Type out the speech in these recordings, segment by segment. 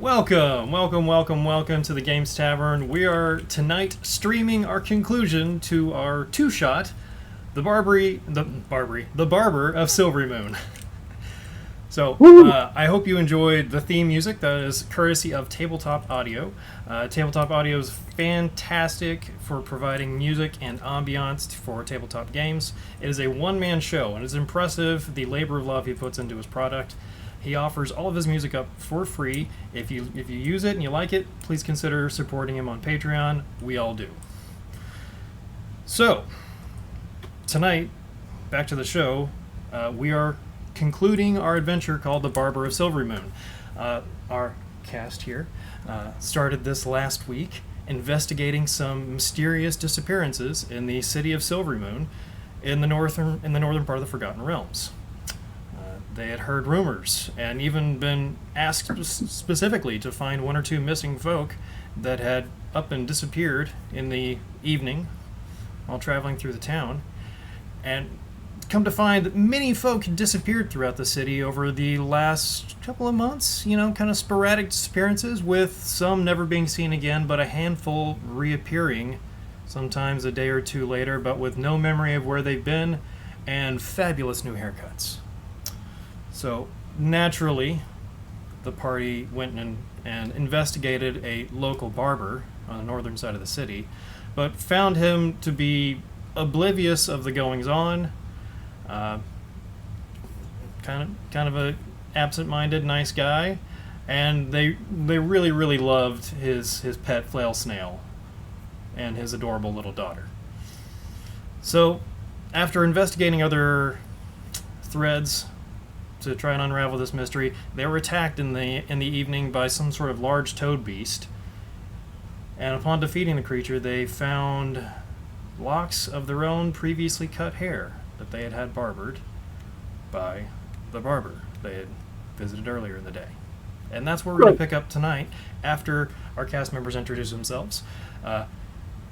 Welcome to the Games Tavern. We are tonight streaming our conclusion to our two-shot, the Barber of Silverymoon. So, I hope you enjoyed the theme music that is courtesy of Tabletop Audio. Tabletop Audio is fantastic for providing music and ambiance for tabletop games. It is a one-man show, and it's impressive the labor of love he puts into his product. He offers all of his music up for free. If you use it and you like it, please consider supporting him on Patreon. We all do. So, tonight, back to the show, we are concluding our adventure called the Barber of Silverymoon. Our cast here started this last week investigating some mysterious disappearances in the city of Silverymoon in the northern part of the Forgotten Realms. They had heard rumors and even been asked specifically to find one or two missing folk that had up and disappeared in the evening while traveling through the town. And come to find that many folk had disappeared throughout the city over the last couple of months, kind of sporadic disappearances, with some never being seen again, but a handful reappearing sometimes a day or two later, but with no memory of where they've been and fabulous new haircuts. So, naturally, the party went and investigated a local barber on the northern side of the city, but found him to be oblivious of the goings-on, kind of a absent-minded, nice guy, and they really loved his pet flail snail and his adorable little daughter. So, after investigating other threads to try and unravel this mystery, they were attacked in the evening by some sort of large toad beast, and upon defeating the creature, they found locks of their own previously cut hair that they had barbered by the barber they had visited earlier in the day. And that's where we're going to pick up tonight after our cast members introduce themselves.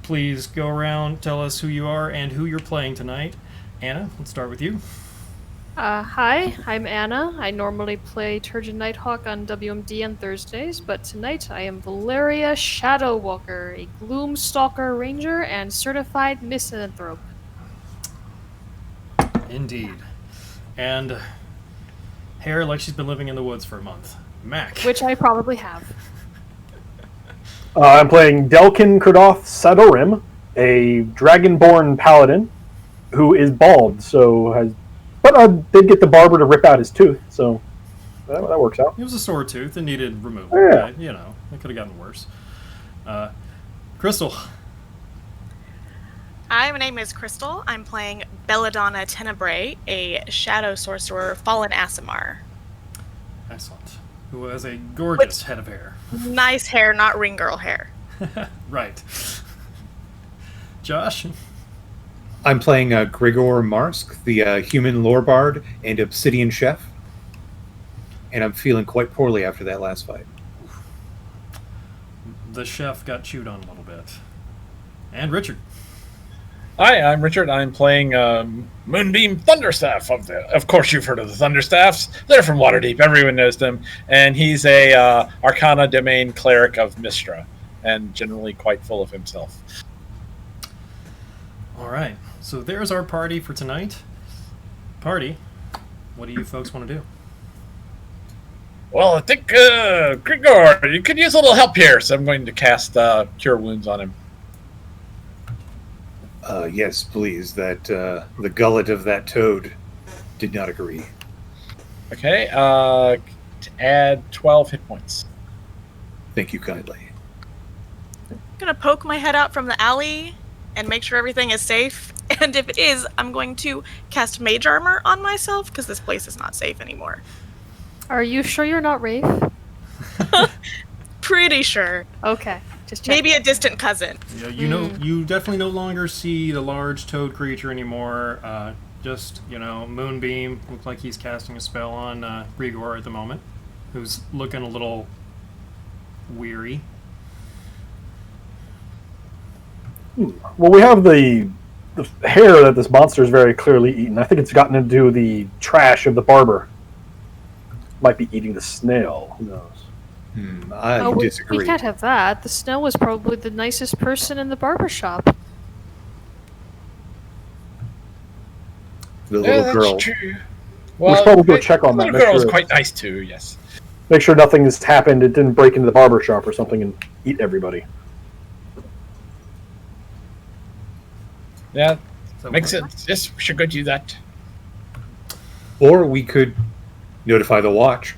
Please go around, tell us who you are and who you're playing tonight. Anna, let's start with you. Hi, I'm Anna. I normally play Turgid Nighthawk on WMD on Thursdays, but tonight I am Valeria Shadowwalker, a Gloomstalker Ranger and certified misanthrope. Indeed. And hair like she's been living in the woods for a month. Mac. Which I probably have. I'm playing Delkin Kurdoth Sadorim, a Dragonborn Paladin who is bald, but I did get the barber to rip out his tooth, so that works out. It was a sore tooth and needed removal. Yeah. It could have gotten worse. Crystal. Hi, my name is Crystal. I'm playing Belladonna Tenebrae, a shadow sorcerer, fallen Aasimar. Excellent. Who has a gorgeous head of hair. Nice hair, not ring girl hair. Right. Josh. I'm playing Grigor Marsk, the human lore bard and obsidian chef. And I'm feeling quite poorly after that last fight. The chef got chewed on a little bit. And Richard. Hi, I'm Richard. I'm playing Moonbeam Thunderstaff. Of course, you've heard of the Thunderstaffs. They're from Waterdeep. Everyone knows them. And he's a Arcana Domain cleric of Mystra, and generally quite full of himself. All right. So there's our party for tonight. Party, what do you folks want to do? Well, I think, Grigor, you could use a little help here, so I'm going to cast Cure Wounds on him. Yes, please. The gullet of that toad did not agree. Okay, to add 12 hit points. Thank you kindly. I'm gonna poke my head out from the alley and make sure everything is safe. And if it is, I'm going to cast Mage Armor on myself, because this place is not safe anymore. Are you sure you're not Rafe? Pretty sure. Okay, just check. Maybe a distant cousin. Yeah, you definitely no longer see the large toad creature anymore. Moonbeam looks like he's casting a spell on Grigor at the moment, who's looking a little weary. Well, we have the hair that this monster is very clearly eaten. I think it's gotten into the trash of the barber. Might be eating the snail. Who knows? I Oh, we disagree. can't have that. The Snow was probably the nicest person in the barber shop. The Yeah, little that's girl. true. should Well, probably go check on the that, little make girl was sure- quite nice too. Yes. Make sure nothing has happened. It didn't break into the barber shop or something and eat everybody. Yeah, So makes sense. Yes, we should go do that. Or we could notify the watch.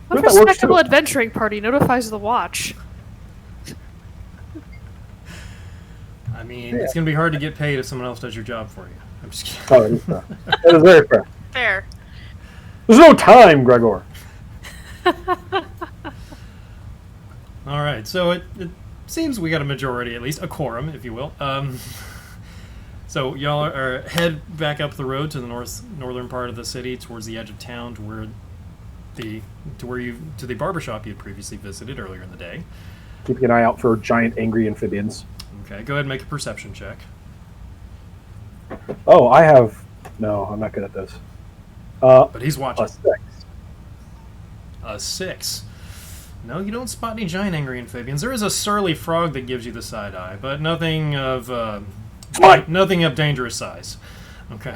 What Yeah, that works respectable too. adventuring party notifies the watch? I mean, it's going to be hard to get paid if someone else does your job for you. I'm just kidding. Oh, that is fair. That is very fair. Fair. There's no time, Gregor. All right, so it seems we got a majority, at least a quorum, if you will. So y'all are head back up the road to the northern part of the city, towards the edge of town, to the barbershop you had previously visited earlier in the day. Keeping an eye out for giant angry amphibians. Okay, go ahead and make a perception check. Oh, I have... No, I'm not good at this. But he's watching. A 6. A 6. No, you don't spot any giant angry amphibians. There is a surly frog that gives you the side eye, but nothing of nothing of dangerous size. Okay.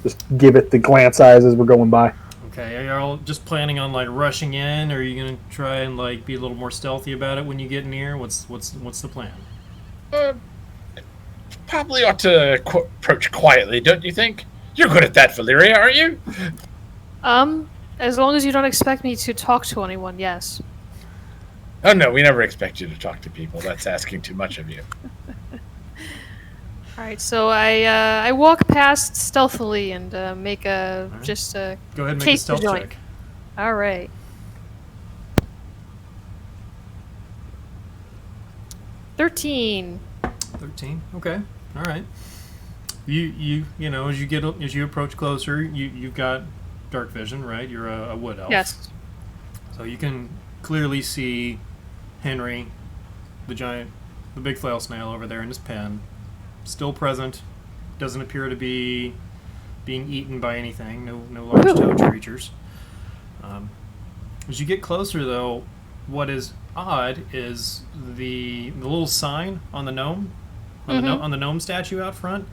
Just give it the glance eyes as we're going by. Okay, are y'all just planning on like rushing in, or are you gonna try and like be a little more stealthy about it when you get near? What's the plan? Probably ought to approach quietly, don't you think? You're good at that, Valeria, aren't you? As long as you don't expect me to talk to anyone, yes. Oh no, we never expect you to talk to people. That's asking too much of you. All right, so I walk past stealthily and make a Alright. just a. Go ahead and make a Taste the stealth joint. check. All right. 13. 13. Okay. All right. You know as you approach closer, you've got dark vision, right? You're a wood elf. Yes. So you can clearly see Henry, the big flail snail over there in his pen, still present. Doesn't appear to be being eaten by anything. No large toad creatures. As you get closer, though, what is odd is the little sign on the gnome, on the gnome statue out front,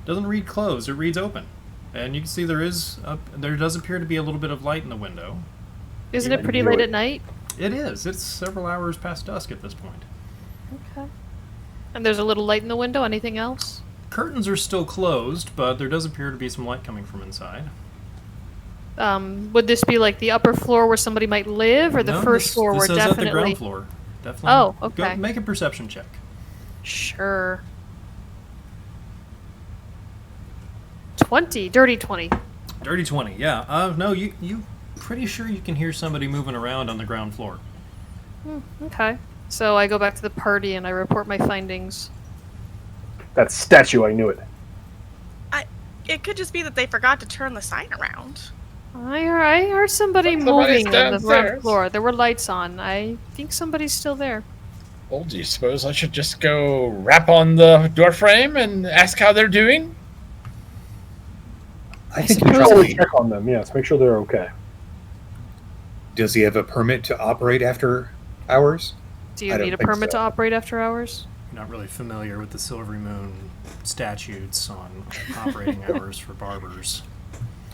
doesn't read closed. It reads open, and you can see there does appear to be a little bit of light in the window. Isn't Yeah, it pretty enjoy late it. at night? It is. It's several hours past dusk at this point. Okay. And there's a little light in the window. Anything else? Curtains are still closed, but there does appear to be some light coming from inside. Would this be like the upper floor where somebody might live, or the No, first this- floor this where says definitely? at the ground floor. Definitely. Oh, okay. Go make a perception check. Sure. 20, dirty 20. Dirty 20. Yeah. No, you pretty sure you can hear somebody moving around on the ground floor. Okay. So I go back to the party and I report my findings. That statue, I knew it. It could just be that they forgot to turn the sign around. I heard somebody Somebody's moving on the ground downstairs. floor. There were lights on. I think somebody's still there. Well, do you suppose I should just go rap on the door frame and ask how they're doing? I think you suppose- Probably probably. check on them, yes. Make sure they're okay. Does he have a permit to operate after hours? Do you I don't need a think permit so. to operate after hours? You're not really familiar with the Silverymoon statutes on operating hours for barbers.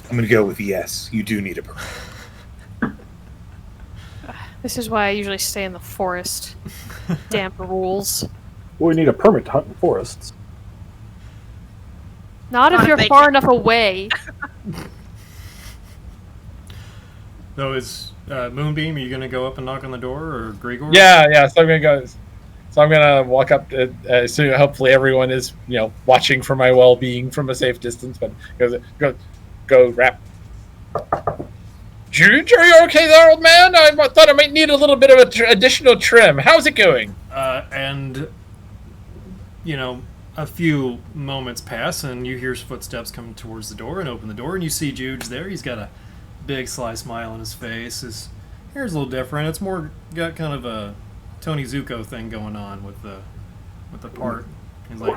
I'm going to go with yes. You do need a permit. This is why I usually stay in the forest. Damp rules. Well, we need a permit to hunt in forests. Not if Not if you're they far can- enough away. So is Moonbeam, are you going to go up and knock on the door, or Grigor? Yeah. So I'm gonna go. So I'm gonna walk up. So hopefully everyone is watching for my well-being from a safe distance. But go rap. Juge, are you okay there, old man? I thought I might need a little bit of additional trim. How's it going? And a few moments pass, and you hear footsteps coming towards the door, and open the door, and you see Juge there. He's got a big sly smile on his face. His hair's a little different. It's more got kind of a Tony Zuko thing going on with the part. He's like,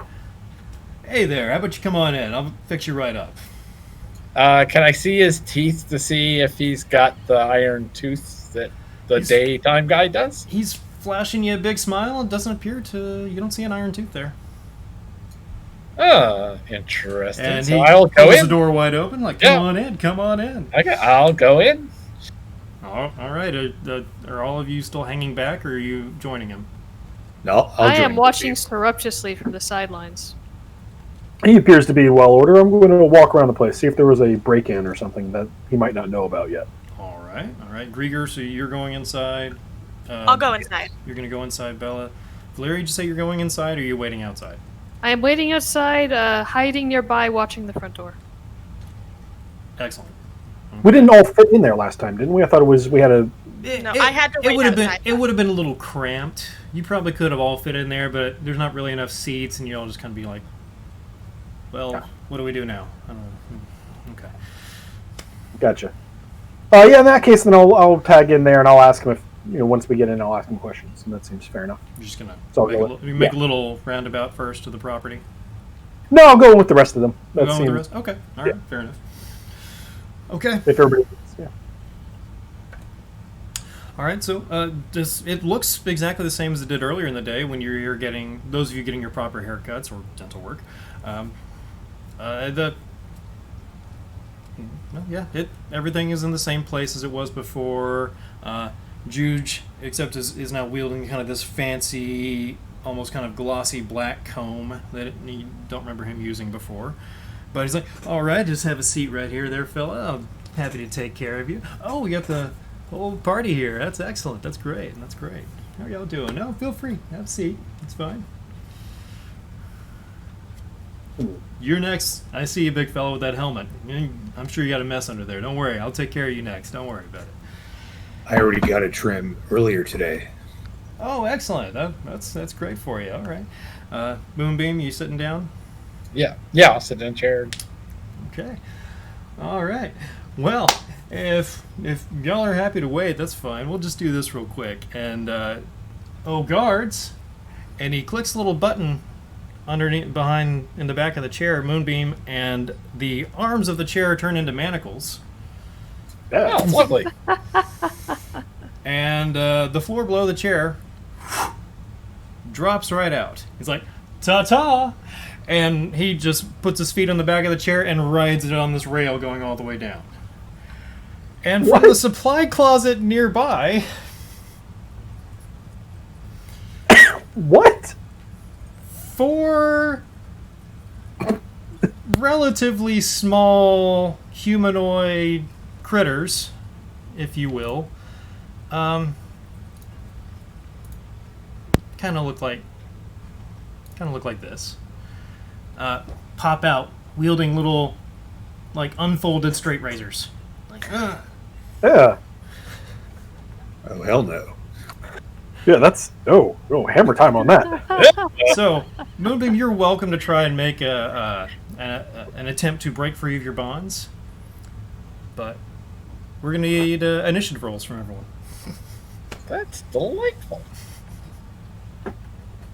"Hey there, how about you come on in? I'll fix you right up." Can I see his teeth to see if he's got the iron tooth that the He's- daytime guy does? He's flashing you a big smile. It doesn't appear to. You don't see an iron tooth there. Interesting. And So he I'll go holds the in. door wide open, like, Yeah. come on in, come on in. Okay, I'll go in. All right. Are all of you still hanging back, or are you joining him? No, I'll I join am you. watching surreptitiously from the sidelines. He appears to be well ordered. I'm going to walk around the place, see if there was a break-in or something that he might not know about yet. All right. Grieger, so you're going inside. I'll go inside. You're going to go inside, Bella. Valeria, did you say you're going inside, or are you waiting outside? I am waiting outside, hiding nearby, watching the front door. Excellent. We didn't all fit in there last time, didn't we? I thought we had a... No, I had to wait would have outside. been. It would have been a little cramped. You probably could have all fit in there, but there's not really enough seats, and you all just kind of be like, "Well, Yeah. what do we do now?" I don't know. Okay. Gotcha. Yeah, in that case, then I'll tag in there and I'll ask him if, once we get in, I'll ask him questions, and that seems fair enough. You're just gonna So I'll make, go a, with- you make yeah. a little roundabout first to the property. No, I'll go with the rest of them. We're That going with the seems... rest? Okay. All right. Yeah. Fair enough. Okay. If everybody... Yeah. All right. So it looks exactly the same as it did earlier in the day when you're here getting those of you getting your proper haircuts or dental work. Everything is in the same place as it was before. Juge, except is now wielding kind of this fancy, almost kind of glossy black comb that you don't remember him using before. But he's like, "All right, just have a seat right here, there, fella. I'm happy to take care of you. Oh, we got the whole party here. That's excellent. That's great. That's great. How are y'all doing? No, feel free. Have a seat. It's fine." You're next. I see you, big fellow with that helmet. I'm sure you got a mess under there. Don't worry. I'll take care of you next. Don't worry about it. I already got a trim earlier today. Oh, excellent. That's great for you. All right. Moonbeam, you sitting down? Yeah, I'll sit in a chair. Okay. All right. Well, if y'all are happy to wait, that's fine. We'll just do this real quick. And guards, and he clicks a little button underneath, behind, in the back of the chair, Moonbeam, and the arms of the chair turn into manacles. Yeah. Oh, lovely. And the floor below the chair drops right out. He's like, "Ta-ta!" And he just puts his feet on the back of the chair and rides it on this rail going all the way down. And from What? the supply closet nearby, What? 4 relatively small humanoid critters, if you will, kind of look like this. Pop out, wielding little, like, unfolded straight razors. Like, ugh. Yeah. Oh, hell no. Yeah, that's... Oh, hammer time on that. So, Moonbeam, you're welcome to try and make an attempt to break free of your bonds, but we're going to need initiative rolls from everyone. That's delightful.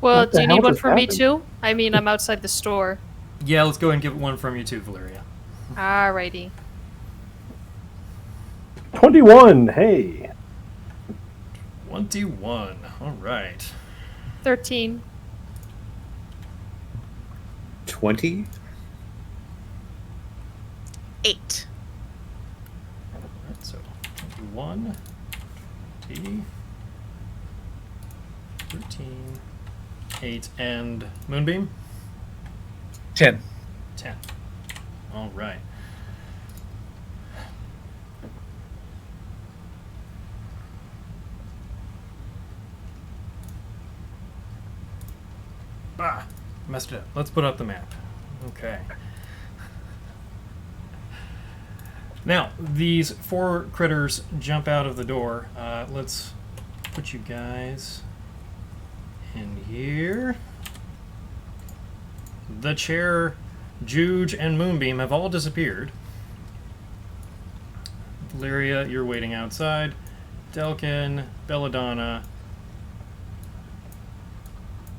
Well, What the do you hell need one just for me happened? too? I mean, I'm outside the store. Yeah, let's go ahead and give it one from you too, Valeria. Alrighty. 21, hey. 21. All right. 13. 20? 8. All right, so 21, 20, 13, 8, and Moonbeam? 10. 10. All right. Ah, messed it up. Let's put up the map. Okay. Now, these 4 critters jump out of the door. Let's put you guys in here. The chair, Juge, and Moonbeam have all disappeared. Valeria, you're waiting outside. Delkin, Belladonna,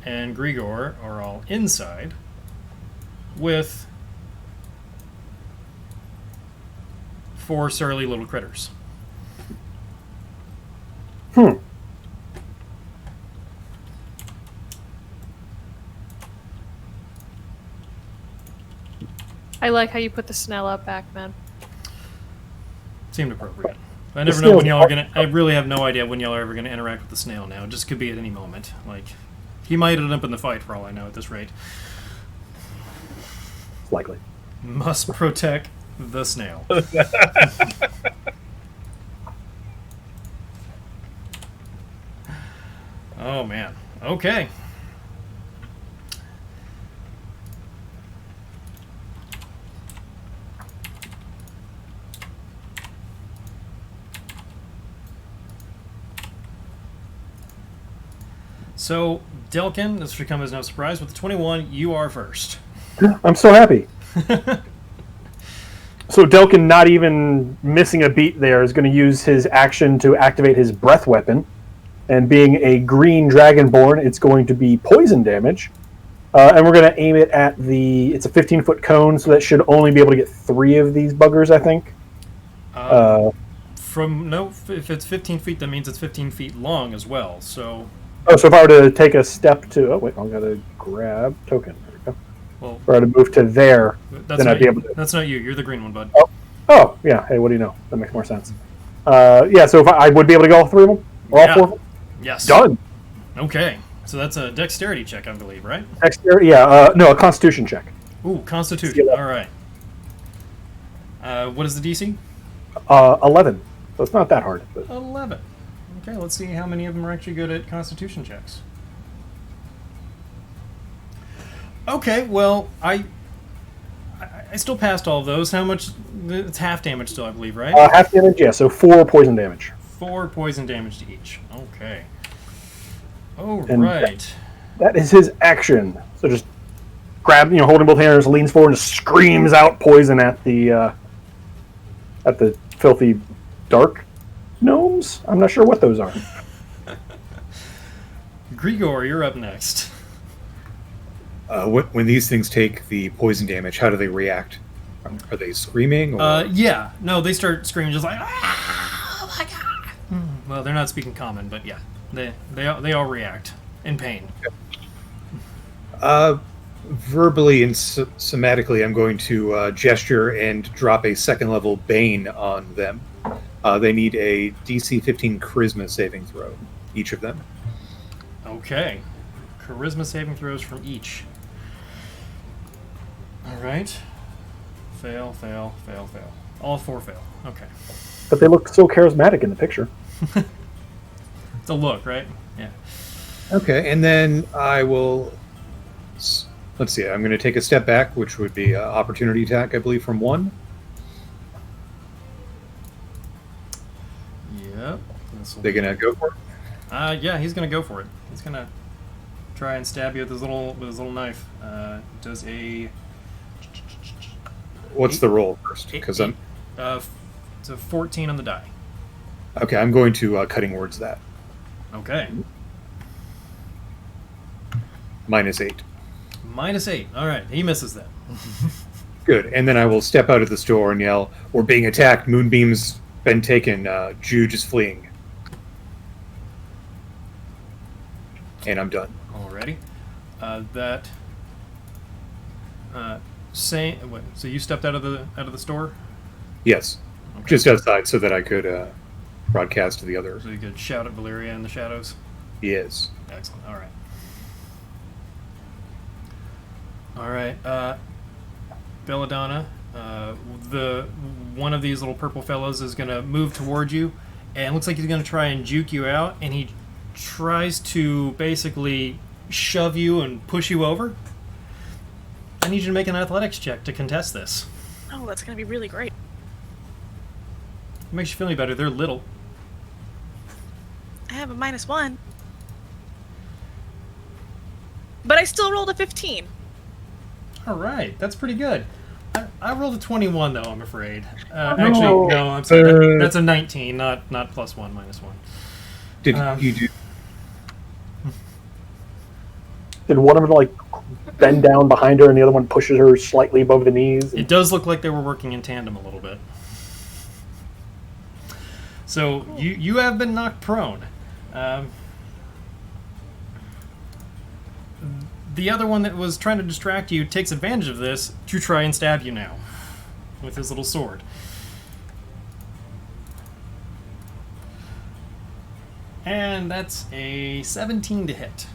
and Grigor are all inside, with 4 surly little critters. I like how you put the snail out back, man. Seemed appropriate. I never know snail's when y'all are gonna. I really have no idea when y'all are ever gonna interact with the snail now. It just could be at any moment. Like, he might end up in the fight for all I know at this rate. Likely. Must protect the snail. Oh man. Okay. So, Delkin, this should come as no surprise. With the 21, you are first. I'm so happy. So Delkin, not even missing a beat there, is going to use his action to activate his breath weapon. And being a green dragonborn, it's going to be poison damage. And we're going to aim it at it's a 15-foot cone, so that should only be able to get 3 of these buggers, I think. If it's 15 feet, that means it's 15 feet long as well. So. Oh, so if I were to take a step to... Oh, wait, I've got to grab token. There we go. Well, if I were to move to there, then I'd be able to... That's not you. You're the green one, bud. Oh, yeah. Hey, what do you know? That makes more sense. Yeah, so if I would be able to go all 3 of them? Or all 4 of them? Yes. Done. Okay. So that's a dexterity check, I believe, right? Dexterity, yeah. No, a constitution check. Ooh, constitution. All right. What is the DC? 11. So it's not that hard. But... 11. Okay, let's see how many of them are actually good at constitution checks. Okay, well, I still passed all of those. How much? It's half damage still, I believe, right? Half damage, yeah, so 4 poison damage. 4 poison damage to each. Okay. All And right. That is his action. So just holding both hands, leans forward and just screams out poison at the filthy dark gnomes. I'm not sure what those are. Grigor, you're up next. When these things take the poison damage, how do they react? Are they screaming? Or? Yeah. No, they start screaming just like, oh my god. Well, they're not speaking common, but yeah. They all react in pain. Verbally and somatically, I'm going to gesture and drop a 2nd level Bane on them. They need a DC 15 Charisma saving throw, each of them. Okay. Charisma saving throws from each. All right. Fail, fail, fail, fail. All 4 fail. Okay. But they look so charismatic in the picture. It's a look, right? Yeah. Okay, and then I will... Let's see, I'm going to take a step back, which would be opportunity attack, I believe, from 1. Yep. They're going to go for it? Yeah, he's going to go for it. He's going to try and stab you with his little knife. Does a... What's the roll first? Because I'm... it's a 14 on the die. Okay, I'm going to cutting words that. Okay. -8. -8. All right, he misses that. Good, and then I will step out of the store and yell, "We're being attacked. Moonbeam's been taken. Juge is fleeing." And I'm done. Alrighty. So you stepped out of the store? Yes, Okay. just outside so that I could broadcast to the others. So you could shout at Valeria in the shadows? Yes. Excellent. All right. All right. Belladonna, one of these little purple fellows is going to move toward you, and it looks like he's going to try and juke you out, and he tries to basically shove you and push you over. I need you to make an athletics check to contest this. Oh, that's going to be really great. It makes you feel any better. They're little. I have a -1. But I still rolled a 15. All right, that's pretty good. I rolled a 21 though. I'm afraid. no. Actually, no. I'm sorry. That's a 19, not +1, -1. Did you do? Did one of them like bend down behind her, and the other one pushes her slightly above the knees? It does look like they were working in tandem a little bit. So you have been knocked prone. The other one that was trying to distract you takes advantage of this to try and stab you now with his little sword. And that's a 17 to hit.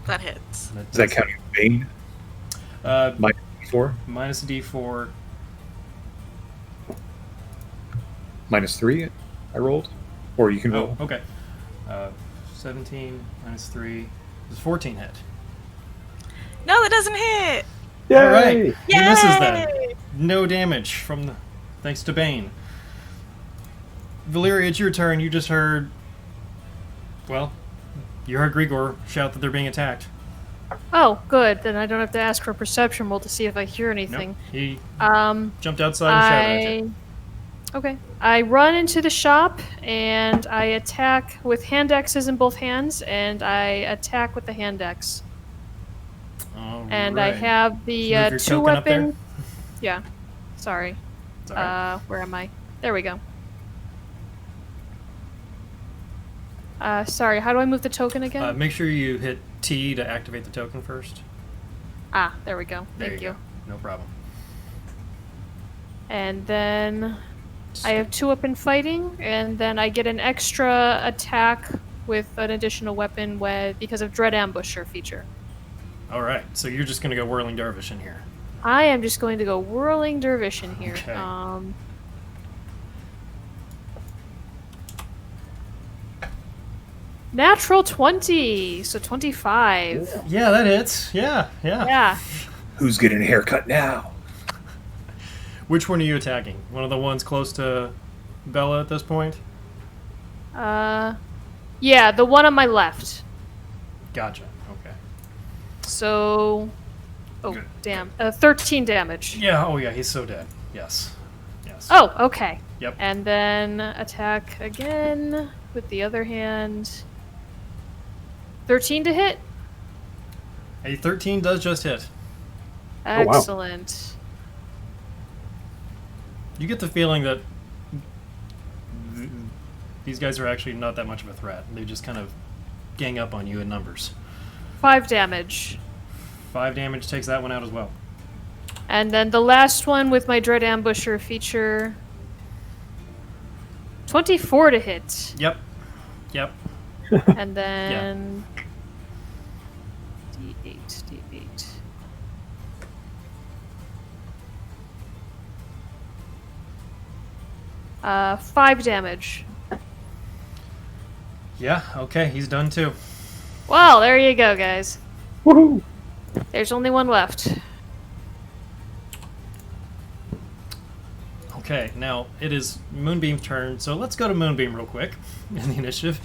That hits. Is that counting Bane? Minus D4? Minus a D4. Minus 3 I rolled? Or you can roll. Oh, okay. 17 minus 3 is 14 hit. No, that doesn't hit. Yay! All right. He misses then. Yay! No damage thanks to Bane. Valeria, it's your turn. You just heard... Well, you heard Grigor shout that they're being attacked. Oh, good. Then I don't have to ask for a perception roll to see if I hear Nope. anything. He Um, jumped outside and shouted at you. Okay. I run into the shop and I attack with hand axes in both hands, and I attack with the hand axe. All And I right. have the Move your two token up there. weapon. Yeah. Sorry. It's all right. Where am I? There we go. Sorry. How do I move the token again? Make sure you hit T to activate the token first. There we go. There Thank you you. go. No problem. And then I have 2 up in fighting, and then I get an extra attack with an additional weapon because of Dread Ambusher feature. All right. So you're just going to go Whirling Dervish in here. I am just going to go Whirling Dervish in here. Okay. Natural 20, so 25. Yeah, that hits. Yeah. Yeah. Who's getting a haircut now? Which one are you attacking? One of the ones close to Bella at this point? Yeah, the one on my left. Gotcha. Okay. So, oh, Good. damn. 13 damage. Yeah. Oh, yeah. He's so dead. Yes. Oh, okay. Yep. And then attack again with the other hand. 13 to hit. A 13 does just hit. wow. Excellent. You get the feeling that these guys are actually not that much of a threat. They just kind of gang up on you in numbers. 5 damage. 5 damage takes that one out as well. And then the last one with my Dread Ambusher feature. 24 to hit. Yep. And then D8. 5 damage. Yeah, okay, he's done too. Well, there you go, guys. Woohoo! There's only one left. Okay, now it is Moonbeam's turn, so let's go to Moonbeam real quick in the initiative.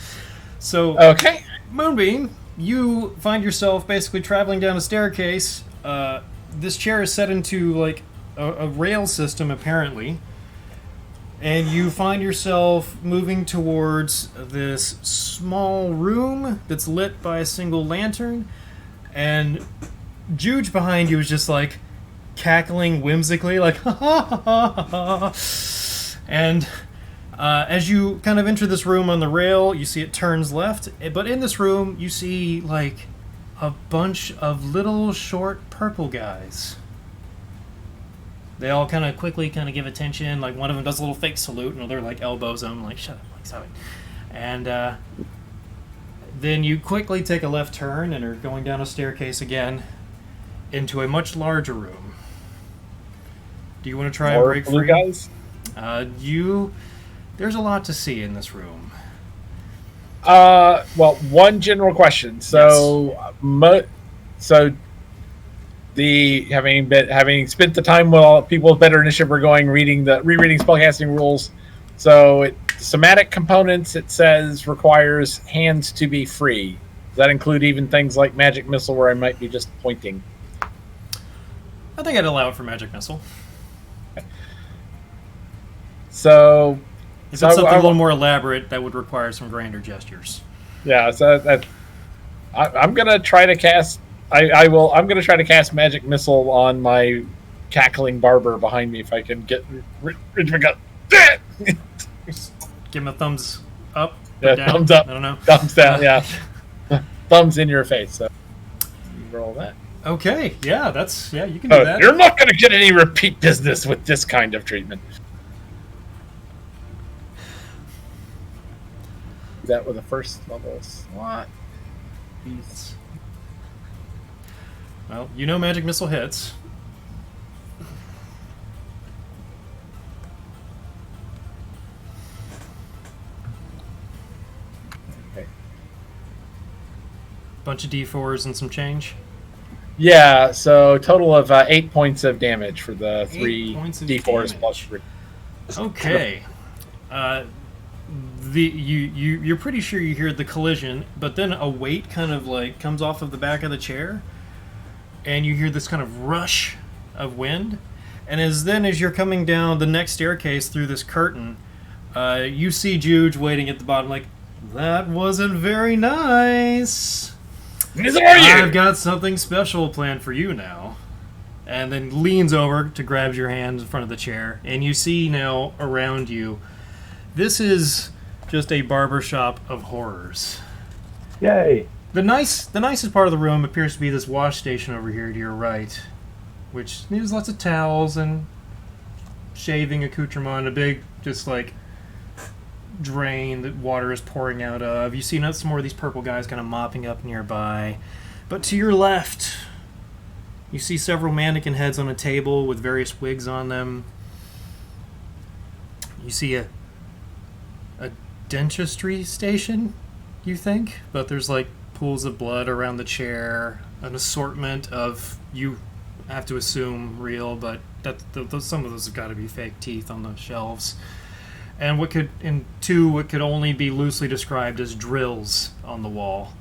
So, Okay. Moonbeam, you find yourself basically traveling down a staircase. This chair is set into like a rail system, apparently, and you find yourself moving towards this small room that's lit by a single lantern, and Juge behind you is just like cackling whimsically, like ha ha ha ha ha. And as you kind of enter this room on the rail, you see it turns left, but in this room you see like a bunch of little short purple guys. They all kind of quickly kind of give attention. Like one of them does a little fake salute, and they're like elbows him, like shut up, like stop it. And then you quickly take a left turn and are going down a staircase again into a much larger room. Do you want to try and More break blue free? guys. There's a lot to see in this room. Well, one general question. So, having spent the time while people with better initiative were rereading spellcasting rules. So, somatic components, it says, requires hands to be free. Does that include even things like magic missile, where I might be just pointing? I think I'd allow it for magic missile. So, If it's So something I a little will- more elaborate, that would require some grander gestures. yeah. So I'm gonna try to cast. I'm gonna try to cast magic missile on my cackling barber behind me if I can get rid of my gun. give him a thumbs up. Yeah, down? thumbs up. I don't know. Thumbs down. Yeah. Thumbs in your face. So you roll that. Okay. Yeah, you can do that. You're not going to get any repeat business with this kind of treatment. That with a first level slot. Well, magic missile hits. Okay. Bunch of D4s and some change. Yeah, so total of 8 points of damage for the 3 points of D4s damage. plus 3. Okay. You're pretty sure you hear the collision, but then a weight kind of like comes off of the back of the chair, and you hear this kind of rush of wind. And as you're coming down the next staircase through this curtain, you see Juge waiting at the bottom, like, that wasn't very nice. Neither are you. I've got something special planned for you now. And then leans over to grab your hand in front of the chair, and you see now around you, this is just a barbershop of horrors. Yay! The nicest part of the room appears to be this wash station over here to your right, which needs lots of towels and shaving accoutrement, a big just like drain that water is pouring out of. You see some more of these purple guys kind of mopping up nearby. But to your left, you see several mannequin heads on a table with various wigs on them. You see a dentistry station, you think? But there's like pools of blood around the chair, an assortment of, you have to assume real, but some of those have got to be fake teeth on the shelves. And what could only be loosely described as drills on the wall.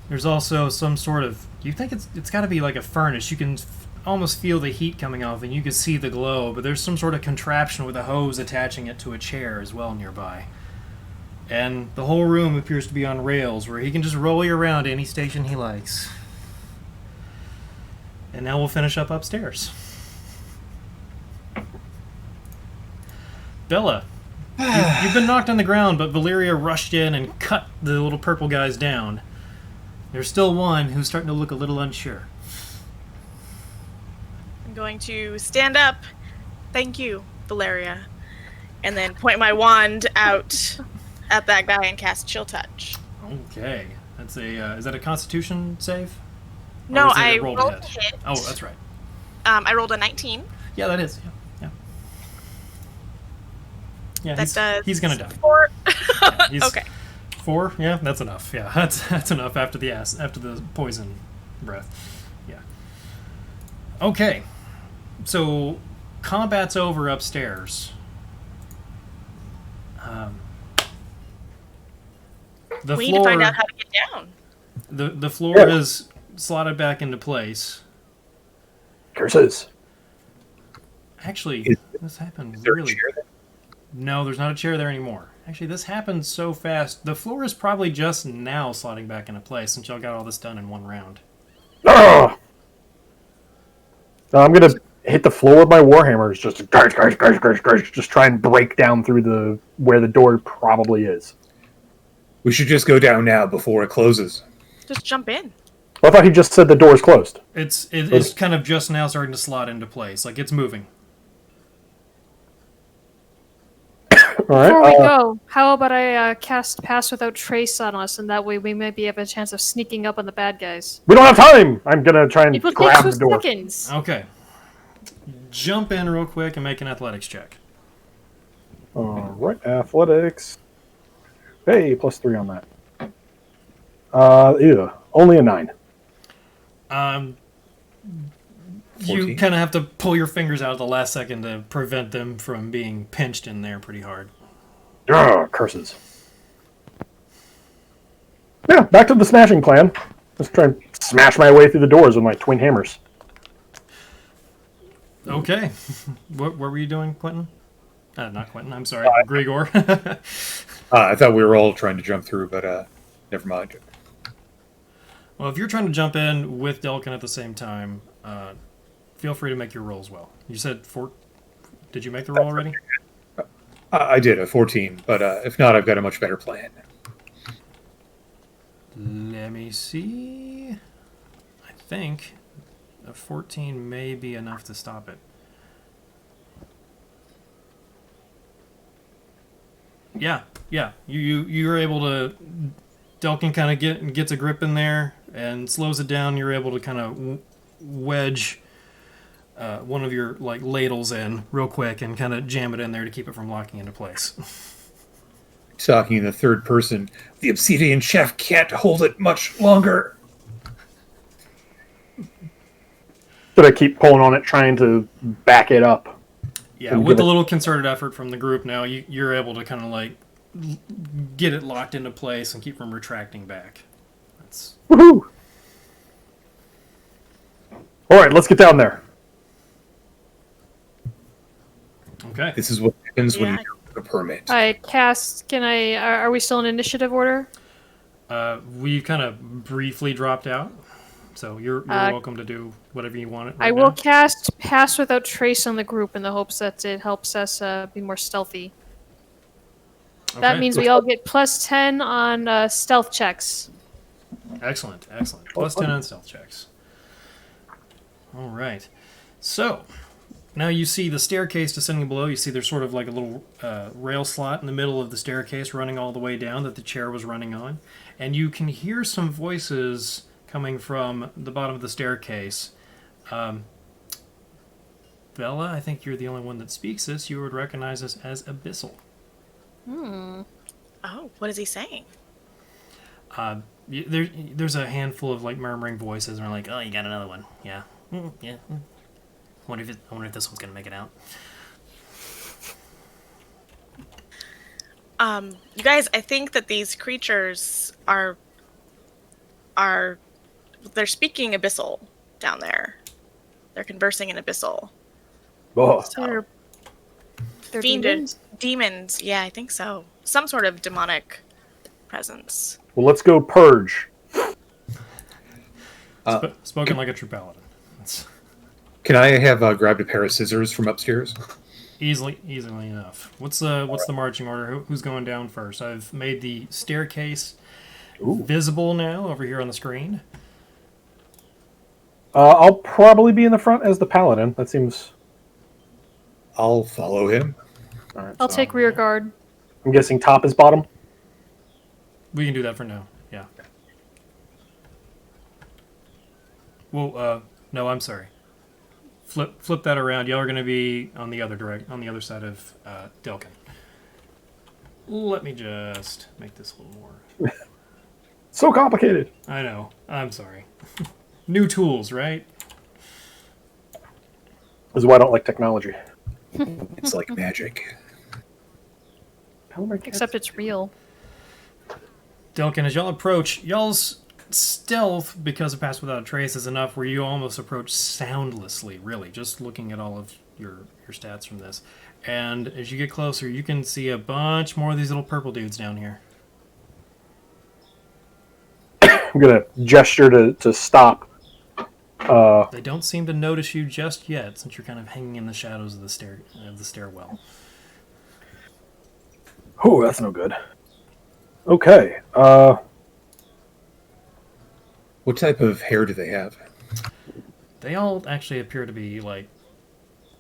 There's also some sort of, you think it's got to be like a furnace. You can almost feel the heat coming off, and you can see the glow, but there's some sort of contraption with a hose attaching it to a chair as well nearby. And the whole room appears to be on rails, where he can just roll you around to any station he likes. And now we'll finish up upstairs. Bella, you've been knocked on the ground, but Valeria rushed in and cut the little purple guys down. There's still one who's starting to look a little unsure. I'm going to stand up. Thank you, Valeria. And then point my wand out at that guy and cast Chill Touch. Okay. That's is that a Constitution save? Or No, is it a I roll rolled to a hit? hit. Oh, that's right. I rolled a 19. Yeah, that is. Yeah. Yeah, That he's gonna die. 4. Yeah, he's Okay. 4? Yeah, that's enough. Yeah, that's enough after the poison breath. Yeah. Okay. So combat's over upstairs. The We floor, need to find out how to get down. the floor is slotted back into place. Curses. Actually, this happened Is there a really. chair there? No, there's not a chair there anymore. Actually, this happened so fast. The floor is probably just now slotting back into place since y'all got all this done in one round. Ah! I'm gonna hit the floor with my warhammers, just try and break down through where the door probably is. We should just go down now before it closes. Just jump in. Well, I thought he just said the door's closed. It's kind of just now starting to slot into place. Like, it's moving. All right. Before we go, how about I cast Pass Without Trace on us, and that way we might have a chance of sneaking up on the bad guys. We don't have time. I'm gonna try and It will take grab 2 the door. seconds. Okay. Jump in real quick and make an athletics check. All right, athletics. Hey, +3 on that. Only a 9. You 14. kind of have to pull your fingers out at the last second to prevent them from being pinched in there pretty hard. Ugh, curses. Yeah, back to the smashing plan. Let's try and smash my way through the doors with my twin hammers. Okay. What were you doing, Quentin? Not Quentin, I'm sorry. Grigor. I thought we were all trying to jump through, but never mind. Well, if you're trying to jump in with Delkin at the same time, feel free to make your roll as well. You said 4. Did you make the roll already? I did a 14, but if not, I've got a much better plan. Let me see. I think a 14 may be enough to stop it. Yeah. You're able to. Delkin kind of gets a grip in there and slows it down. You're able to kind of wedge one of your like ladles in real quick and kind of jam it in there to keep it from locking into place. Talking in the third person, the obsidian chef can't hold it much longer. Should I keep pulling on it, trying to back it up? Yeah, with a little concerted effort from the group now, you're able to kind of like get it locked into place and keep from retracting back. That's... Woohoo! All right, let's get down there. Okay. This is what happens when you don't have a permit. I cast. Can I? Are we still in initiative order? We've kind of briefly dropped out, so you're welcome to do whatever you want. I will cast Pass Without Trace on the group in the hopes that it helps us be more stealthy. Okay. That means we all get plus 10 on stealth checks. Excellent. Plus 10 on stealth checks. All right. So, now you see the staircase descending below. You see there's sort of like a little rail slot in the middle of the staircase running all the way down that the chair was running on. And you can hear some voices coming from the bottom of the staircase. Bella, I think you're the only one that speaks this. You would recognize this as Abyssal. Oh, what is he saying? There's a handful of like murmuring voices, and they're like, "Oh, you got another one? Yeah, yeah. I wonder if this one's gonna make it out." You guys, I think that these creatures are they're speaking Abyssal down there. They're conversing in Abyssal. Oh, They're Fiendish demons. Yeah, I think so. Some sort of demonic presence. well, let's go purge. Spoken like a true paladin. That's Can I have grabbed a pair of scissors from upstairs? easily enough. What's the marching order? Who's going down first? I've made the staircase visible now over here on the screen. I'll probably be in the front as the paladin. That seems. I'll follow him. All right, I'll so take rear guard. I'm guessing top is bottom. We can do that for now. Yeah. Well, no, I'm sorry. Flip that around. Y'all are going to be on the other side of Delkin. Let me just make this a little more. So complicated. I know. I'm sorry. New tools, right? This is why I don't like technology. It's like magic. Except it's real. Delkin, as y'all approach, y'all's stealth, because of Pass Without a Trace, is enough where you almost approach soundlessly, really, just looking at all of your stats from this. And as you get closer, you can see a bunch more of these little purple dudes down here. I'm gonna gesture to stop. They don't seem to notice you just yet, since you're kind of hanging in the shadows of the stairwell. Oh, that's no good. Okay. What type of hair do they have? They all actually appear to be like...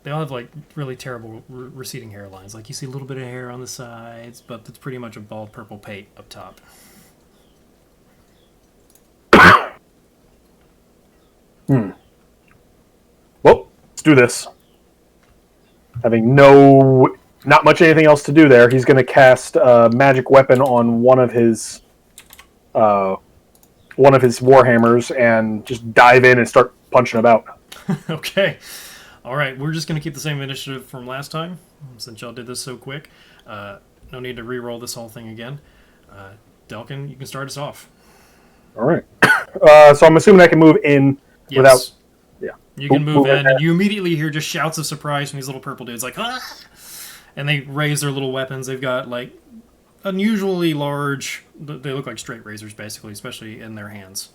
They all have like really terrible receding hairlines. Like you see a little bit of hair on the sides, but it's pretty much a bald purple pate up top. Well, let's do this. Having not much anything else to do there, he's going to cast a magic weapon on one of his warhammers and just dive in and start punching about. Okay. All right, we're just going to keep the same initiative from last time, since y'all did this so quick. No need to re-roll this whole thing again. Delkin, you can start us off. All right. So I'm assuming I can move in without... Yeah. You can move in, and you immediately hear just shouts of surprise from these little purple dudes, like, ah! And they raise their little weapons. They've got, like, unusually large... They look like straight razors, basically, especially in their hands.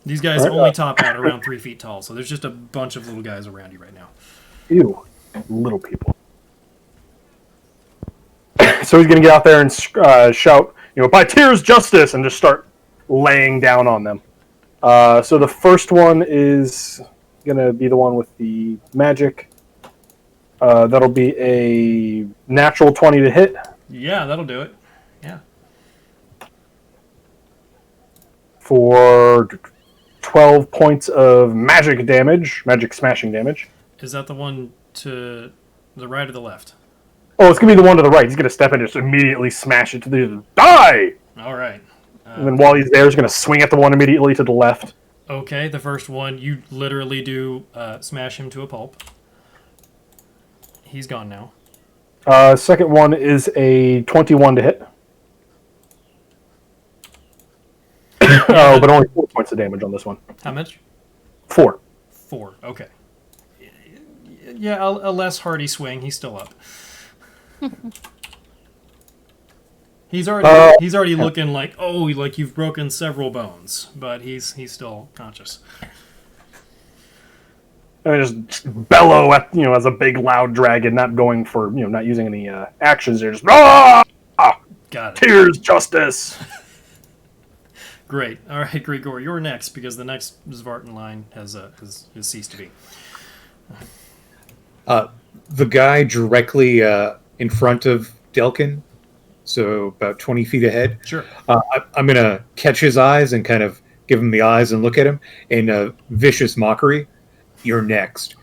These guys only top out around 3 feet tall, so there's just a bunch of little guys around you right now. Ew. Little people. So he's going to get out there and shout, by tears, justice, and just start laying down on them. So the first one is going to be the one with the magic. That'll be a natural 20 to hit. Yeah, that'll do it. Yeah. For 12 points of magic damage, magic smashing damage. Is that the one to the right or the left? Oh, it's going to be the one to the right. He's going to step in and just immediately smash it to the... Die! All right. And then while he's there, he's going to swing at the one immediately to the left. Okay, the first one, you literally do smash him to a pulp. He's gone now. Second one is a 21 to hit. But only 4 points of damage on this one. How much? 4. 4. Okay. Yeah, a less hardy swing. He's still up. He's already looking like you've broken several bones, but he's still conscious. I just bellow at as a big loud dragon, not going for not using any actions. They're just Got it. tears, justice. Great. All right, Grigor, you're next because the next Svartan line has ceased to be. The guy directly in front of Delkin, so about 20 feet ahead. Sure. I'm going to catch his eyes and kind of give him the eyes and look at him in a vicious mockery. You're next.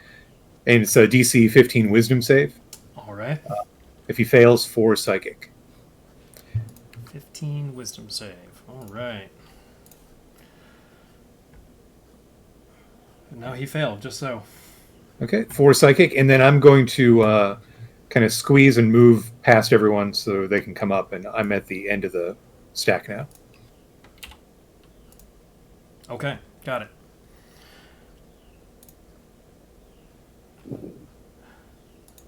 And it's a DC 15 wisdom save. All right. If he fails, 4 psychic. 15 wisdom save. All right. No, he failed, just so. Okay, 4 psychic, and then I'm going to kind of squeeze and move past everyone so they can come up, and I'm at the end of the stack now. Okay, got it.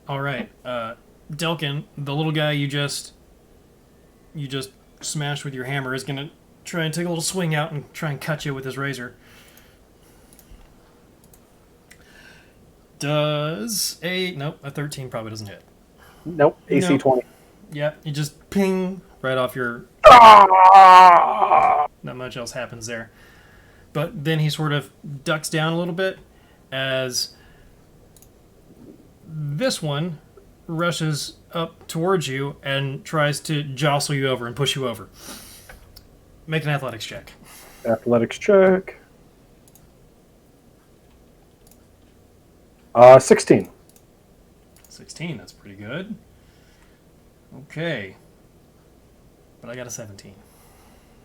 All right, Delkin, the little guy you just smashed with your hammer is gonna try and take a little swing out and try and cut you with his razor. Does a 13 probably doesn't hit. Nope, AC Nope. 20. Yeah, you just ping right off your. Not much else happens there, but then he sort of ducks down a little bit as this one rushes up towards you and tries to jostle you over and push you over. Make an athletics check. Athletics check. 16. 16, that's pretty good. Okay. But I got a 17.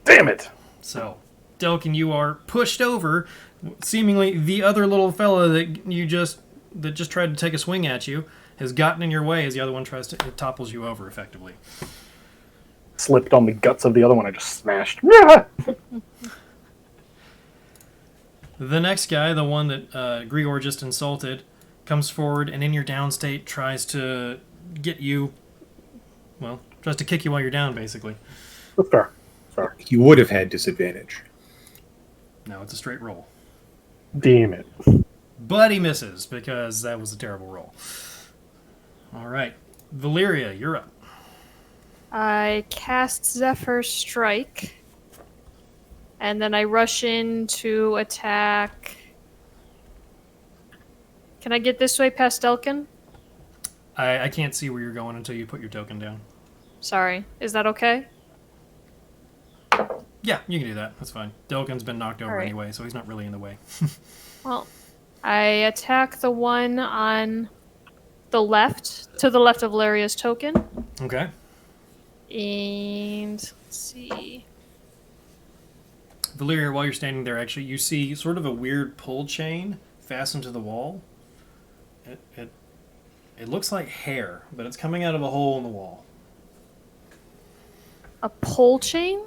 Damn it! So, Delkin, you are pushed over. Seemingly, the other little fella that just tried to take a swing at you has gotten in your way as the other one it topples you over effectively. Slipped on the guts of the other one. I just smashed. The next guy, the one that Grigor just insulted, comes forward and in your down state tries to get you, tries to kick you while you're down, basically. Fair. Fair. He would have had disadvantage. No, it's a straight roll. Damn it. But he misses because that was a terrible roll. All right. Valeria, you're up. I cast Zephyr Strike, and then I rush in to attack. Can I get this way past Delkin? I can't see where you're going until you put your token down. Sorry. Is that okay? Yeah, you can do that. That's fine. Delkin's been knocked over All right. anyway, so he's not really in the way. Well, I attack the one on the left, to the left of Valeria's token. Okay. And let's see. Valeria, while you're standing there, actually, you see sort of a weird pull chain fastened to the wall. It looks like hair, but it's coming out of a hole in the wall. A pole chain?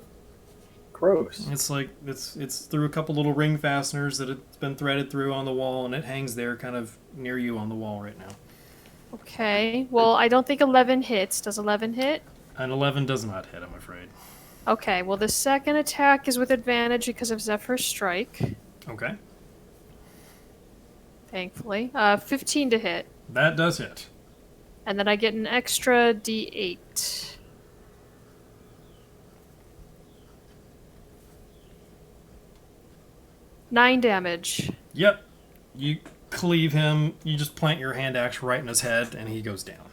Gross. It's like it's through a couple little ring fasteners that it's been threaded through on the wall, and it hangs there kind of near you on the wall right now. Okay. Well, I don't think 11 hits. Does 11 hit? An 11 does not hit, I'm afraid. Okay. Well, the second attack is with advantage because of Zephyr Strike. Okay. Thankfully. 15 to hit. That does hit. And then I get an extra d8. 9 damage. Yep. You cleave him. You just plant your hand axe right in his head, and he goes down.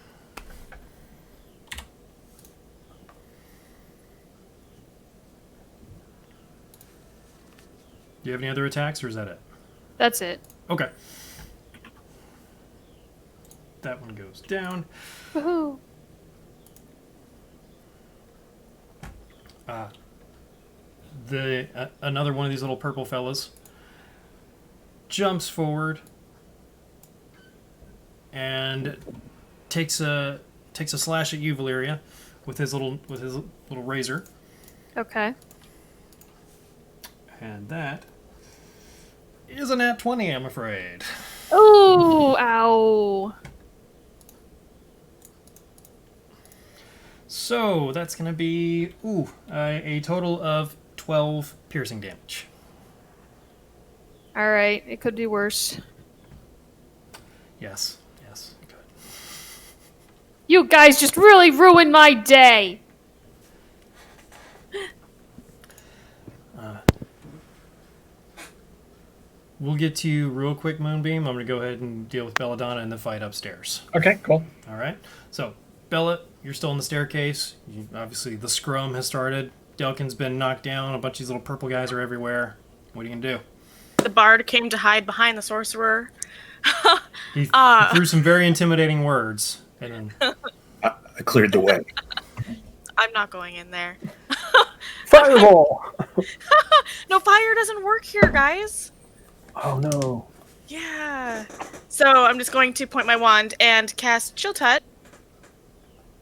Do you have any other attacks, or is that it? That's it. Okay. That one goes down. Woohoo! Another one of these little purple fellas jumps forward and takes a slash at you, Valeria, with his little razor, Okay. and that is a nat 20, I'm afraid. Ooh! Ow! So that's gonna be a total of 12 piercing damage. Alright, it could be worse. Yes, good. You guys just really ruined my day! We'll get to you real quick, Moonbeam. I'm gonna go ahead and deal with Belladonna in the fight upstairs. Okay, cool. All right. So, Bella, you're still on the staircase. Obviously, the scrum has started. Delkin's been knocked down. A bunch of these little purple guys are everywhere. What are you gonna do? The bard came to hide behind the sorcerer. He threw some very intimidating words, and then I cleared the way. I'm not going in there. Fireball! No, fire doesn't work here, guys. Oh no. Yeah. So I'm just going to point my wand and cast Chill Touch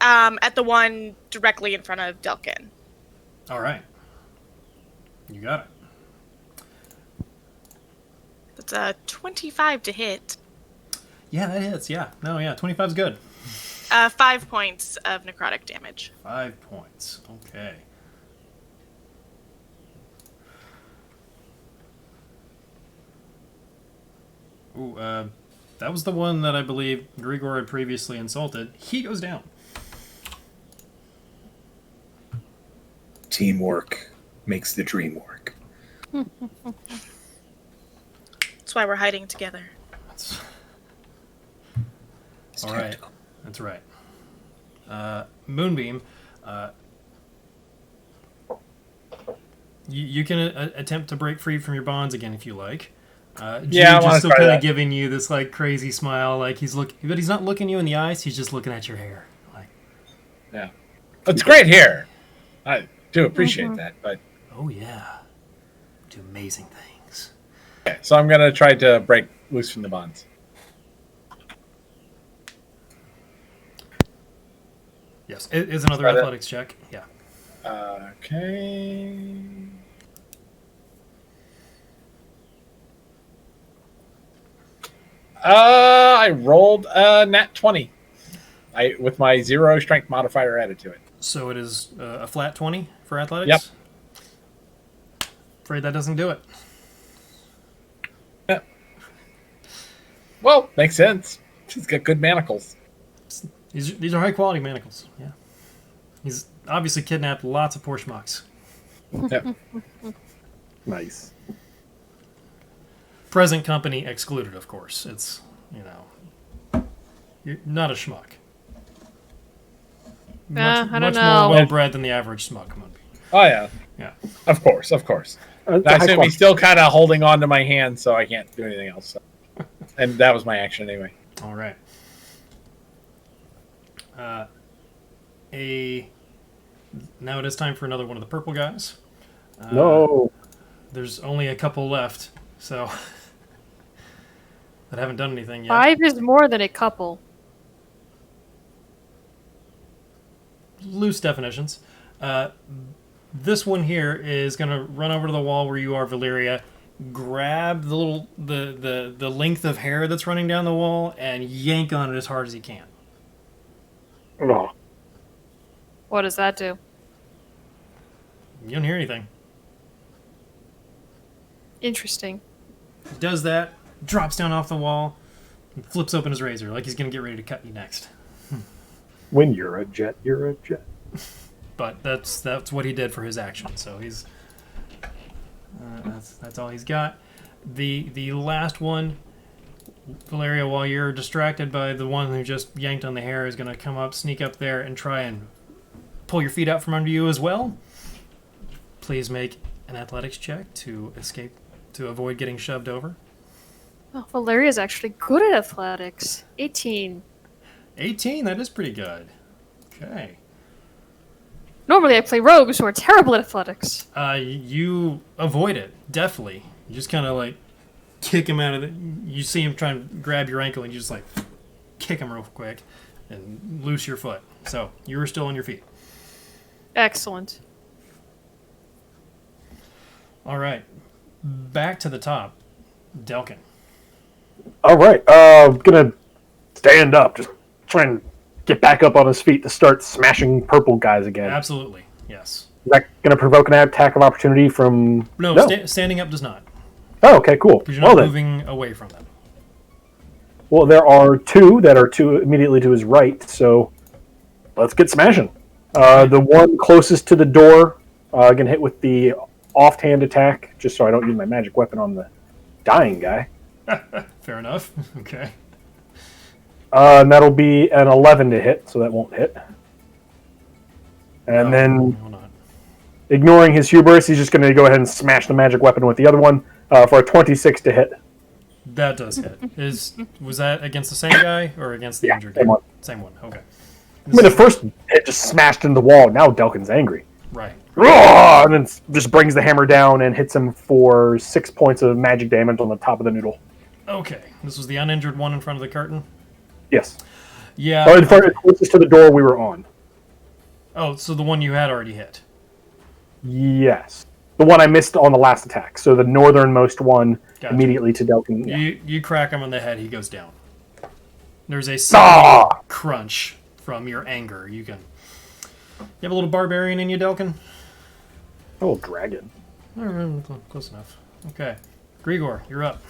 at the one directly in front of Delkin. all right, you got it. That's a 25 to hit. Yeah, that hits. Yeah, no, yeah, 25's good. 5 points of necrotic damage. 5 points. Okay. Ooh, that was the one that I believe Grigor had previously insulted. He goes down. Teamwork makes the dream work. That's why we're hiding together. That's, It's all right. tactical. That's right. Moonbeam, you can attempt to break free from your bonds again if you like. Yeah, I Jude wanna is still try kind of that. giving you this like crazy smile, like but he's not looking you in the eyes. He's just looking at your hair. Like, Yeah. It's great here. I do appreciate that, but oh yeah, do amazing things. okay, so I'm gonna try to break loose from the bonds. Yes, it is another Try that. athletics check. Yeah. Okay. I rolled a nat 20. With my 0 strength modifier added to it. So it is a flat 20 for athletics. Yep. Afraid that doesn't do it. Yeah. Well, makes sense. She's got good manacles. These are high quality manacles. Yeah. He's obviously kidnapped lots of poor schmucks. Yeah. Nice. Present company excluded, of course. It's, you're not a schmuck. I don't much know. more well bred than the average schmuck. Oh yeah. Yeah. Of course. It's I a high assume quality- he's still kind of holding on to my hand, so I can't do anything else. So. And that was my action anyway. All right. Now it is time for another one of the purple guys. No. There's only a couple left, so that haven't done anything yet. 5 is more than a couple. Loose definitions. This one here is going to run over to the wall where you are, Valeria, grab the length of hair that's running down the wall, and yank on it as hard as he can. Oh. What does that do? You don't hear anything. Interesting. He does that, drops down off the wall, and flips open his razor like he's going to get ready to cut you next. When you're a jet, you're a jet. But that's what he did for his action. So he's that's all he's got. The last one, Valeria, while you're distracted by the one who just yanked on the hair, is going to come up, sneak up there, and try and pull your feet out from under you as well. Please make an athletics check to avoid getting shoved over. Oh, Valeria's actually good at athletics. 18. 18, that is pretty good. Okay. Normally I play rogues who are terrible at athletics. You avoid it, definitely. You just kind of like kick him out of the... You see him trying to grab your ankle and you just like kick him real quick and loose your foot. So, you were still on your feet. Excellent. All right. Back to the top. Delkin. All right. Gonna stand up. Just try and get back up on his feet to start smashing purple guys again. Absolutely. Yes. Is that gonna provoke an attack of opportunity from? No, standing up does not. Oh, okay, cool. Because you're not moving away from them. Well, there are two that are immediately to his right, so let's get smashing. The one closest to the door, can hit with the offhand attack, just so I don't use my magic weapon on the dying guy. Fair enough. Okay. And that'll be an 11 to hit, so that won't hit. And then, ignoring his hubris, he's just going to go ahead and smash the magic weapon with the other one for a 26 to hit. That does hit. Was that against the same guy or against the injured guy? Same one. Same one. Okay. I mean, the first hit just smashed into the wall. Now Delkin's angry. Right. And then just brings the hammer down and hits him for 6 points of magic damage on the top of the noodle. Okay. This was the uninjured one in front of the curtain? Yes. Yeah. Or the closest to the door we were on. Oh, so the one you had already hit? Yes. The one I missed on the last attack. So the northernmost one immediately to Delkin. Yeah. You crack him on the head, he goes down. There's a crunch from your anger. You have a little barbarian in you, Delkin? A little dragon. Close enough. Okay. Grigor, you're up.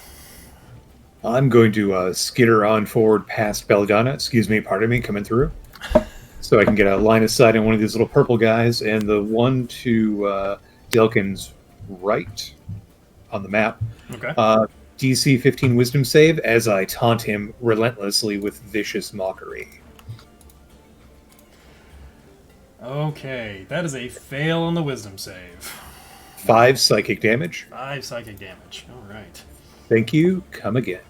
I'm going to skitter on forward past Belladonna. Pardon me, coming through. So I can get a line of sight on one of these little purple guys, and the one to Delkin's right on the map. Okay. DC 15 Wisdom save as I taunt him relentlessly with vicious mockery. Okay, that is a fail on the Wisdom save. 5 psychic damage. 5 psychic damage. All right. Thank you. Come again.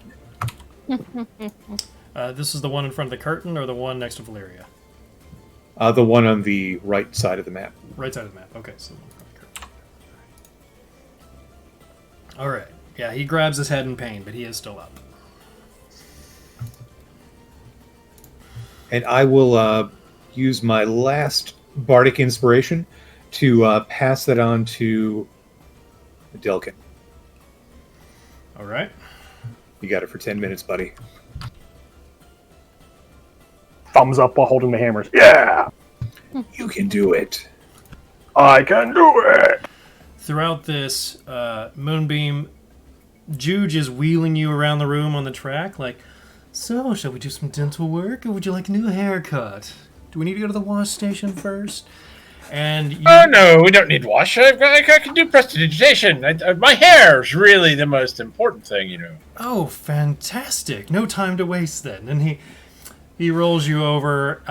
This is the one in front of the curtain or the one next to Valeria? The one on the right side of the map. Right side of the map. Okay, so the one in front of the curtain. All right. Yeah, he grabs his head in pain, but he is still up. And I will use my last bardic inspiration to pass that on to Delkin. All right. You got it for 10 minutes, buddy. Thumbs up while holding the hammers. Yeah! You can do it. I can do it! Throughout this moonbeam, Juge is wheeling you around the room on the track like, so, shall we do some dental work, or would you like a new haircut? Do we need to go to the wash station first? And Oh, no, we don't need wash. I can do prestidigitation. My hair's really the most important thing, you know. Oh, fantastic. No time to waste then. And he rolls you over.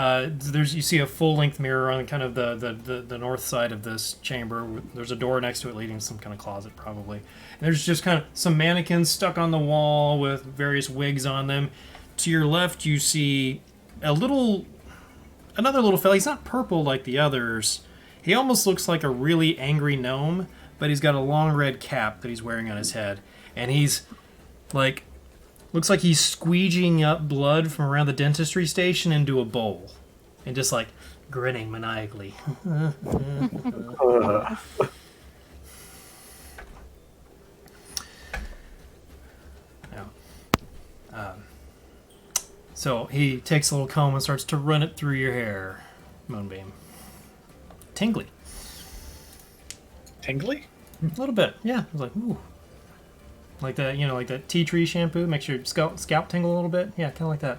You see a full-length mirror on kind of the north side of this chamber. There's a door next to it leading to some kind of closet, probably. And there's just kind of some mannequins stuck on the wall with various wigs on them. To your left, you see another little fella. He's not purple like the others. He almost looks like a really angry gnome, but he's got a long red cap that he's wearing on his head. And he's, like, looks like he's squeegeeing up blood from around the dentistry station into a bowl. And just, like, grinning maniacally. So he takes a little comb and starts to run it through your hair, Moonbeam. Tingly. Tingly? A little bit, yeah. It's like, ooh. Like that, like that tea tree shampoo makes your scalp tingle a little bit. Yeah, kind of like that.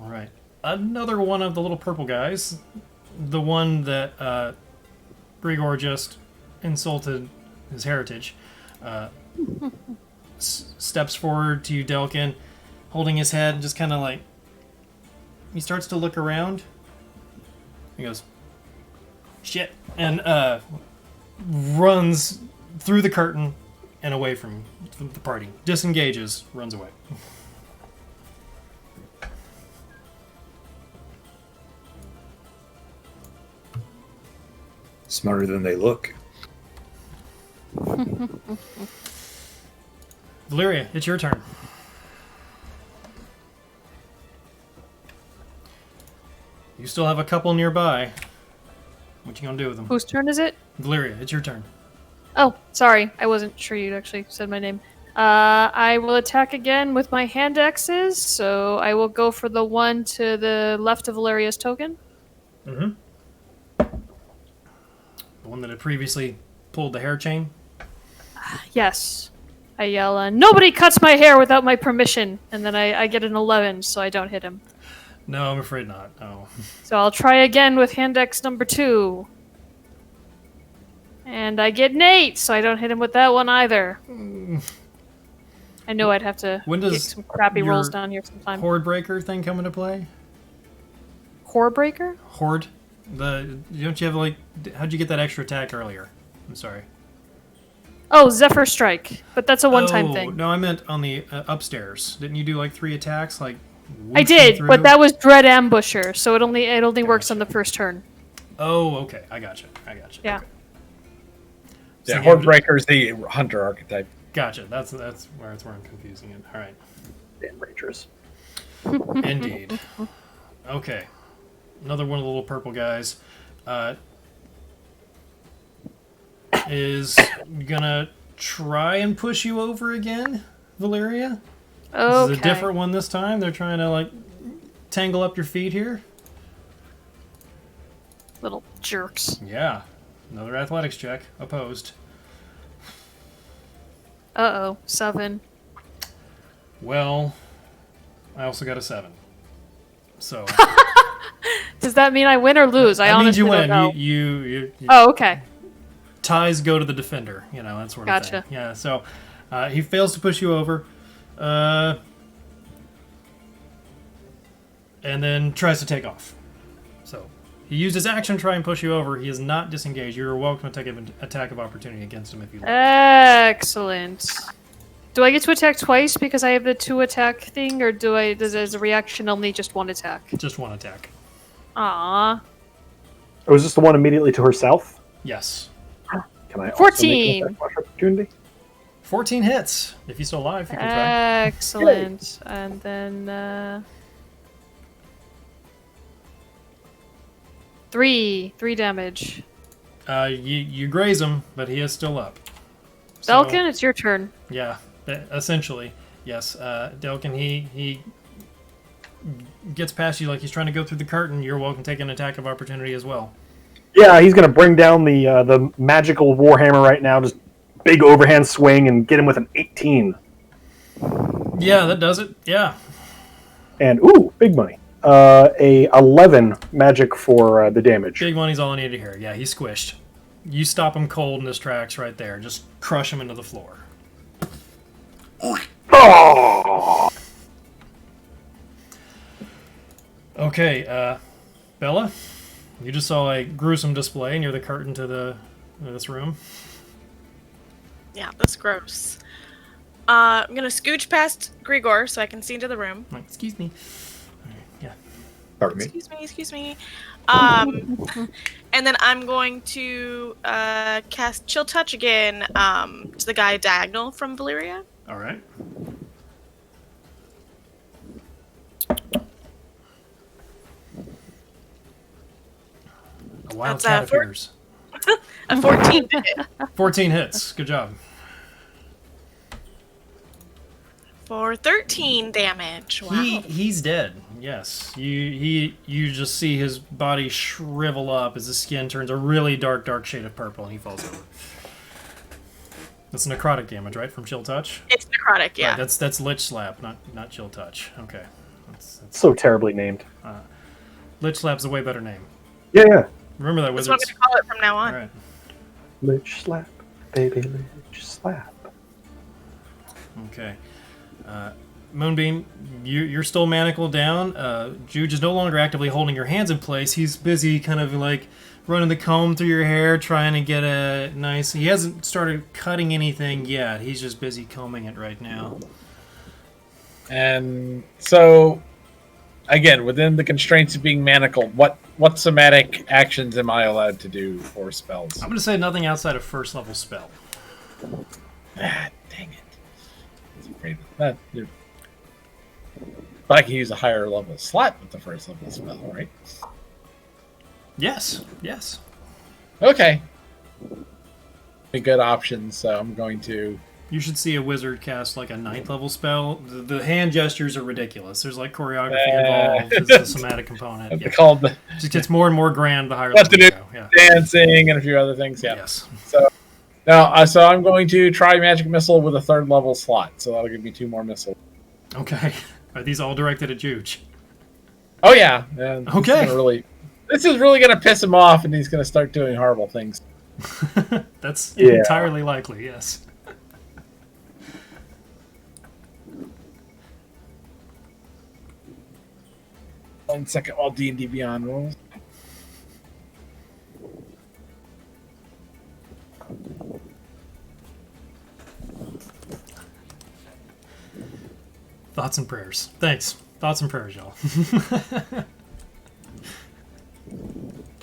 All right. Another one of the little purple guys. The one that Grigor just insulted his heritage, steps forward to you, Delkin, holding his head, just kind of like, he starts to look around. He goes, shit, and runs through the curtain and away from the party. Disengages, runs away. Smarter than they look. Valyria, it's your turn. You still have a couple nearby. What you gonna do with them? Whose turn is it? Valyria, it's your turn. Oh, sorry. I wasn't sure you'd actually said my name. I will attack again with my hand axes, so I will go for the one to the left of Valeria's token. Mm-hmm. The one that had previously pulled the hair chain? Yes. I yell, nobody cuts my hair without my permission, and then I get an 11, so I don't hit him. No, I'm afraid not. No. So I'll try again with hand axe number 2. And I get an 8, so I don't hit him with that one either. I know I'd have to When get does some crappy your rolls down here sometime. Horde breaker thing come into play? Core breaker? Horde? Don't you have like? How'd you get that extra attack earlier? I'm sorry. Oh, Zephyr Strike. But that's a one-time Oh, thing. no, I meant on the upstairs. Didn't you do like 3 attacks? Like I whooping did, through? but that was Dread Ambusher, so it only works on the first turn. Oh, okay. I gotcha. Yeah. Okay. Yeah, So Horde you- Breaker is the hunter archetype. Gotcha. That's where I'm confusing it. All right. Damn Rangers. Indeed. Okay. Another one of the little purple guys is gonna try and push you over again, Valyria. Okay. This is a different one this time. They're trying to like tangle up your feet here. Little jerks. Yeah. Another athletics check. Opposed. Uh-oh. 7. Well, I also got a 7. So Does that mean I win or lose? I that means honestly you win. don't know. You Oh, okay. ties go to the defender. You know, that sort of thing. Gotcha. Yeah. So he fails to push you over. And then tries to take off. So he used his action to try and push you over. He is not disengaged. You're welcome to take an attack of opportunity against him if you like. Excellent. Do I get to attack twice because I have the 2 attack thing, or does as a reaction only just 1 attack? Just 1 attack. Aww. Oh, was this the one immediately to her south? Yes. Can I also 14. make an attack opportunity? 14 hits. If he's still alive, you can try. Excellent. And then 3 damage. You graze him, but he is still up. So, Delkin, it's your turn. Yeah, essentially, yes. Delkin, he gets past you like he's trying to go through the curtain. You're welcome to take an attack of opportunity as well. Yeah, he's going to bring down the magical warhammer right now. Just big overhand swing and get him with an 18. Yeah, that does it. Yeah. And ooh, big money. A 11 magic for the damage. Big money's all I need to hear. Yeah, he's squished. You stop him cold in his tracks right there. Just crush him into the floor. Oh! Okay, Bella, you just saw a gruesome display near the curtain to this room. Yeah, that's gross. I'm gonna scooch past Grigor so I can see into the room. Like, excuse me. Yeah. Pardon me. Excuse me. And then I'm going to cast Chill Touch again to the guy diagonal from Valyria. All right. A wild That's, cat four- appears. A 14 to hit 14 hits. Good job. for 13 damage. Wow. He's dead. Yes. You just see his body shrivel up as his skin turns a really dark shade of purple and he falls over. That's necrotic damage, right? From Chill Touch? It's necrotic, yeah. Right, that's Lich Slap, not Chill Touch. Okay. That's So terribly named. Lich Slap's a way better name. Yeah. Remember that, That's what I'm wizards. going to call it from now on. All right. Lich slap. baby, just slap. Okay. Moonbeam, you're still manacled down. Juge is no longer actively holding your hands in place. He's busy kind of like running the comb through your hair, trying to get a nice... He hasn't started cutting anything yet. He's just busy combing it right now. And so, again, within the constraints of being manacled, what somatic actions am I allowed to do for spells? I'm going to say nothing outside of first level spell. Ah, dang it. I was afraid of that. But I can use a higher level slot with the first level spell, right? Yes. Okay. A good option, so I'm going to... You should see a wizard cast like a 9th level spell. The hand gestures are ridiculous. There's like choreography involved. It's the somatic component. Yeah. Called the... It just gets more and more grand the higher Have level to you do go. Yeah. dancing and a few other things, yeah. Yes. So now, so I'm going to try Magic Missile with a 3rd level slot, so that'll give me 2 more missiles. Okay. Are these all directed at Juge? Oh yeah. And Okay. This is really going to piss him off, and he's going to start doing horrible things. That's Yeah. entirely likely, yes. One second while D&D Beyond rolls. Thoughts and prayers. Thanks. Thoughts and prayers, y'all.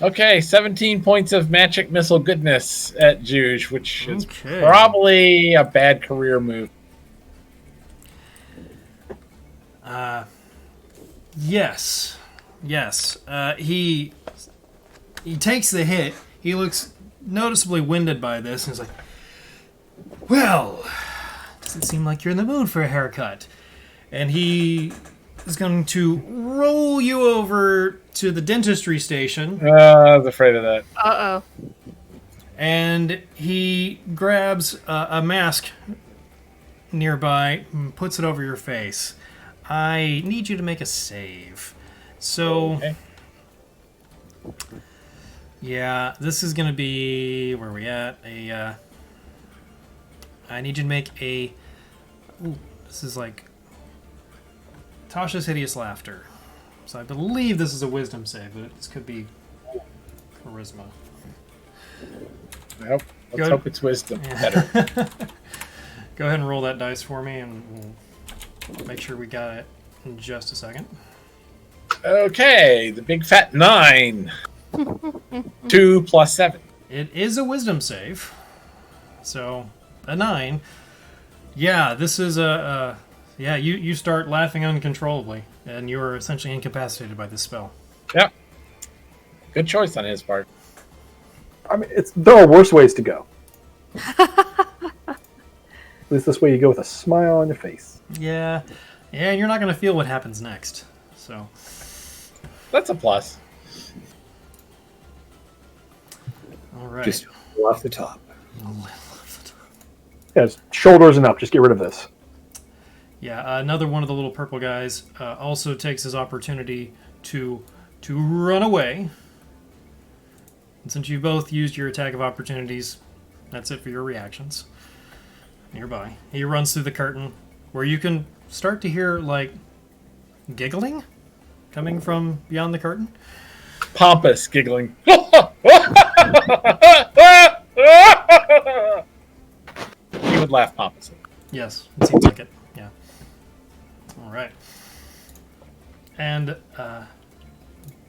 Okay, 17 points of magic missile goodness at Juge, which is Okay. probably a bad career move. Yes. He takes the hit. He looks noticeably winded by this, and he's like, well, doesn't seem like you're in the mood for a haircut. And he is going to roll you over to the dentistry station. I was afraid of that. Uh-oh. And he grabs a mask nearby and puts it over your face. I need you to make a save. So, Okay. yeah, this is going to be... Where are we at? I need you to make a... Ooh, this is like... Tasha's Hideous Laughter. So I believe this is a wisdom save, but this could be charisma. Nope. Let's Good. hope it's wisdom. Yeah. Better. Go ahead and roll that dice for me, and we'll make sure we got it in just a second. Okay, the big fat 9. 2 plus 7. It is a wisdom save, so a 9. Yeah, this is yeah. You start laughing uncontrollably, and you are essentially incapacitated by this spell. Yep. Good choice on his part. I mean, there are worse ways to go. At least this way you go with a smile on your face. Yeah, and you're not going to feel what happens next. So That's a plus. all right. Just off the top. Yeah, it's shoulders and up. Just get rid of this. Yeah, another one of the little purple guys also takes his opportunity to run away. And since you both used your attack of opportunities, that's it for your reactions. Nearby, he runs through the curtain, where you can start to hear like giggling coming from beyond the curtain. Pompous giggling. He would laugh pompously. Yes, it seems like it. Yeah. All right. And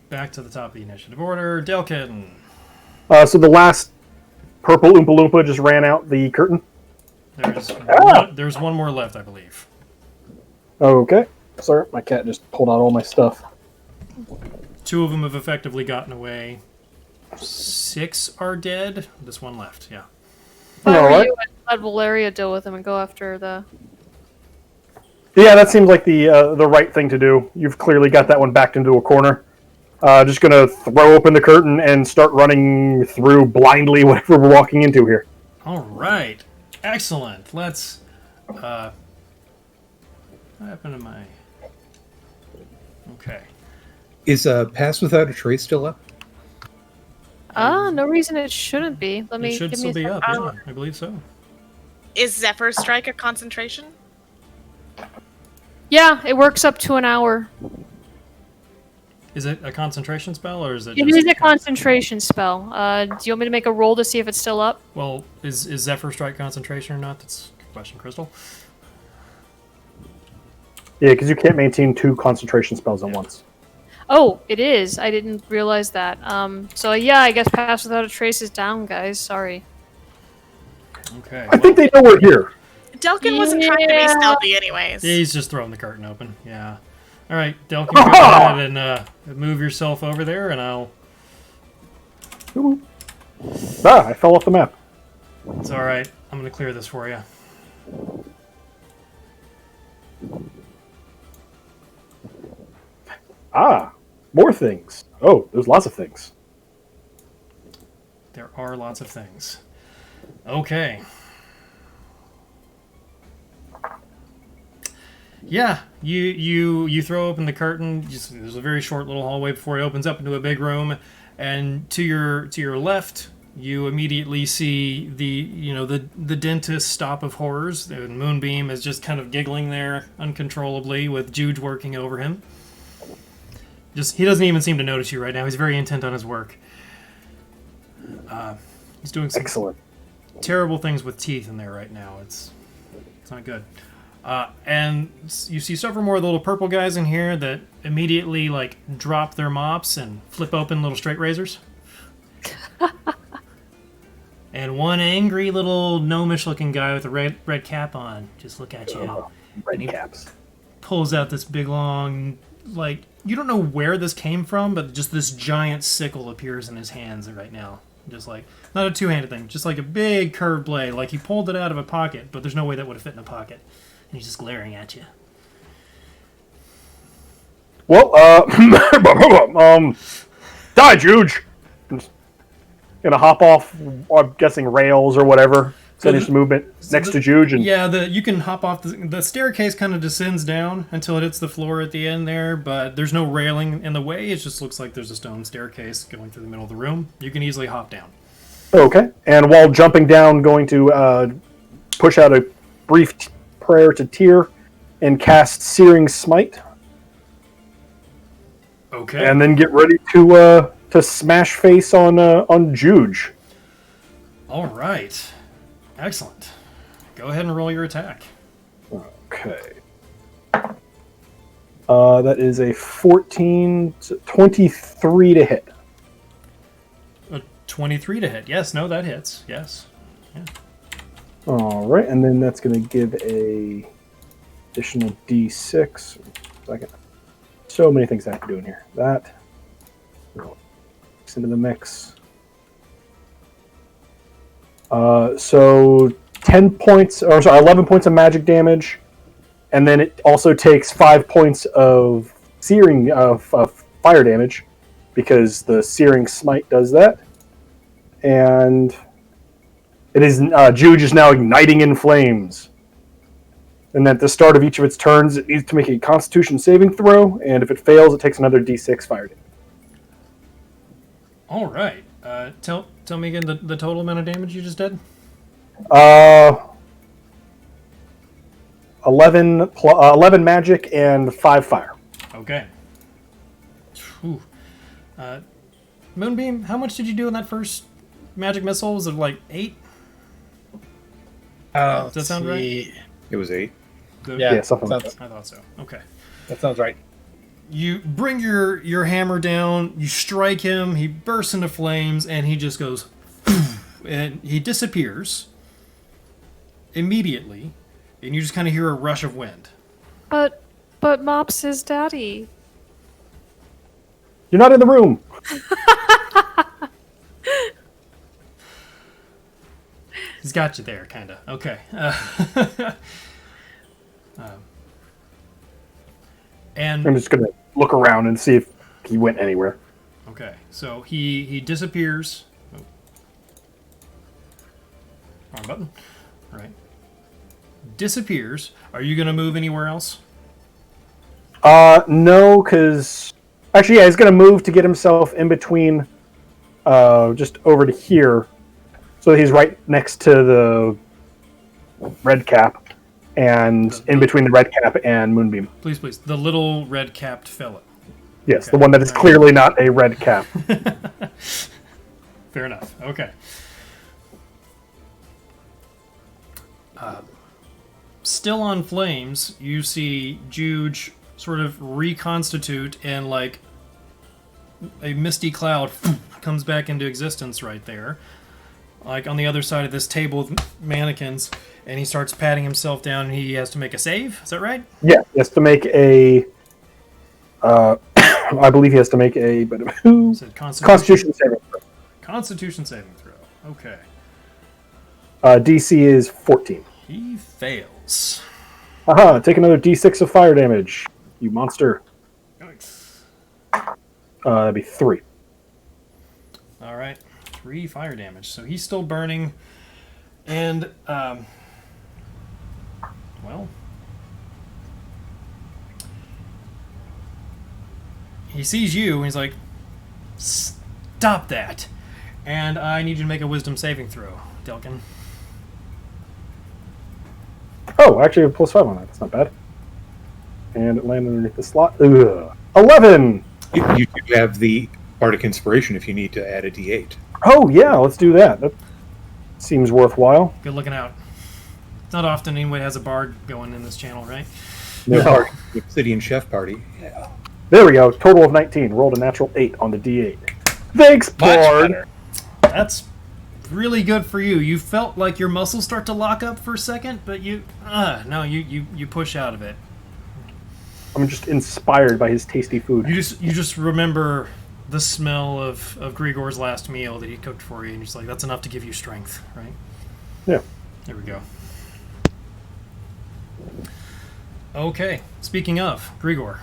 back to the top of the initiative order, Delkin. So the last purple Oompa Loompa just ran out the curtain. There's one more left, I believe. Okay. Sorry, my cat just pulled out all my stuff. 2 of them have effectively gotten away. 6 are dead. This one left, yeah. If I All were right. you, I'd let Valeria deal with him and go after the... Yeah, that seems like the right thing to do. You've clearly got that one backed into a corner. Just gonna throw open the curtain and start running through blindly whatever we're walking into here. All right. Excellent. Let's... what happened to my... Okay. Is Pass Without a Trace still up? No reason it shouldn't be. Let me It should give still me be a up. second. Yeah, I believe so. Is Zephyr Strike a concentration? Yeah, it works up to an hour. Is it a concentration spell or is it? It just is a concentration spell. Do you want me to make a roll to see if it's still up? Well, is Zephyr Strike concentration or not? That's a good question, Crystal. Yeah, because you can't maintain 2 concentration spells at once. Oh, it is. I didn't realize that. So yeah, I guess Pass Without a Trace is down, guys. Sorry. Okay. I think they know we're here. Delkin wasn't trying to be Yeah. stealthy anyways. Yeah, he's just throwing the curtain open. Yeah. All right, Delkin, go ahead and move yourself over there, and I'll. Ooh. Ah, I fell off the map. It's all right. I'm gonna clear this for you. Ah, more things. Oh, there's lots of things. There are lots of things. Okay. Yeah, you throw open the curtain. There's a very short little hallway before it opens up into a big room, and to your left, you immediately see the dentist stop of horrors. And Moonbeam is just kind of giggling there uncontrollably with Juge working over him. He doesn't even seem to notice you right now. He's very intent on his work. He's doing some Excellent. terrible things with teeth in there right now. It's not good. And you see several more of the little purple guys in here that immediately drop their mops and flip open little straight razors. And one angry little gnomish-looking guy with a red cap on. Just look at you. Red caps. Pulls out this big long, you don't know where this came from, but just this giant sickle appears in his hands right now. Just not a two-handed thing, just like a big curved blade. Like he pulled it out of a pocket, but there's no way that would have fit in a pocket. And he's just glaring at you. Well, die, Juge. I'm just gonna hop off. I'm guessing rails or whatever. Finish the movement next to Juge. And Yeah, you can hop off. The staircase kind of descends down until it hits the floor at the end there, but there's no railing in the way. It just looks like there's a stone staircase going through the middle of the room. You can easily hop down. Okay. And while jumping down, going to push out a brief prayer to Tyr and cast Searing Smite. Okay. And then get ready to smash face on Juge. All right. Excellent. Go ahead and roll your attack. Okay. That is a 23 to hit. A 23 to hit. Yes, no, that hits. Yes. Yeah. All right, and then that's going to give a additional D6. Second. So many things I have to do in here. That. Into the mix. So 11 points of magic damage, and then it also takes 5 points of searing of fire damage, because the Searing Smite does that. And it is Juge is now igniting in flames. And at the start of each of its turns, it needs to make a Constitution saving throw, and if it fails, it takes another D6 fire damage. All right. Tell me again the total amount of damage you just did. 11 magic and 5 fire. Okay. Whew. Moonbeam, how much did you do in that first magic missile? Was it 8? Does that sound right? It was 8. Yeah, something like I thought so. Okay. That sounds right. You bring your hammer down, you strike him, he bursts into flames, and he just goes, and he disappears immediately, and you just kind of hear a rush of wind. But Mops is daddy. You're not in the room. He's got you there, kind of. Okay. And I'm just going to look around and see if he went anywhere. okay, so he disappears. Oh. Wrong button. Right. Disappears. Are you going to move anywhere else? No, because... Actually, yeah, he's going to move to get himself in between just over to here. So he's right next to the red cap, and in between the red cap and Moonbeam. Please, please. The little red-capped fellow. Yes, Okay. the one that is clearly not a red cap. Fair enough. Okay. Still on flames, you see Juge sort of reconstitute, and like a misty cloud comes back into existence right there. Like on the other side of this table with mannequins, and he starts patting himself down, and he has to make a save. Is that right? Yeah, he has to make a. I believe he has to make a. Said Constitution saving throw. Constitution saving throw. Okay. DC is 14. He fails. Aha! Take another D6 of fire damage, you monster. Yikes. That'd be 3. All right. 3 fire damage. So he's still burning. And, well, he sees you, and he's like, stop that. And I need you to make a wisdom saving throw, Delkin. Oh, actually, a +5 on that. That's not bad. And it landed underneath the slot. Ugh. 11! You do have the Bardic Inspiration if you need to add a D8. Oh, yeah, let's do that. That seems worthwhile. Good looking out. It's not often anyone has a bard going in this channel, right? No. The Obsidian Chef Party. Yeah. There we go. Total of 19. Rolled a natural 8 on the D8. Thanks, Much Bard! better. That's really good for you. You felt like your muscles start to lock up for a second, but you push out of it. I'm just inspired by his tasty food. You just remember the smell of Grigor's last meal that he cooked for you, and you're just like, that's enough to give you strength, right? Yeah. There we go. Okay, speaking of, Grigor.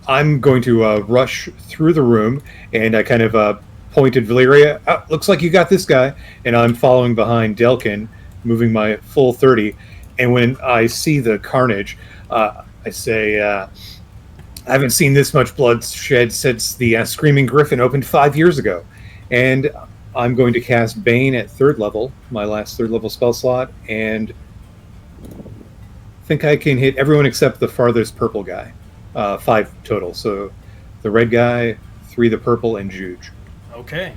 I'm going to rush through the room, and I kind of pointed Valyria. Oh, looks like you got this guy. And I'm following behind Delkin, moving my full 30. And when I see the carnage, I say, I haven't seen this much blood shed since the Screaming Griffin opened 5 years ago. And I'm going to cast Bane at 3rd level, my last 3rd level spell slot, and think I can hit everyone except the farthest purple guy. 5 total. So the red guy, 3 the purple, and Juge. Okay.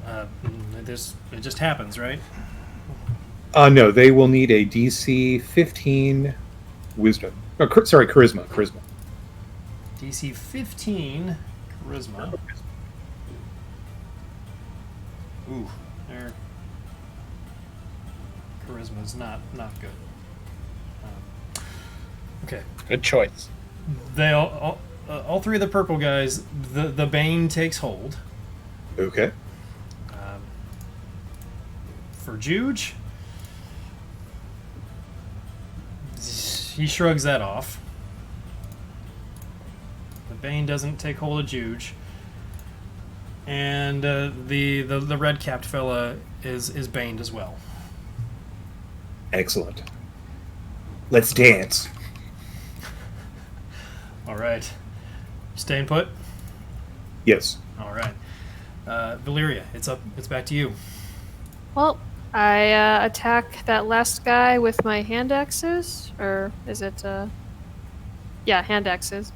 It just happens, right? No, they will need a DC 15 wisdom. Oh, charisma. Charisma. DC 15 charisma. Ooh, their charisma is not good. Okay. Good choice. They all 3 of the purple guys. The Bane takes hold. Okay. For Juge, he shrugs that off. The Bane doesn't take hold of Juge, and the red capped fella is baned as well. Excellent. Let's dance. All right, staying put. Yes. All right, Valyria, it's back to you. Well, I attack that last guy with my hand axes, or is it? Yeah, hand axes,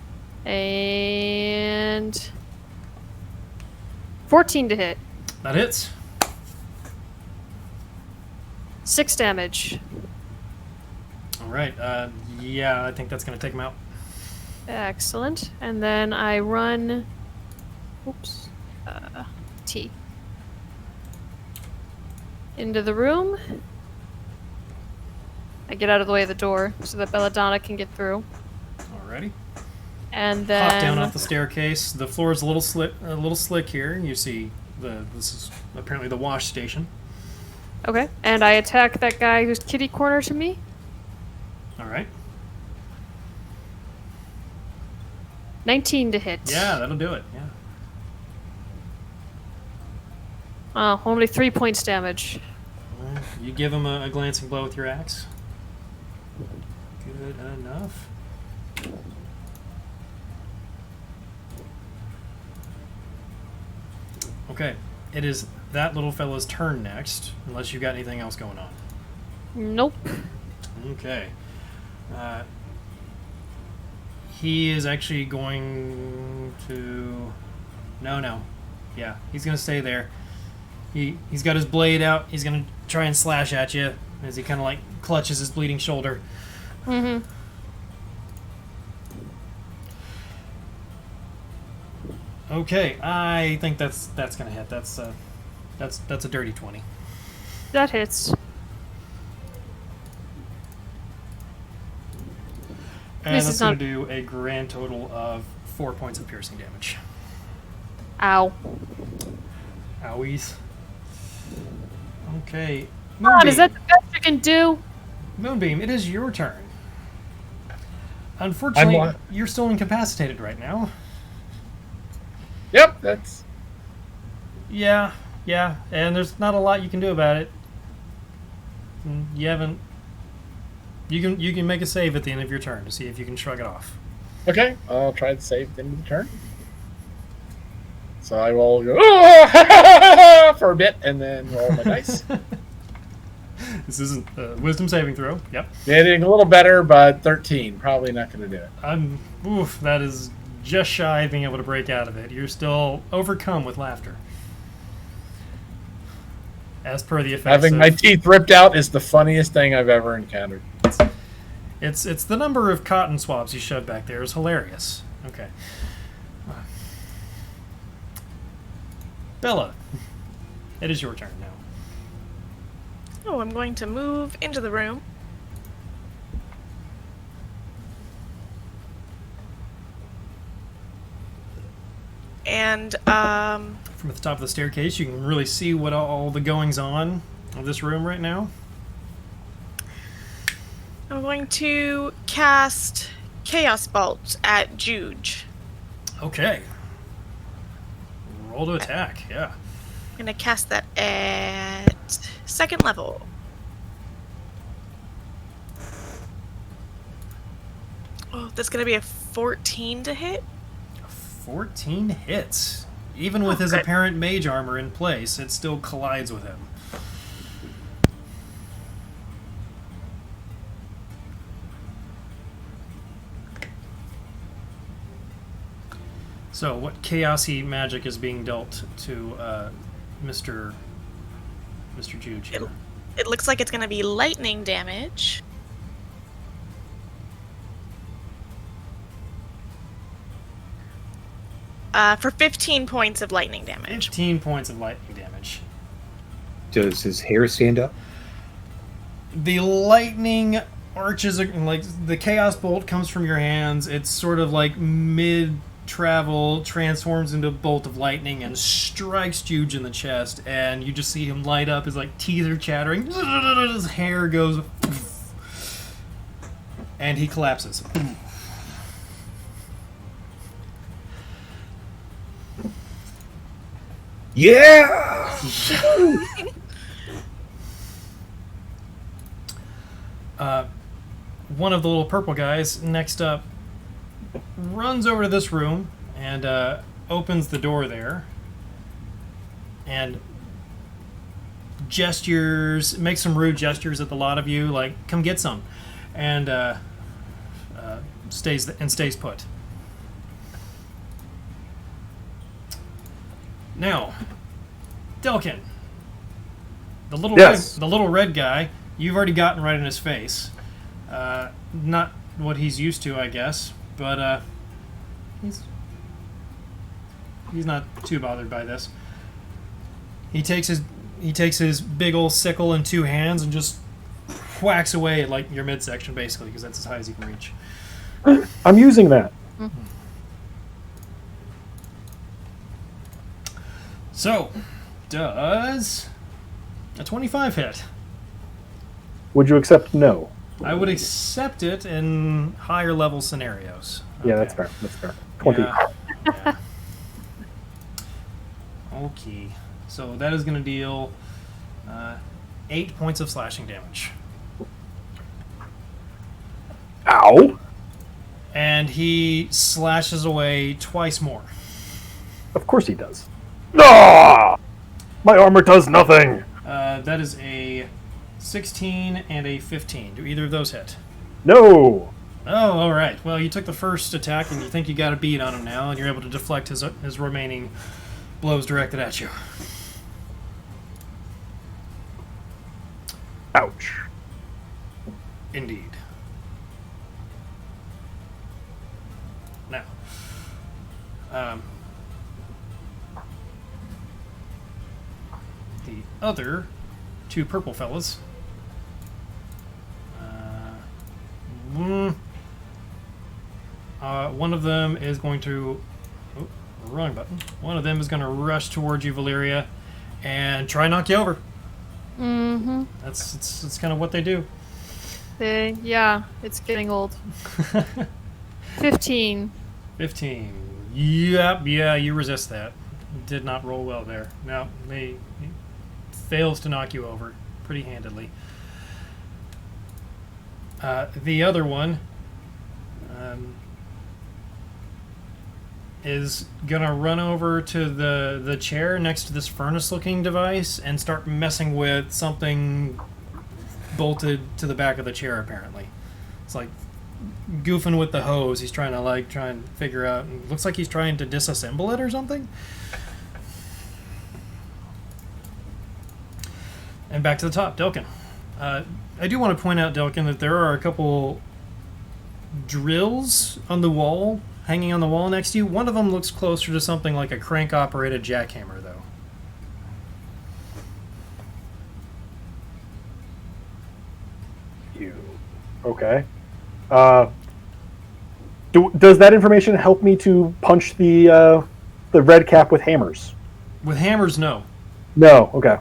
and 14 to hit. That hits. 6 damage. All right. Yeah, I think that's gonna take him out. Excellent. And then I run. Oops. T. Into the room. I get out of the way of the door so that Belladonna can get through. Alrighty. And then Hop down off the staircase. The floor is a little slick here. You see this is apparently the wash station. Okay. And I attack that guy who's kitty corner to me. All right. 19 to hit. Yeah, that'll do it. Yeah. Only 3 points damage. You give him a glancing blow with your axe. Good enough. Okay, it is that little fella's turn next, unless you've got anything else going on. Nope. Okay. He is actually going to... No. Yeah, he's going to stay there. He's got his blade out. He's going to try and slash at you as he kind of like clutches his bleeding shoulder. Mm-hmm. Okay, I think that's going to hit. That's a dirty 20. That hits. And This that's is going not- to do a grand total of 4 points of piercing damage. Ow. Owies. Okay. God, is that the best you can do? Moonbeam, it is your turn. Unfortunately, I'm you're still incapacitated right now. Yep, that's... Yeah, and there's not a lot you can do about it. You haven't... You can make a save at the end of your turn to see if you can shrug it off. Okay, I'll try to save at the end of the turn. So I will go "Oh!" for a bit and then roll my dice. This isn't a wisdom saving throw. Yep. Getting a little better, but 13. Probably not going to do it. That is just shy of being able to break out of it. You're still overcome with laughter. As per the effects Having of... my teeth ripped out is the funniest thing I've ever encountered. It's the number of cotton swabs you shoved back there is hilarious. Okay. Bella, it is your turn now. Oh, I'm going to move into the room. And, From the top of the staircase, you can really see what all the goings on of this room right now. I'm going to cast Chaos Bolt at Juge. Okay. Roll to attack, yeah. I'm going to cast that at 2nd level. Oh, that's going to be a 14 to hit. 14 hits. Even with his good. apparent mage armor in place, it still collides with him. So, what chaosy magic is being dealt to Mr. Juge here? It looks like it's going to be lightning damage. For 15 points of lightning damage. 15 points of lightning damage. Does his hair stand up? The lightning arches, like the chaos bolt comes from your hands. It's sort of like mid-travel, transforms into a bolt of lightning and strikes Juge in the chest. And you just see him light up. His like teeth are chattering. His hair goes, and he collapses. Yeah! One of the little purple guys next up runs over to this room and opens the door there and gestures, makes some rude gestures at the lot of you, like come get some, and stays put. Now, Delkin, the little red guy, you've already gotten right in his face. Not what he's used to, I guess, but he's not too bothered by this. He takes his big old sickle in two hands and just whacks away at like your midsection, basically, because that's as high as he can reach. I'm using that. So, does a 25 hit? Would you accept no? I would accept it in higher level scenarios. Yeah, Okay. that's fair. That's fair. 20. Yeah. Okay. So that is going to deal 8 points of slashing damage. Ow! And he slashes away twice more. Of course he does. Ah! My armor does nothing. That is a 16 and a 15. Do either of those hit? No. Oh, all right. Well, you took the first attack, and you think you got a beat on him now, and you're able to deflect his remaining blows directed at you. Ouch. Indeed. Now, the other two purple fellas. One of them is going to. Oh, wrong button. One of them is going to rush towards you, Valeria, and try and knock you over. Mm-hmm. It's kind of what they do. Yeah, it's getting old. 15. 15. Yep, yeah, you resist that. Did not roll well there. No, he fails to knock you over pretty handedly. The other one is gonna run over to the chair next to this furnace-looking device and start messing with something bolted to the back of the chair. Apparently, it's like goofing with the hose. He's trying to try and figure out. Looks like he's trying to disassemble it or something. And back to the top, Delkin. I do want to point out, Delkin, that there are a couple drills on the wall, hanging on the wall next to you. One of them looks closer to something like a crank-operated jackhammer, though. Okay. Does that information help me to punch the red cap with hammers? With hammers, no. No. Okay.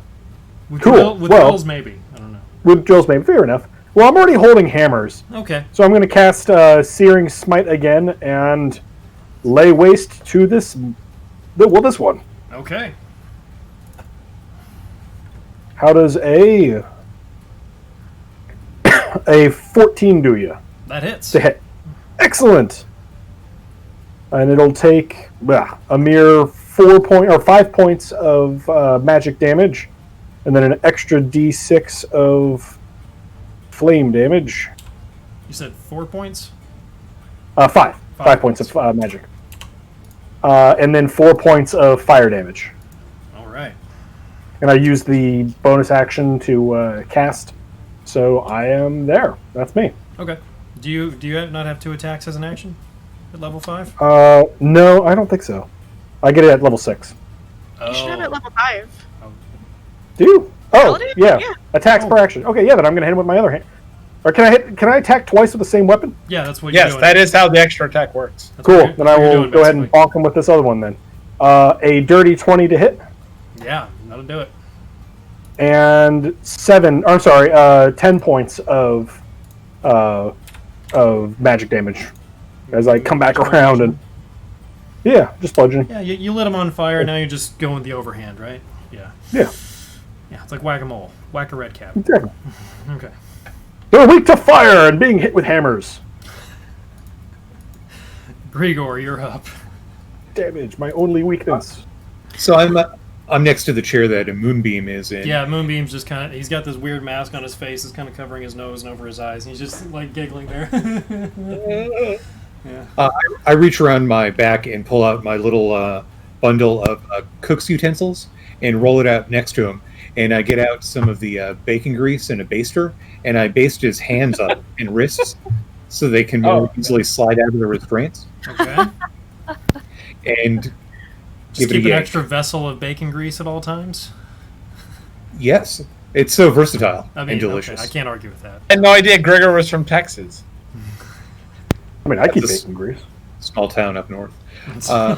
With Cool. With Well- drills, maybe. I don't know. With drills, maybe. Fair enough. Well, I'm already holding hammers, Okay. so I'm going to cast Searing Smite again and lay waste to this one. Okay. How does a 14 do you? That hits. To hit. Excellent. And it'll take a mere 5 points of magic damage, and then an extra d6 of flame damage. You said 4 points? 5 points of magic. And then 4 points of fire damage. All right. And I use the bonus action to cast. So I am there. That's me. Okay. Do you not have 2 attacks as an action at level 5? No, I don't think so. I get it at level 6. You should have it at level 5. Do you? Oh, Paladin? yeah. Yeah. Attacks per action. Okay, yeah, then I'm going to hit him with my other hand. Or can I attack twice with the same weapon? Yeah, that's what you're Yes, doing. that is how the extra attack works. That's Cool. what Then I you're will doing, go ahead and basically. bonk him with this other one then. A dirty 20 to hit. Yeah, that'll do it. And 10 points of magic damage as I come back around and just bludgeoning. Yeah, you lit him on fire. Now you're just going with the overhand, right? Yeah. Yeah, Yeah, it's like whack-a-mole. Whack a red cap. exactly. Okay. They're weak to fire and being hit with hammers. Grigor, you're up. Damage, my only weakness. So I'm next to the chair that a moonbeam is in. Yeah, Moonbeam's just kind of... He's got this weird mask on his face. It's kind of covering his nose and over his eyes. And he's just, giggling there. Yeah. I reach around my back and pull out my little bundle of cook's utensils and roll it out next to him. And I get out some of the bacon grease and a baster, and I baste his hands up and wrists so they can more easily slide out of the restraints. Okay. And Just give it keep a an yank. extra vessel of bacon grease at all times? Yes, it's so versatile I mean, and delicious. okay, I can't argue with that. I had no idea Gregor was from Texas. I mean, I keep That's- bacon grease. Small town up north. Uh,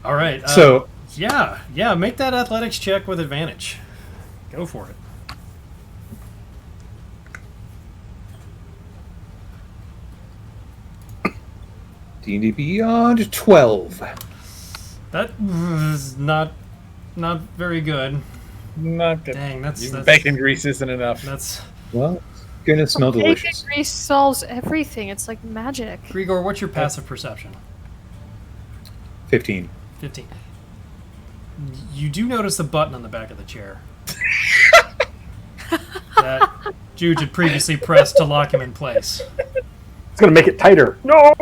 All right. so Yeah, make that athletics check with advantage. Go for it. D&D Beyond 12. That is not very good. Not good. Dang, that's Bacon grease isn't enough. That's Well, it's gonna smell Bacon delicious. grease solves everything. It's like magic. Grigor, what's your passive perception? 15. 15. You do notice the button on the back of the chair that Juge had previously pressed to lock him in place. It's going to make it tighter. No!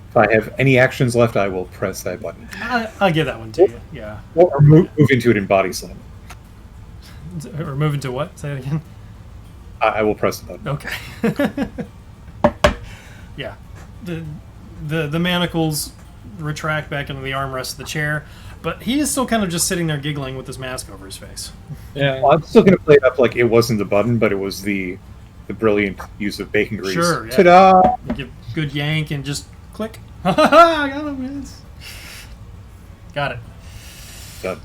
If I have any actions left, I will press that button. I'll give that one to you, yeah. Or move into it in body slam. Or move into what? Say it again. I will press the button. Okay. Yeah. The manacles retract back into the armrest of the chair, but he is still kind of just sitting there giggling with his mask over his face. Yeah. Well, I'm still going to play it up like it wasn't the button, but it was the brilliant use of bacon grease. Sure, yeah. Ta-da! You give a good yank and just click. Ha ha ha! I got him. Yes. Got it. Done.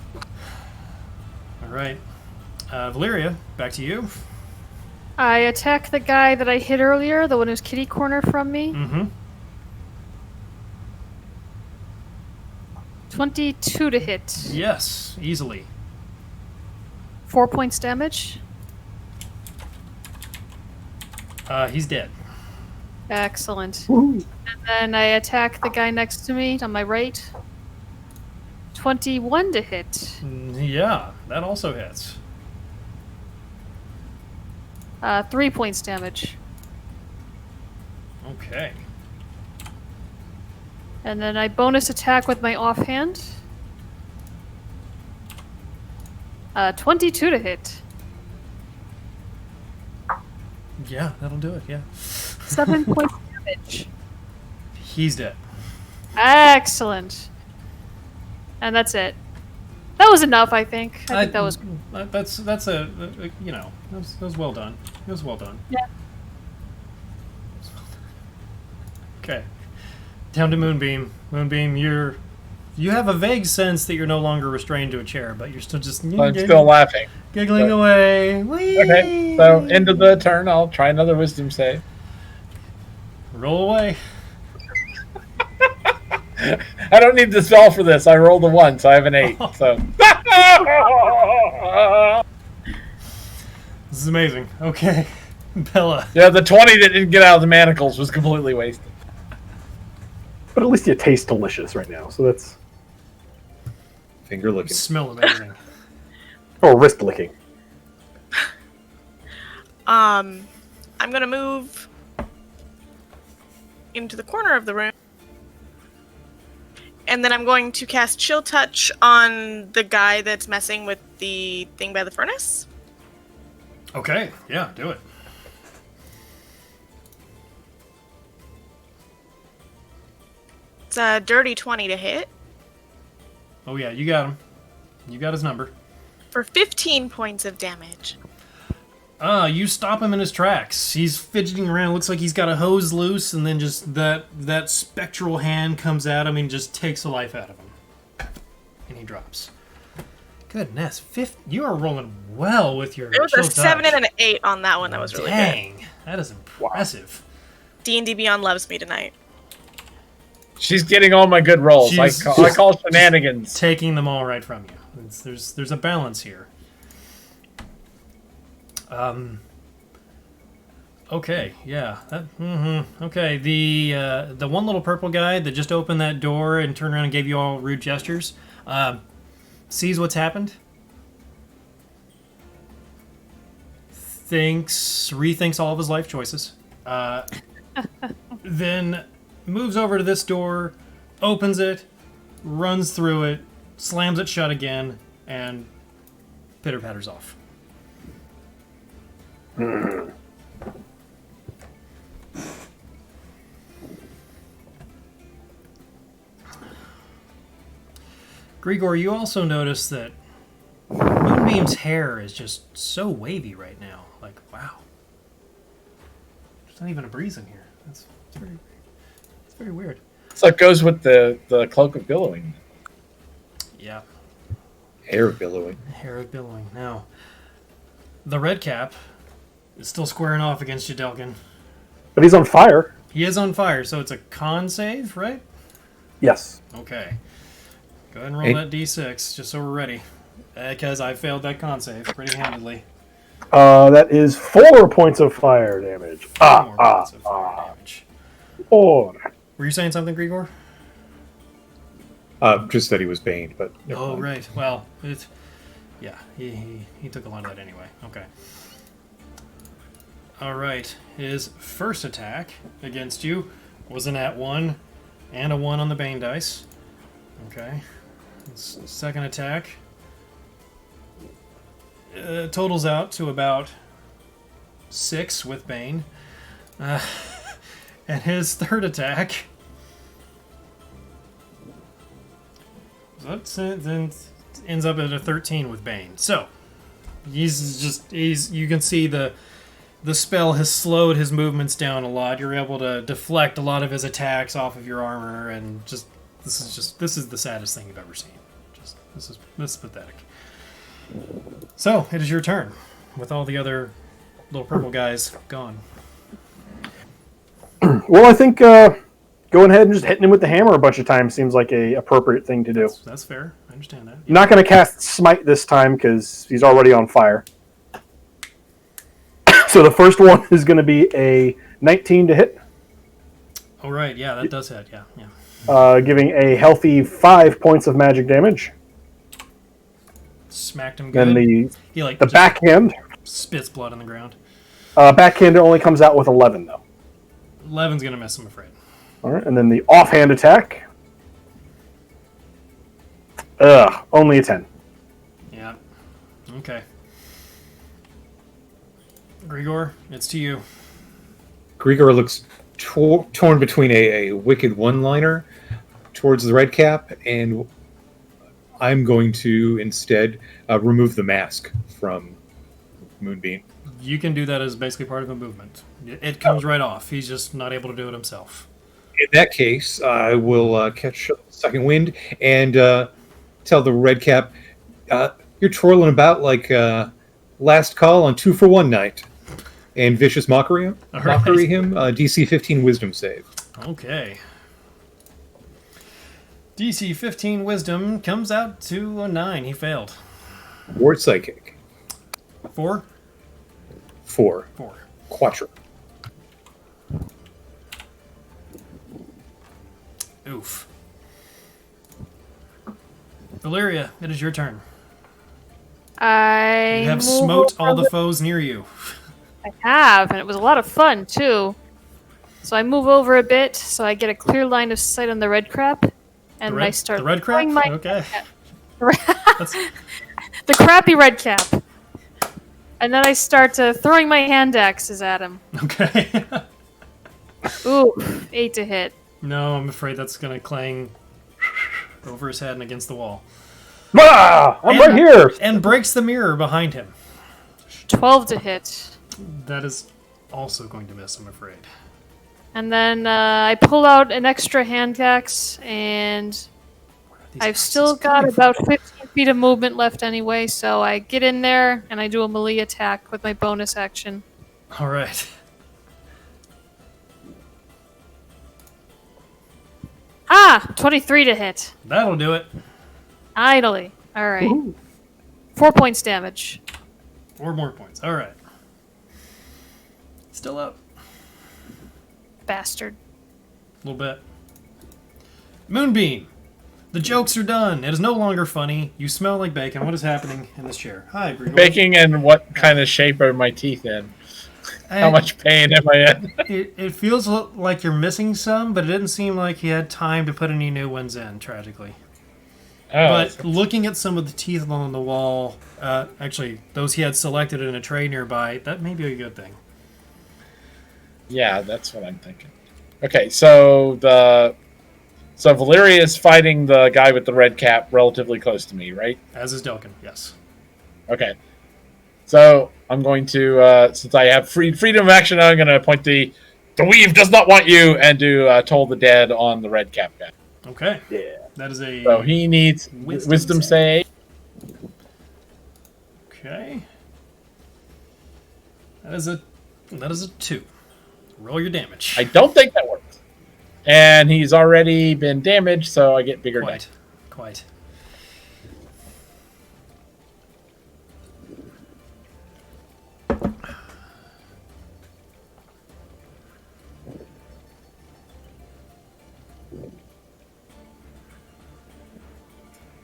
All right. Valeria, back to you. I attack the guy that I hit earlier, the one who's kitty corner from me. Mm-hmm. 22 to hit. Yes, easily. 4 points damage. He's dead. Excellent. Woo. And then I attack the guy next to me on my right. 21 to hit. Yeah, that also hits. 3 points damage. Okay. And then I bonus attack with my offhand. 22 to hit. Yeah, that'll do it, yeah. 7 points damage. He's dead. Excellent. And that's it. That was enough, I think. I think that was... That's a you know, that was well done. It was well done. Yeah. Okay. Down to Moonbeam. Moonbeam, you have a vague sense that you're no longer restrained to a chair, but you're still just I'm still laughing. giggling away. Whee! Okay, so end of the turn, I'll try another wisdom save. Roll away. I don't need the spell for this. I rolled a 1, so I have an 8. So This is amazing. Okay. Bella. yeah, the 20 that didn't get out of the manacles was completely wasted. But at least you taste delicious right now, so that's... Finger licking. Smell amazing. Or wrist licking. I'm gonna move into the corner of the room. And then I'm going to cast Chill Touch on the guy that's messing with the thing by the furnace. Okay, yeah, do it. It's a dirty 20 to hit Oh yeah, you got him. You got his number. for 15 points of damage. You stop him in his tracks. He's fidgeting around. Looks like he's got a hose loose, and then just that spectral hand comes at him and just takes the life out of him. And he drops. Goodness, you are rolling well with your There was chill a 7 touch. and an 8 on that one. That was really good. Dang, that is impressive. D&D Beyond loves me tonight. She's getting all my good rolls. I She's call shenanigans. Taking them all right from you. There's a balance here. Okay, yeah. Okay, the one little purple guy that just opened that door and turned around and gave you all rude gestures, sees what's happened, rethinks all of his life choices, then moves over to this door, opens it, runs through it, slams it shut again, and pitter-patters off. Grigor, you also notice that Moonbeam's hair is just so wavy right now. Like, wow. There's not even a breeze in here. It's very weird. So it goes with the cloak of billowing. Yeah. Hair billowing. Hair of billowing. Now, the red cap is still squaring off against you, Delkin. But he's on fire. He is on fire, so it's a con save, right? Yes. Okay. Go ahead and roll that d6, just so we're ready. Because I failed that con save pretty handedly. That is 4 points of fire damage. 4 points of fire damage. 4. Were you saying something, Grigor? Just that he was baned, but never Oh, mind. right. Well, yeah, he took a lot of that anyway. Okay. All right. His first attack against you was an @1 and a 1 on the Bane dice. Okay. His second attack totals out to about 6 with Bane. And his third attack. Then ends up at a 13 with Bane. So he's you can see the spell has slowed his movements down a lot. You're able to deflect a lot of his attacks off of your armor, and this is the saddest thing you've ever seen. This is pathetic. So it is your turn, with all the other little purple guys gone. Well, I think going ahead and just hitting him with the hammer a bunch of times seems like a appropriate thing to do. That's fair. I understand that. I'm not going to cast Smite this time because he's already on fire. So the first one is going to be a 19 to hit, Oh right, yeah, that does hit. Yeah. giving a healthy 5 points of magic damage. Smacked him good. Then He the just backhand. spits blood on the ground. Backhand only comes out with 11 though. 11's gonna miss, I'm afraid. All right, and then the offhand attack. Only a 10. Yeah. Okay. Grigor, it's to you. Grigor looks torn between a wicked one-liner towards the red cap, and I'm going to instead remove the mask from Moonbeam. You can do that as basically part of a movement. It comes right off. He's just not able to do it himself. In that case, I will catch second wind and tell the red cap, you're twirling about like last call on 2-for-1 night. And vicious mockery him. All right. DC 15 wisdom save. Okay. DC 15 wisdom comes out to a 9. He failed. Ward psychic. 4? 4. 4. Quattro. Oof. Valeria, it is your turn. I You have move smote all over the foes near you. I have, and it was a lot of fun too. So I move over a bit, so I get a clear line of sight on the red crap, and I start the red crap? throwing my Okay. That's, the crappy red cap, and then I start throwing my hand axes at him. okay. Ooh, 8 to hit. No, I'm afraid that's going to clang over his head and against the wall. I'm right here. And breaks the mirror behind him. 12 to hit. That is also going to miss, I'm afraid. And then I pull out an extra hand axe, and These I've axes still got coming from? about 15 feet of movement left anyway, so I get in there and I do a melee attack with my bonus action. All right. 23 to hit. That'll do it. Idly. Alright. Woohoo. 4 points damage. 4 more points. All right. Still up. Bastard. A little bit. Moonbeam. The jokes are done. It is no longer funny. You smell like bacon. What is happening in this chair? Hi, Grigor. Baking, and what kind of shape are my teeth in? How much pain am I in? It feels like you're missing some, but it didn't seem like he had time to put any new ones in, tragically. Oh, But looking at some of the teeth along the wall, actually, those he had selected in a tray nearby, that may be a good thing. yeah, that's what I'm thinking. Okay, so Valeria is fighting the guy with the red cap relatively close to me, right? As is Delkin, yes. Okay. So I'm going to, since I have freedom of action, I'm going to point the weave does not want you and do Toll the Dead on the red cap guy. Okay. Yeah. That is a... So he needs wisdom save. Okay. That is a 2. Roll your damage. I don't think that works. And he's already been damaged, so I get bigger damage. Quite.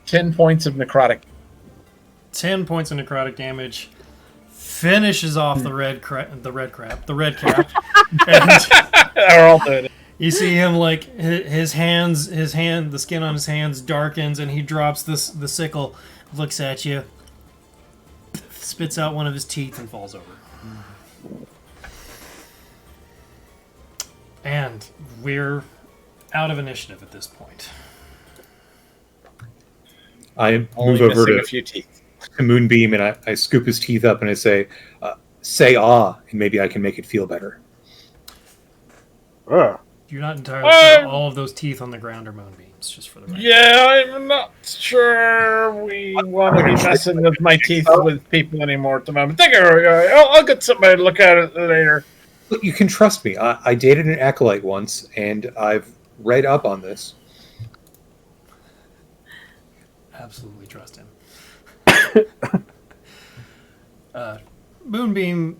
10 points of necrotic. 10 points of necrotic damage. Finishes off the red cap, and They're all doing it. you see him like his hands, the skin on his hands darkens, and he drops the sickle, looks at you, spits out one of his teeth, and falls over. And we're out of initiative at this point. I Only move over missing to a few teeth. Moonbeam and I scoop his teeth up and I say, ah, and maybe I can make it feel better. You're not entirely sure all of those teeth on the ground are moonbeams, just for the record. Yeah, I'm not sure we want to be messing with my teeth with people anymore at the moment. I'll get somebody to look at it later. Look, you can trust me. I dated an acolyte once, and I've read up on this. Absolutely trust him. Moonbeam,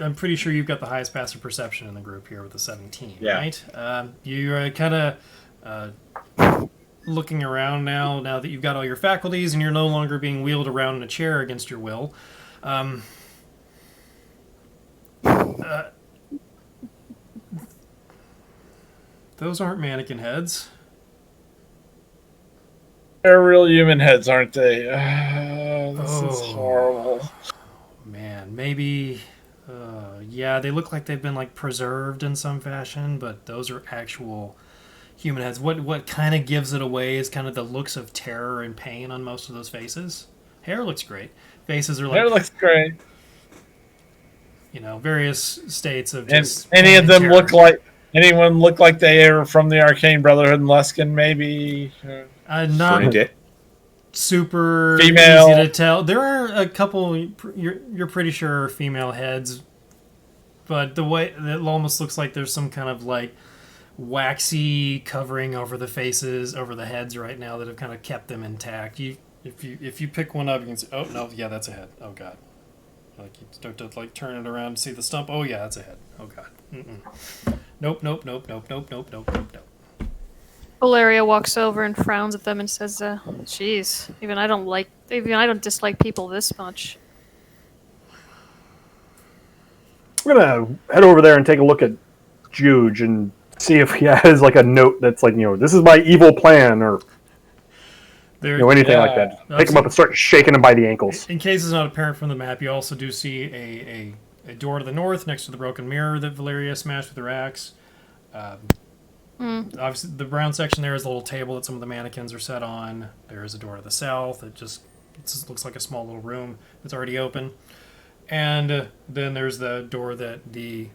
I'm pretty sure you've got the highest passive perception in the group here with the 17, Yeah. right? You're kind of looking around now that you've got all your faculties and you're no longer being wheeled around in a chair against your will. Those aren't mannequin heads. They're real human heads, aren't they? This is horrible. Man, maybe... yeah, they look like they've been like preserved in some fashion, but those are actual human heads. What kind of gives it away is kind of the looks of terror and pain on most of those faces. Hair looks great. Faces are like... Hair looks great. You know, various states of And just... any of them terror. look like... Anyone look like they are from the Arcane Brotherhood and Luskin, maybe? Not Bernadette. super Female. easy to tell. There are a couple you're pretty sure are female heads, but the way it almost looks like there's some kind of like waxy covering over the faces, over the heads right now that have kind of kept them intact. If you pick one up, you can see. Oh no, yeah, that's a head. Oh god, like you start to like turn it around to see the stump. Oh yeah, that's a head. Oh god. Nope. Valeria walks over and frowns at them and says, "Geez, even I don't dislike people this much." I'm gonna head over there and take a look at Juge and see if he has like a note that's like, this is my evil plan, or anything like that. Pick him up and start shaking him by the ankles. In case it's not apparent from the map, you also do see a door to the north next to the broken mirror that Valeria smashed with her axe. Obviously, the brown section there is a little table that some of the mannequins are set on. There is a door to the south. It just looks like a small little room that's already open. And then there's the door that the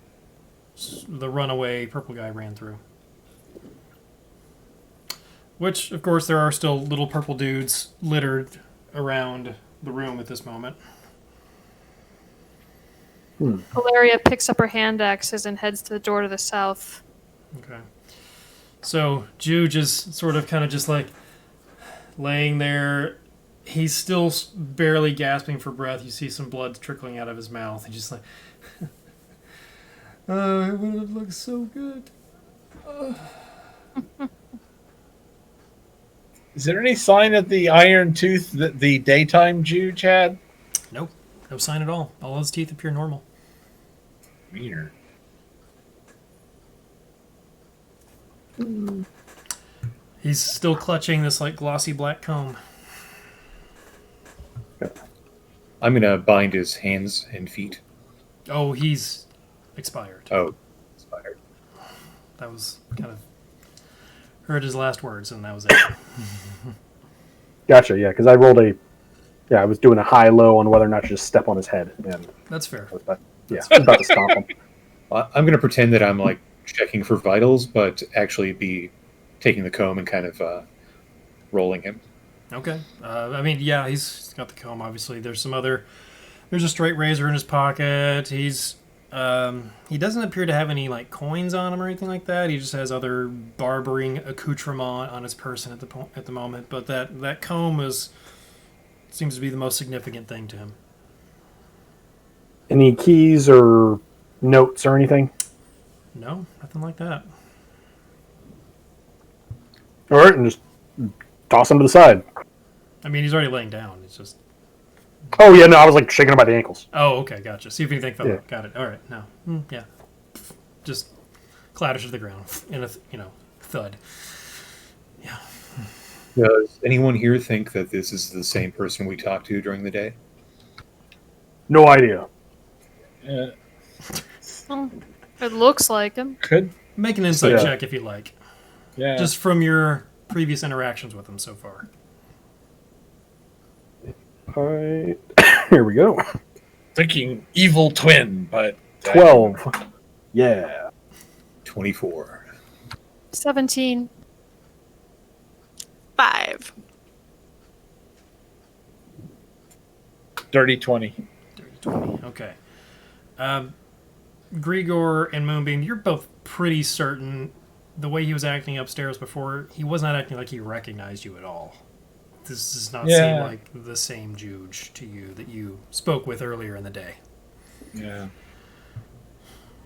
runaway purple guy ran through. Which, of course, there are still little purple dudes littered around the room at this moment. Valeria picks up her hand axes and heads to the door to the south. Okay. So Juge is sort of kind of just like laying there. He's still barely gasping for breath. You see some blood trickling out of his mouth. He's just like, it would have looked so good. Is there any sign of the iron tooth that the daytime Juge had? Nope. No sign at all. All his teeth appear normal. Weird. He's still clutching this like glossy black comb. I'm going to bind his hands and feet. Oh, he's expired. Oh, inspired. That was kind of heard his last words, and that was it. Gotcha, yeah, because I rolled I was doing a high-low on whether or not to just step on his head. And That's fair. I was about to stomp him. I'm going to pretend that I'm like checking for vitals, but actually be taking the comb and kind of rolling him. Okay. I mean, yeah, he's got the comb, obviously. There's a straight razor in his pocket. He doesn't appear to have any like coins on him or anything like that. He just has other barbering accoutrement on his person at the moment. But that comb seems to be the most significant thing to him. Any keys or notes or anything? No, nothing like that. All right, and just toss him to the side. I mean, he's already laying down. It's just. Oh yeah, no, I was like shaking him by the ankles. Oh, okay, gotcha. See if anything fell Yeah. out. Got it. All right, no. Yeah. Just clatters to the ground in a, thud. Yeah. Does anyone here think that this is the same person we talked to during the day? No idea. Yeah, Well, it looks like him. could. Make an insight Yeah. check if you like. Yeah. Just from your previous interactions with him so far. Alright. Here we go. Thinking evil twin, but 12. Yeah. 24. 17. 5. Dirty 20. 20. Okay. Grigor and Moonbeam, you're both pretty certain the way he was acting upstairs before, he was not acting like he recognized you at all. This does not seem like the same Juge to you that you spoke with earlier in the day. Yeah.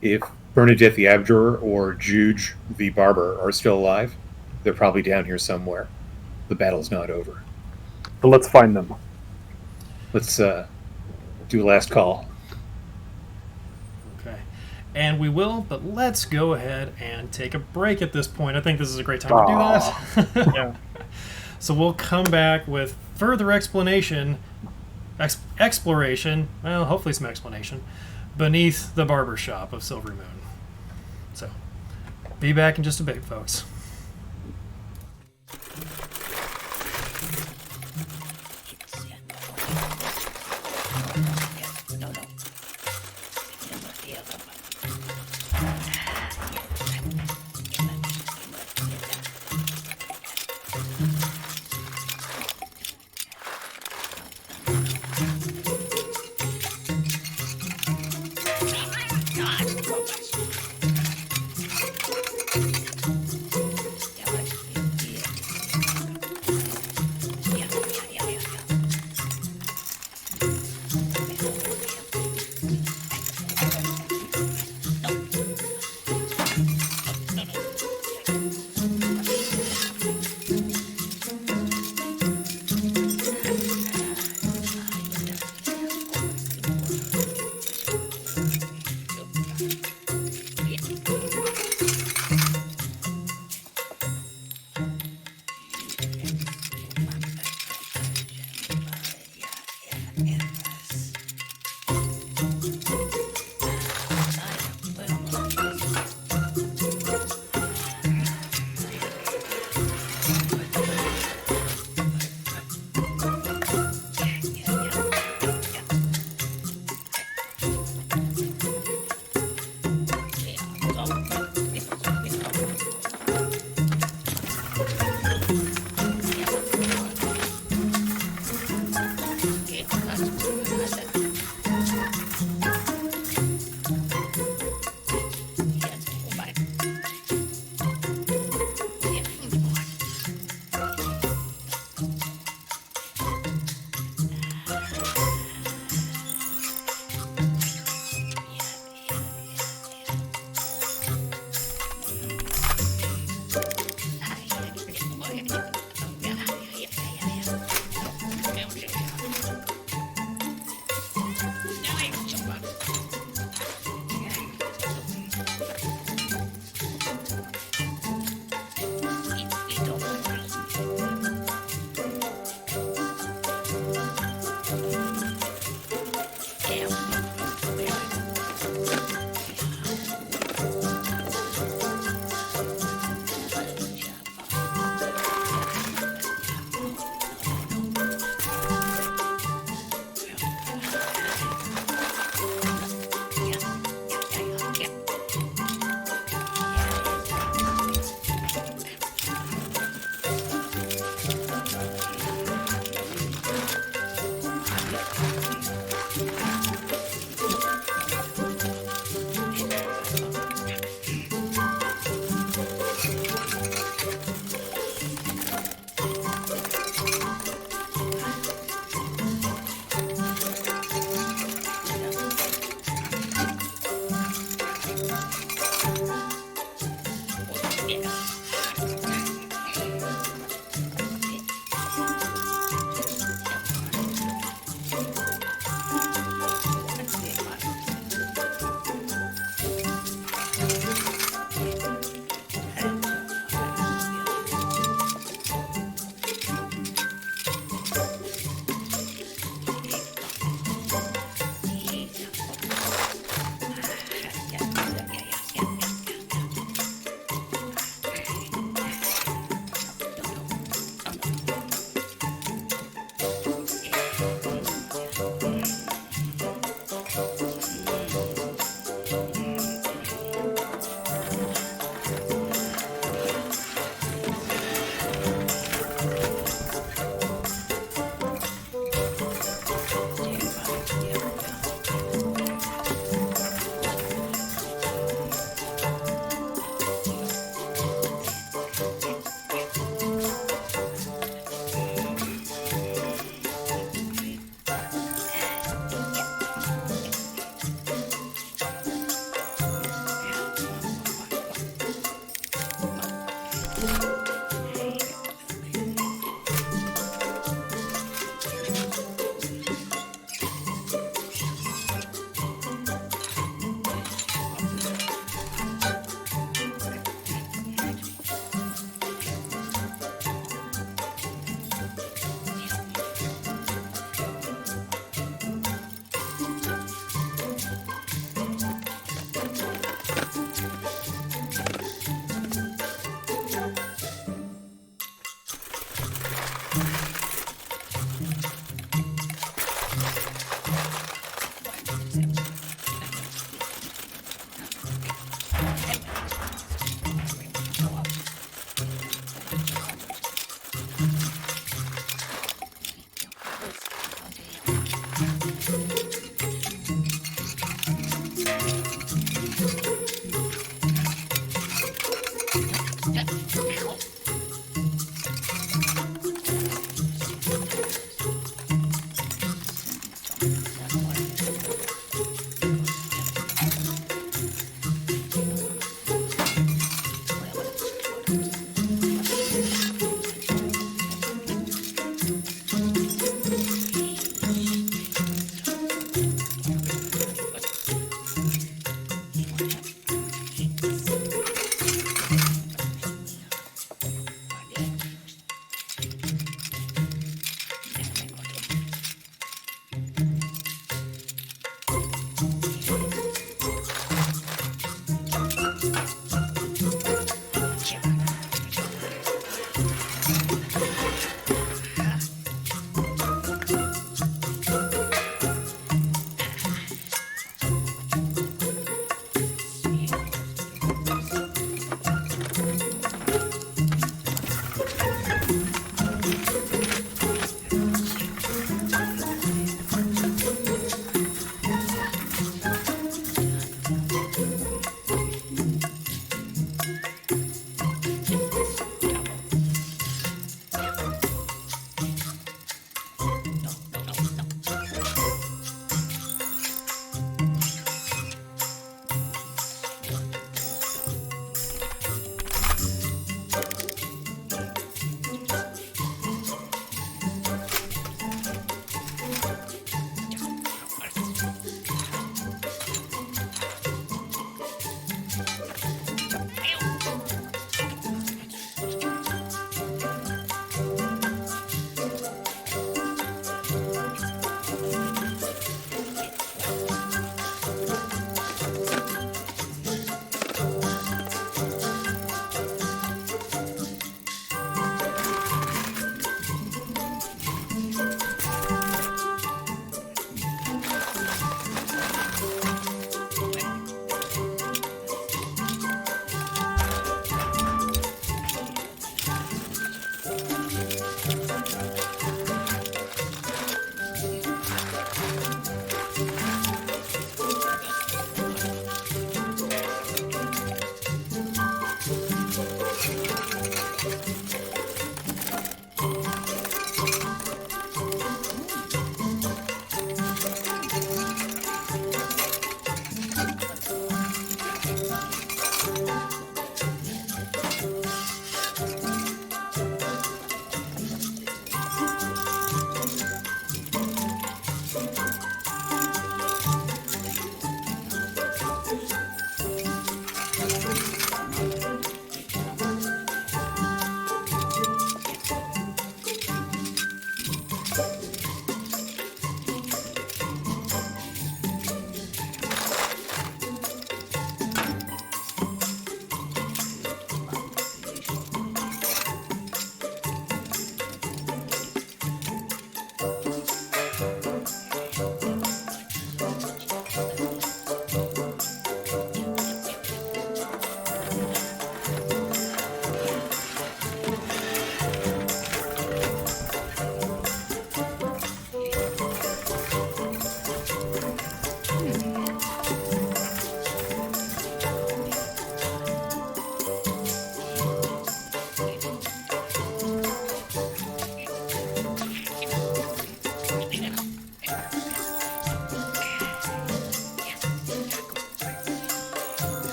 If Bernadette the Abjurer or Juge the Barber are still alive, they're probably down here somewhere. The battle's not over. But let's find them. Let's do a last call. Okay. And we will, but let's go ahead and take a break at this point. I think this is a great time to do that. Yeah. So we'll come back with further exploration, exploration, well, hopefully some explanation, beneath the barber shop of Silverymoon. So, be back in just a bit, folks.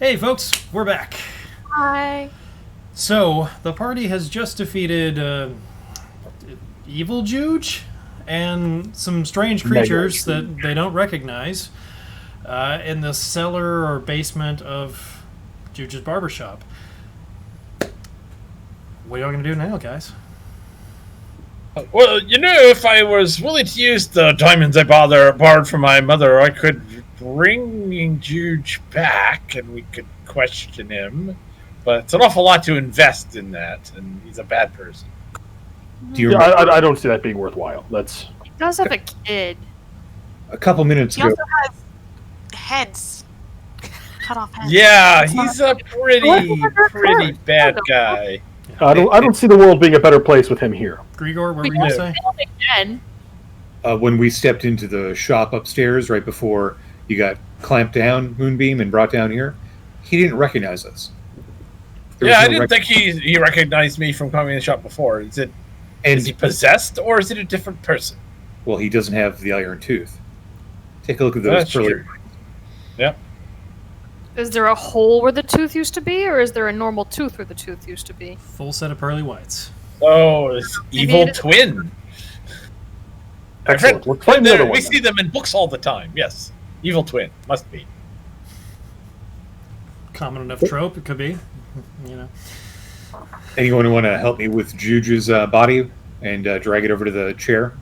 Hey, folks, we're back. Hi. So, the party has just defeated Evil Juge and some strange creatures that they don't recognize in the cellar or basement of Juge's barbershop. What are y'all going to do now, guys? Well, if I was willing to use the diamonds I borrowed from my mother, I could bring Juge back and we could question him. But it's an awful lot to invest in that, and he's a bad person. Do you Yeah, remember I don't see that being worthwhile. That's He does have a kid. a couple minutes He ago? also has heads. Cut off heads. Yeah, he's a pretty bad guy. I don't see the world being a better place with him here. Grigor, what were We you going to don't say? again. When we stepped into the shop upstairs right before you got clamped down, Moonbeam, and brought down here, he didn't recognize us. There was Yeah, I no didn't think he recognized me from coming in the shop before. Is And he possessed, or is it a different person? well, he doesn't have the iron tooth. Take a look at those That's pearly. true. Yep. Is there a hole where the tooth used to be, or is there a normal tooth where the tooth used to be? Full set of pearly whites. Oh, it's Maybe evil it is- twin. Excellent. Let's find the other one. We then. see them in books all the time. Yes, evil twin must be. Common enough trope, it could be. You know. Anyone want to help me with Juju's body and drag it over to the chair?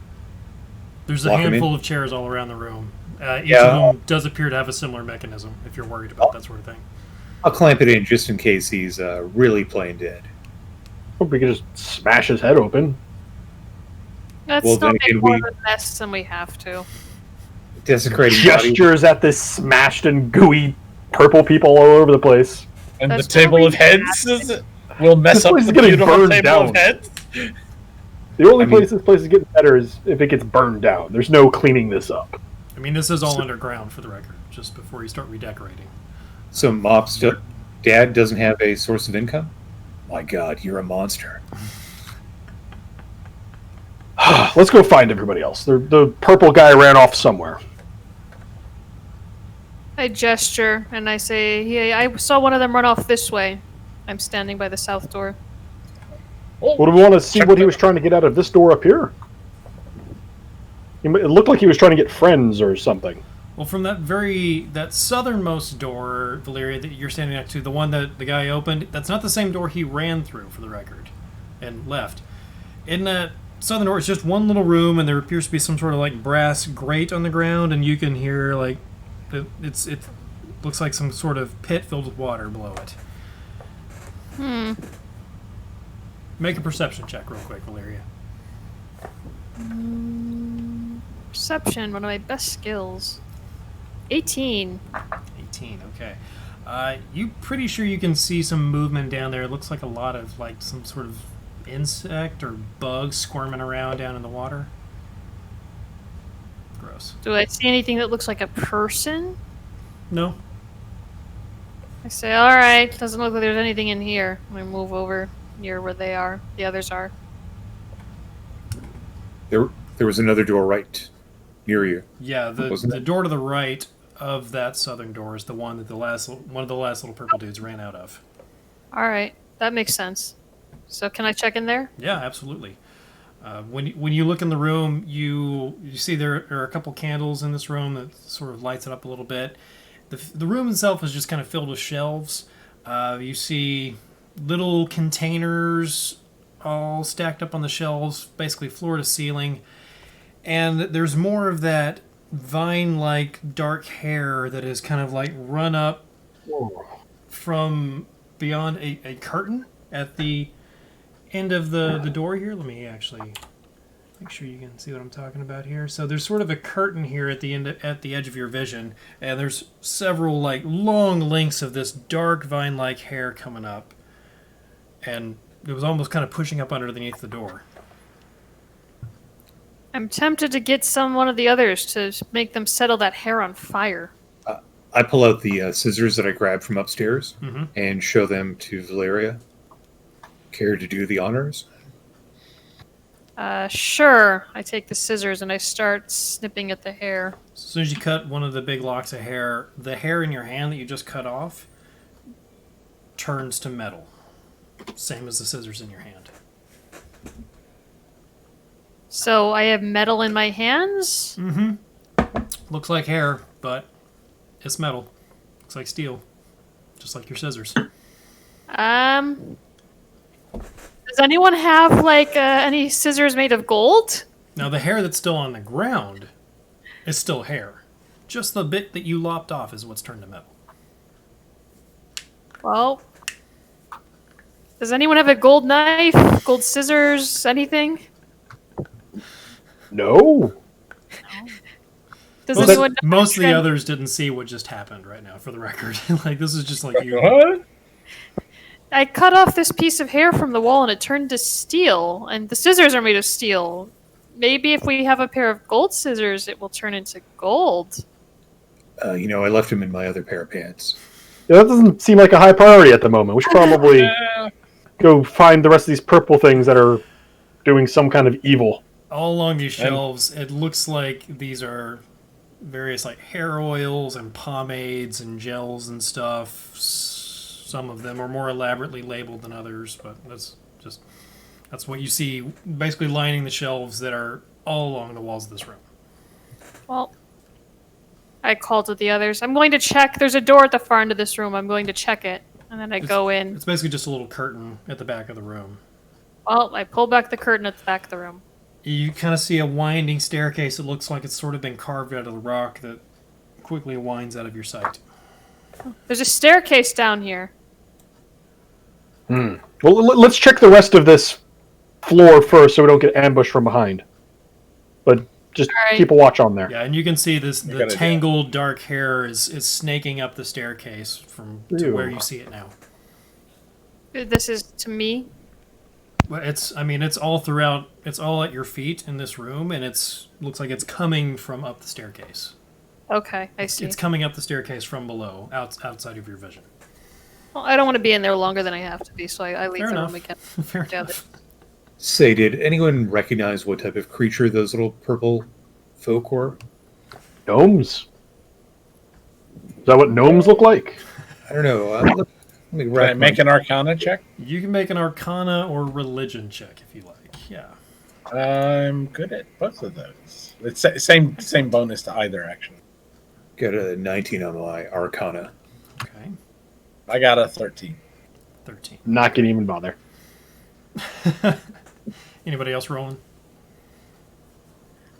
There's a Lock 'em in? handful of chairs all around the room. Each Yeah. of them does appear to have a similar mechanism, if you're worried about that sort of thing. I'll clamp it in just in case he's really plain dead. Hope we can just smash his head open. Let's Well, not then make again, more we- of a mess than we have to. Desecrating body. Gestures at this smashed and gooey purple people all over the place. And That's the table of probably heads will mess This up place is the getting beautiful burned table down. of heads. The only I mean- place this place is getting better is if it gets burned down. There's no cleaning this up. I mean, this is all underground for the record, just before you start redecorating. So Mop's dad doesn't have a source of income? My God, you're a monster. Let's go find everybody else. The purple guy ran off somewhere. I gesture and I say, "Hey, I saw one of them run off this way." I'm standing by the south door. What do we want to see what he was trying to get out of this door up here? It looked like he was trying to get friends or something. Well, from that southernmost door, Valeria, that you're standing next to, the one that the guy opened, that's not the same door he ran through, for the record, and left. In that southern door, it's just one little room, and there appears to be some sort of like brass grate on the ground, and you can hear like it looks like some sort of pit filled with water below it. Make a perception check real quick, Valeria. Perception, one of my best skills. 18. 18, okay. You pretty sure you can see some movement down there. It looks like a lot of like some sort of insect or bug squirming around down in the water. Gross. Do I see anything that looks like a person? No. I say, alright, doesn't look like there's anything in here. I move over near where they are. The others are. There was another door right near you. Yeah, Wasn't the it? door to the right of that southern door is the one that one of the last little purple dudes ran out of. Alright, that makes sense. So can I check in there? Yeah, absolutely. When you look in the room, you see there are a couple candles in this room that sort of lights it up a little bit. The room itself is just kind of filled with shelves. You see little containers all stacked up on the shelves, basically floor to ceiling. And there's more of that vine-like dark hair that is kind of like run up from beyond a curtain at the end of the door here. Let me actually make sure you can see what I'm talking about here. So there's sort of a curtain here at the end at the edge of your vision, and there's several like long links of this dark vine-like hair coming up, and it was almost kind of pushing up underneath the door. I'm tempted to get one of the others to make them settle that hair on fire. I pull out the scissors that I grabbed from upstairs Mm-hmm. and show them to Valeria. Care to do the honors? Sure. I take the scissors and I start snipping at the hair. As soon as you cut one of the big locks of hair, the hair in your hand that you just cut off turns to metal, same as the scissors in your hand. So I have metal in my hands? Mm-hmm. Looks like hair, but it's metal. Looks like steel, just like your scissors. Does anyone have, like, any scissors made of gold? Now, the hair that's still on the ground is still hair. Just the bit that you lopped off is what's turned to metal. Well, does anyone have a gold knife, gold scissors, anything? No. Does anyone know Most of the trend- others didn't see what just happened right now, for the record. Like, this is just like you. What? I cut off this piece of hair from the wall and it turned to steel, and the scissors are made of steel. Maybe if we have a pair of gold scissors, it will turn into gold. I left him in my other pair of pants. Yeah, that doesn't seem like a high priority at the moment. We should probably go find the rest of these purple things that are doing some kind of evil. All along these shelves, it looks like these are various like hair oils and pomades and gels and stuff. Some of them are more elaborately labeled than others, but that's what you see basically lining the shelves that are all along the walls of this room. Well, I called to the others. I'm going to check. There's a door at the far end of this room. I'm going to check it. And then I go in. It's basically just a little curtain at the back of the room. Well, I pull back the curtain at the back of the room. You kind of see a winding staircase. It looks like it's sort of been carved out of the rock that quickly winds out of your sight. There's a staircase down here. Well, let's check the rest of this floor first so we don't get ambushed from behind. But just Alright. keep a watch on there. Yeah, and you can see the Good idea. tangled dark hair is snaking up the staircase to Ew. where you see it now. This is to me. Well, it's all throughout. It's all at your feet in this room, and looks like it's coming from up the staircase. Okay, I see. It's coming up the staircase from below, outside of your vision. Well, I don't want to be in there longer than I have to be, so I leave Fair the enough. room again. Fair Yeah, enough. Say, did anyone recognize what type of creature those little purple folk were? Gnomes? Is that what gnomes look like? I don't know. Let me Can I make an Arcana check? You can make an Arcana or Religion check if you like. Yeah. I'm good at both of those. It's same bonus to either, actually. Got a 19 on my Arcana. Okay. I got a 13. 13. Not gonna even bother. Anybody else rolling?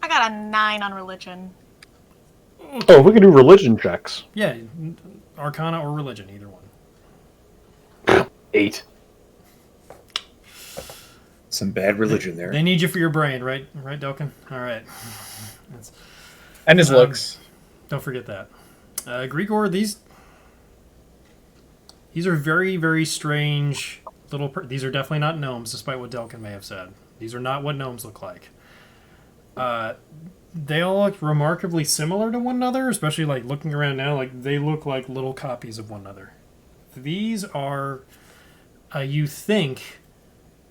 I got a 9 on religion. Oh, we can do religion checks. Yeah, Arcana or Religion, either one. 8. Some bad religion there. They need you for your brain, right? Right, Delkin? All right. And his looks. Don't forget that. Grigor, these are very, very strange little... These are definitely not gnomes, despite what Delkin may have said. These are not what gnomes look like. They all look remarkably similar to one another, especially like looking around now, like they look like little copies of one another. These are, you think,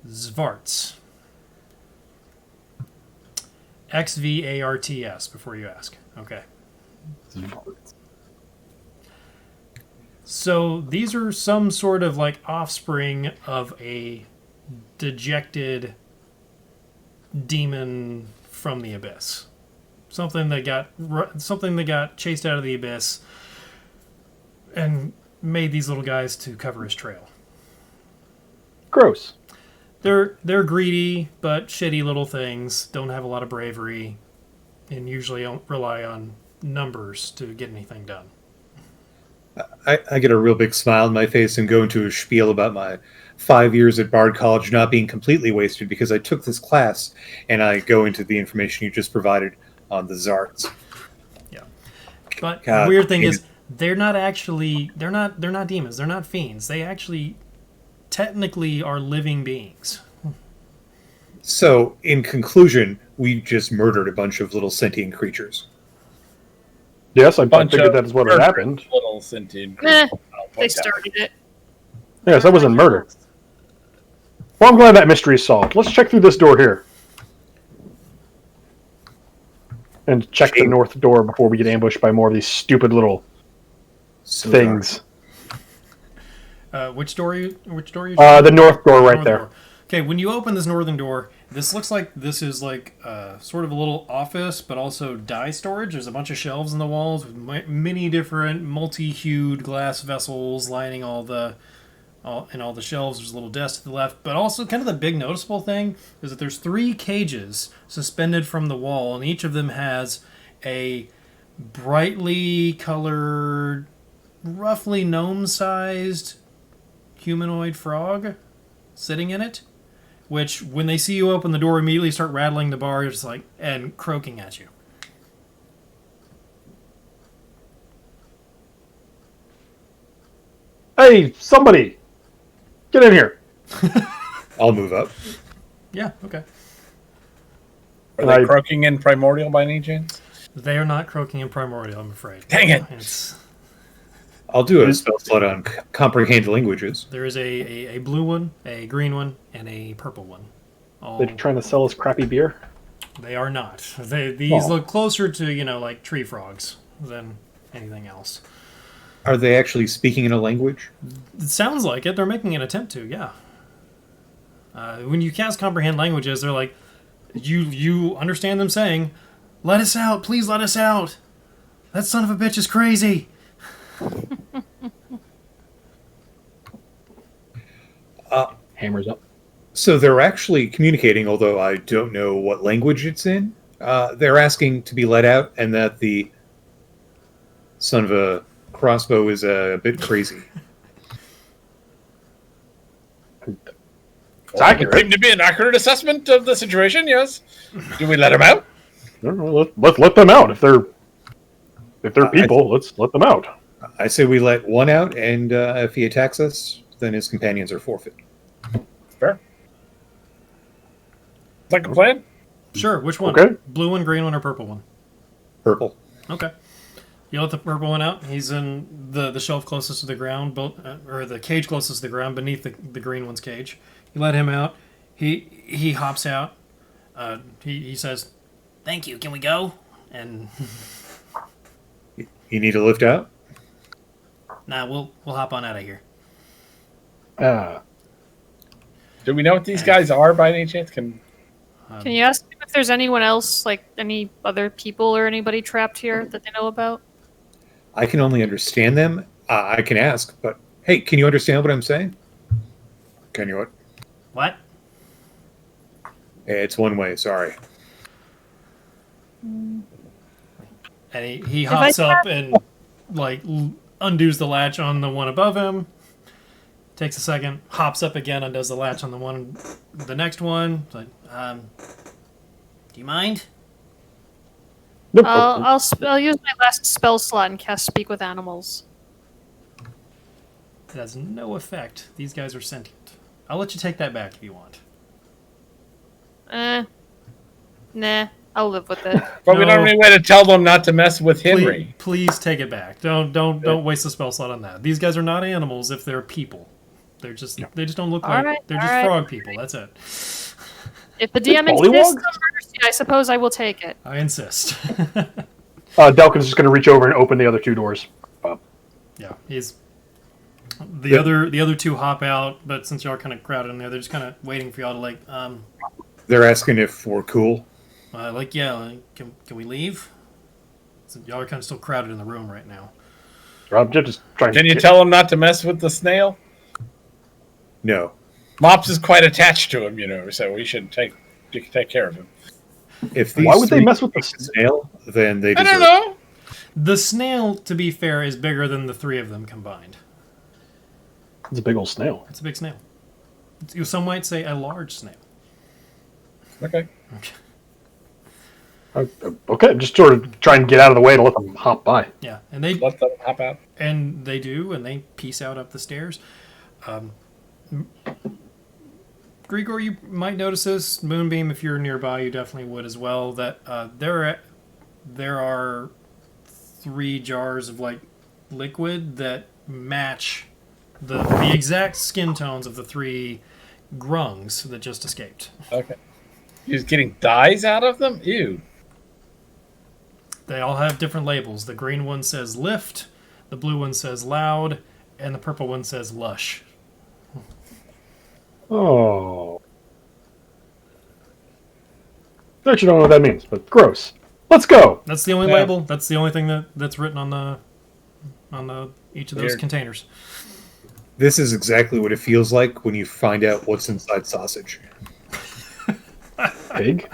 Zvarts. Xvarts, before you ask. Okay. So these are some sort of like offspring of a dejected demon from the abyss. Something that got chased out of the abyss and made these little guys to cover his trail. Gross. They're greedy but shitty little things. Don't have a lot of bravery, and usually don't rely on numbers to get anything done. I get a real big smile on my face and go into a spiel about my 5 years at Bard College not being completely wasted because I took this class, and I go into the information you just provided on the Zarts. Yeah, but God, the weird thing it is they're not demons. They're not fiends. They actually technically are living beings. So, in conclusion, we just murdered a bunch of little sentient creatures. Yes, I Bunch figured of that is what had happened. Little sentient Eh, creatures. I'll they point out. started it. Yes, that wasn't murder. Well, I'm glad that mystery is solved. Let's check through this door here. And check the north door before we get ambushed by more of these stupid little So things. Which door? Which door? The north door right Northern there. door. Okay, when you open this northern door, this looks like this is like sort of a little office, but also dye storage. There's a bunch of shelves in the walls with many different multi-hued glass vessels lining all the shelves. There's a little desk to the left, but also kind of the big noticeable thing is that there's 3 cages suspended from the wall, and each of them has a brightly colored, roughly gnome-sized humanoid frog sitting in it, which when they see you open the door immediately start rattling the bars like and croaking at you. Hey, somebody, get in here. I'll move up. Yeah, okay. Are they croaking in Primordial by any chance? They are not croaking in Primordial, I'm afraid. Dang it! I'll do a spell slot on comprehend languages. There is a blue one, a green one, and a purple one. All, They're trying to sell us crappy beer. they are not. These Oh. look closer to, like tree frogs than anything else. Are they actually speaking in a language? It sounds like it. They're making an attempt to, yeah. When you cast comprehend languages, they're like, you understand them saying, "Let us out, please let us out. That son of a bitch is crazy." Hammers up. So they're actually communicating, although I don't know what language it's in. They're asking to be let out, and that the son of a crossbow is a bit crazy. It's accurate. It seemed to be an accurate assessment of the situation, yes. Do we let him out? No, let's let them out. If they're people, let's let them out. I say we let one out, and if he attacks us, then his companions are forfeit. Fair. Like a plan? Sure, which one? Okay. Blue one, green one, or purple one? Purple. Okay. You let the purple one out. He's in the shelf closest to the ground, or the cage closest to the ground, beneath the green one's cage. You let him out. He hops out. He says, "Thank you. Can we go?" And You need a lift out? nah, we'll hop on out of here. Do we know what these guys are by any chance? Can you ask him if there's anyone else, like any other people or anybody trapped here that they know about? I can only understand them. I can ask, but hey, can you understand what I'm saying? Can you what? What? It's one way, sorry. And he hops up and like undoes the latch on the one above him. Takes a second, hops up again, undoes the latch on the next one. It's like, do you mind? Nope. I'll use my last spell slot and cast Speak with Animals. It has no effect. These guys are sentient. I'll let you take that back if you want. Nah, I'll live with it. But we don't have any way to tell them not to mess with Henry. Please take it back. Don't waste a spell slot on that. These guys are not animals if they're people. They just don't look like they're just frog people. That's it. If the DM Pollywogs? insists on mercy, I suppose I will take it. I insist. Delkin's just going to reach over and open the other 2 doors. Yeah, he's the other 2 hop out, but since y'all are kind of crowded in there, they're just kind of waiting for y'all to like They're asking if we're cool. can we leave? So y'all are kind of still crowded in the room right now. I'm just trying. Can you tell them not to mess with the snail? No. Mops is quite attached to him, so we should take care of him. If these Why would they three mess with take the snail, then they I deserve don't know. The snail, to be fair, is bigger than the 3 of them combined. It's a big old snail. It's a big snail. Some might say a large snail. Okay. Okay, just sort of try and get out of the way to let them hop by. Yeah, and they Let them hop out. And they do, and they peace out up the stairs. Grigor, you might notice this. Moonbeam, if you're nearby, you definitely would as well. That there are 3 jars of like liquid that match the exact skin tones of the 3 grungs that just escaped. Okay. He's getting dyes out of them? Ew. They all have different labels. The green one says lift, the blue one says loud, and the purple one says lush. Oh. I actually don't know what that means, but gross. Let's go. That's the only Yeah. label. That's the only thing that's written on the each of those Weird. containers. This is exactly what it feels like when you find out what's inside sausage. Pig.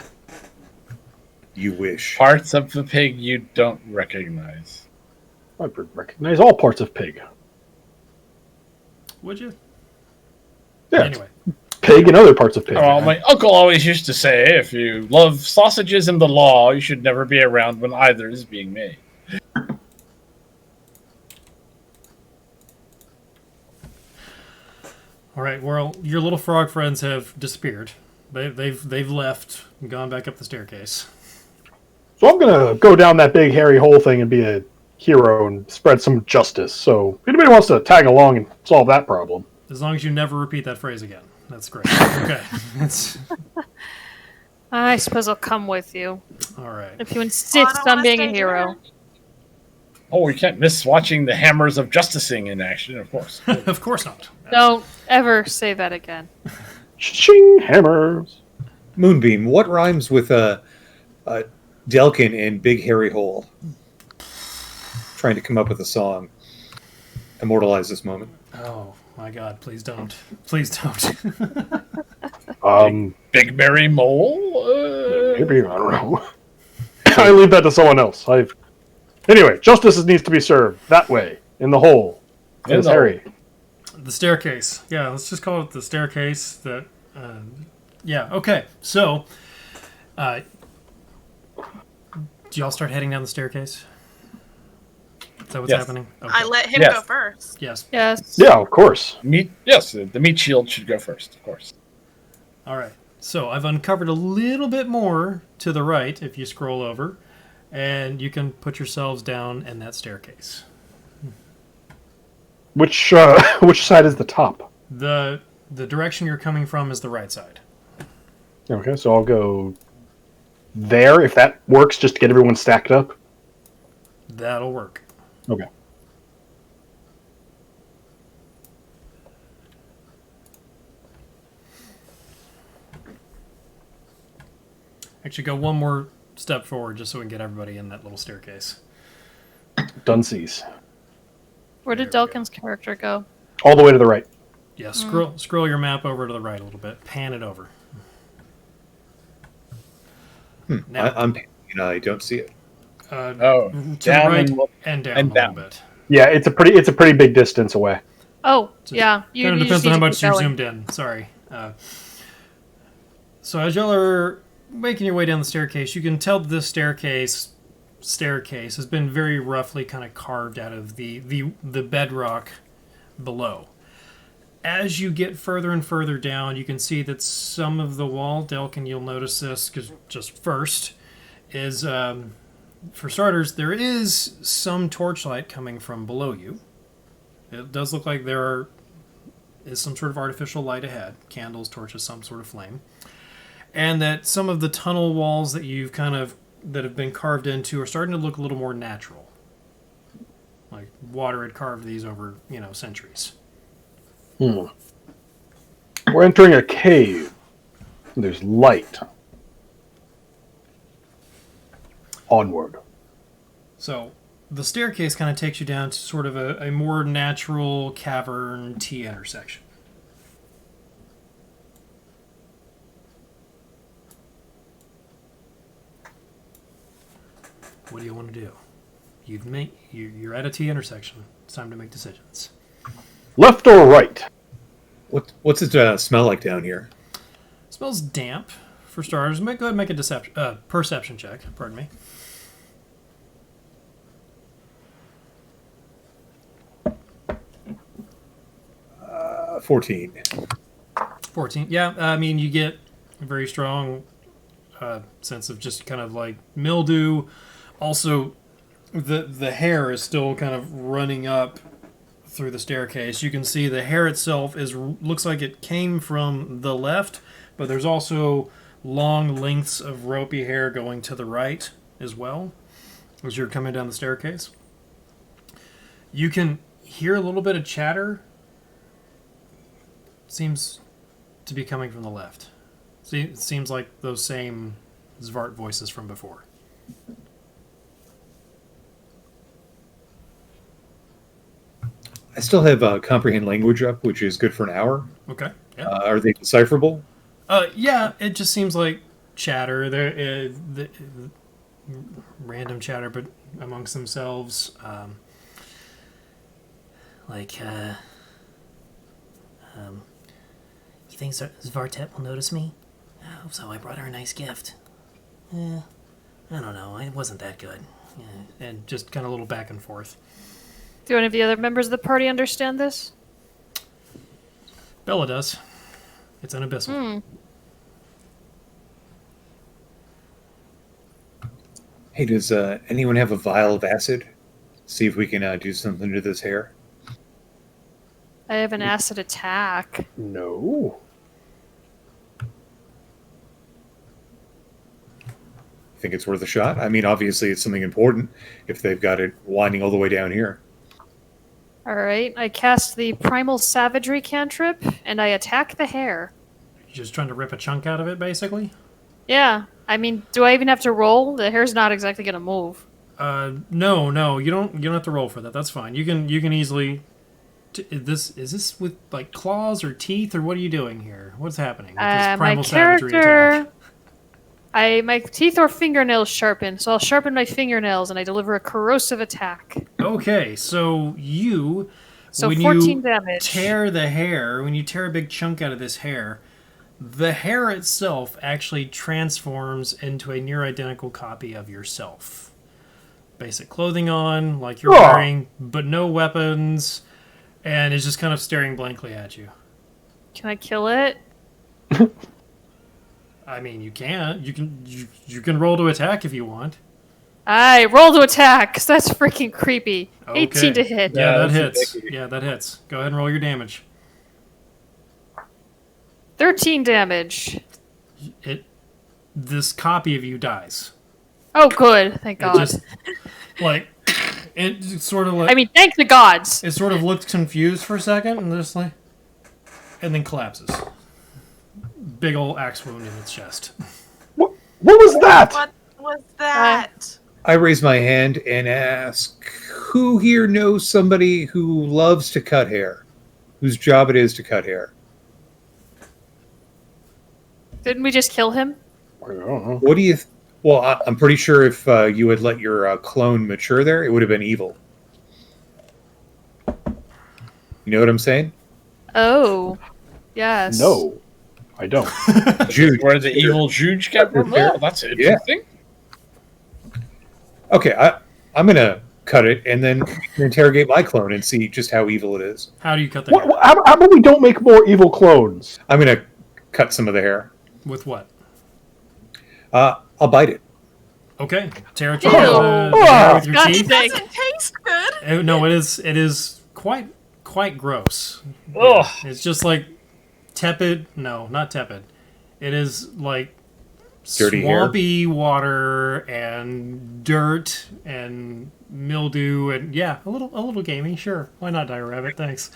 You wish. Parts of the pig you don't recognize. I recognize all parts of pig. Would you? Yeah, Anyway, pig and other parts of pig. Well, my uncle always used to say, if you love sausages and the law, you should never be around when either is being made. all right. Well, your little frog friends have disappeared. They've left and gone back up the staircase. So I'm gonna go down that big hairy hole thing and be a hero and spread some justice. So if anybody wants to tag along and solve that problem. As long as you never repeat that phrase again. That's great. Okay. It's, I suppose I'll come with you all right. if you Oh, I insist don't on wanna being a stay hero. here. Oh, you can't miss watching the Hammers of Justicing in action, of course. Of course not. Don't ever say that again. Ching hammers. Moonbeam, what rhymes with Delkin and Big Hairy Hole? Trying to come up with a song. Immortalize this moment. Oh my God! Please don't. Please don't. Big Berry Mole? Maybe I don't know. I leave that to someone else. Anyway, justice needs to be served that way in the hole. In It's the hairy. The staircase. Yeah, let's just call it the staircase. Yeah. Okay. So, do y'all start heading down the staircase? Is that what's Yes. happening? Okay. I let him Yes. go first. Yes. Yes. Yeah, of course. Yes, the meat shield should go first, of course. All right. So I've uncovered a little bit more to the right if you scroll over, and you can put yourselves down in that staircase. Which side is the top? The direction you're coming from is the right side. Okay, so I'll go there if that works, just to get everyone stacked up. That'll work. Okay. Actually, go one more step forward just so we can get everybody in that little staircase. Dunsies. Where did There we go. Delkin's character go? All the way to the right. Yeah, scroll your map over to the right a little bit. Pan it over. Now, I'm and I don't see it. Oh, to down the right and- and down and a down. little bit. Yeah, it's a pretty big distance away. Oh, Just yeah. You, Kind of you just depends on how need to much keep you're going. zoomed in. Sorry. So as y'all are making your way down the staircase, you can tell that this staircase has been very roughly kind of carved out of the bedrock below. As you get further and further down, you can see that some of the wall, Delkin, you'll notice this because just first is, for starters, there is some torchlight coming from below you. It does look like there is some sort of artificial light ahead, candles, torches, some sort of flame, and that some of the tunnel walls that that have been carved into are starting to look a little more natural, like water had carved these over centuries. We're entering a cave. There's light. Onward. So the staircase kind of takes you down to sort of a more natural cavern T intersection. 'What do you want to do? You're at a T intersection. It's time to make decisions. Left or right? What's it smell like down here? It smells damp, for starters. Go ahead and make a perception check. Pardon me. 14. 14. Yeah, I mean, you get a very strong sense of just kind of like mildew. Also, the hair is still kind of running up through the staircase. You can see the hair itself looks like it came from the left, but there's also long lengths of ropey hair going to the right as well as you're coming down the staircase. You can hear a little bit of chatter. Seems to be coming from the left. See, it seems like those same Zvart voices from before. I still have comprehend language up, which is good for an hour. Okay. Yeah. Are they decipherable? Yeah. It just seems like chatter. Random chatter, but amongst themselves. You think Svartet will notice me? I hope so. I brought her a nice gift. I don't know. It wasn't that good. And just kind of a little back and forth. Do any of the other members of the party understand this? Bella does. It's an abyssal. Hey, does anyone have a vial of acid? See if we can do something to this hair. I have an acid attack. No. Think it's worth a shot? I mean, obviously it's something important if they've got it winding all the way down here. Alright, I cast the Primal Savagery cantrip, and I attack the hair. You're just trying to rip a chunk out of it, basically? Yeah, I mean, do I even have to roll? The hair's not exactly gonna move. No, you don't have to roll for that. That's fine. You can easily. Is this with like claws or teeth, or what are you doing here? What's happening? With this My primal savagery character, attack? my teeth or fingernails sharpen, so I'll sharpen my fingernails and I deliver a corrosive attack. Okay, so you. So when 14 you damage. tear the hair, when you tear a big chunk out of this hair, the hair itself actually transforms into a near identical copy of yourself. Basic clothing on, like you're wearing, but no weapons, and is just kind of staring blankly at you. Can I kill it? I mean, you can. You can roll to attack if you want. I roll to attack, 'cause that's freaking creepy. Okay. 18 to hit. Yeah, that that's hits. Yeah, that hits. Go ahead and roll your damage. 13 damage. This copy of you dies. Oh, good. Thank It God. just like it sort of like I mean, thank the gods. it sort of looked confused for a second and just like and then collapses. Big old axe wound in its chest. What was that? What was that? I raise my hand and ask, who here knows somebody who loves to cut hair? Whose job it is to cut hair? Didn't we just kill him? I don't know. What do you... Well, I'm pretty sure if you had let your clone mature there, it would have been evil. You know what I'm saying? Oh. Yes. No, I don't. Jude. Where the evil Juge came from? Yeah. Oh, that's interesting. Okay, I'm going to cut it and then interrogate my clone and see just how evil it is. How do you cut the What, hair? how about we don't make more evil clones? I'm going to cut some of the hair. With what? I'll bite it. Okay, tear it Ew. the hair with your Disgusting. teeth. Sick. Doesn't taste good. No, it is quite gross. Ugh. It's just like tepid. No, not tepid. It is like Dirty hair? swampy water and dirt and mildew and yeah, a little gamey. Sure, why not, Dire Rabbit? Thanks.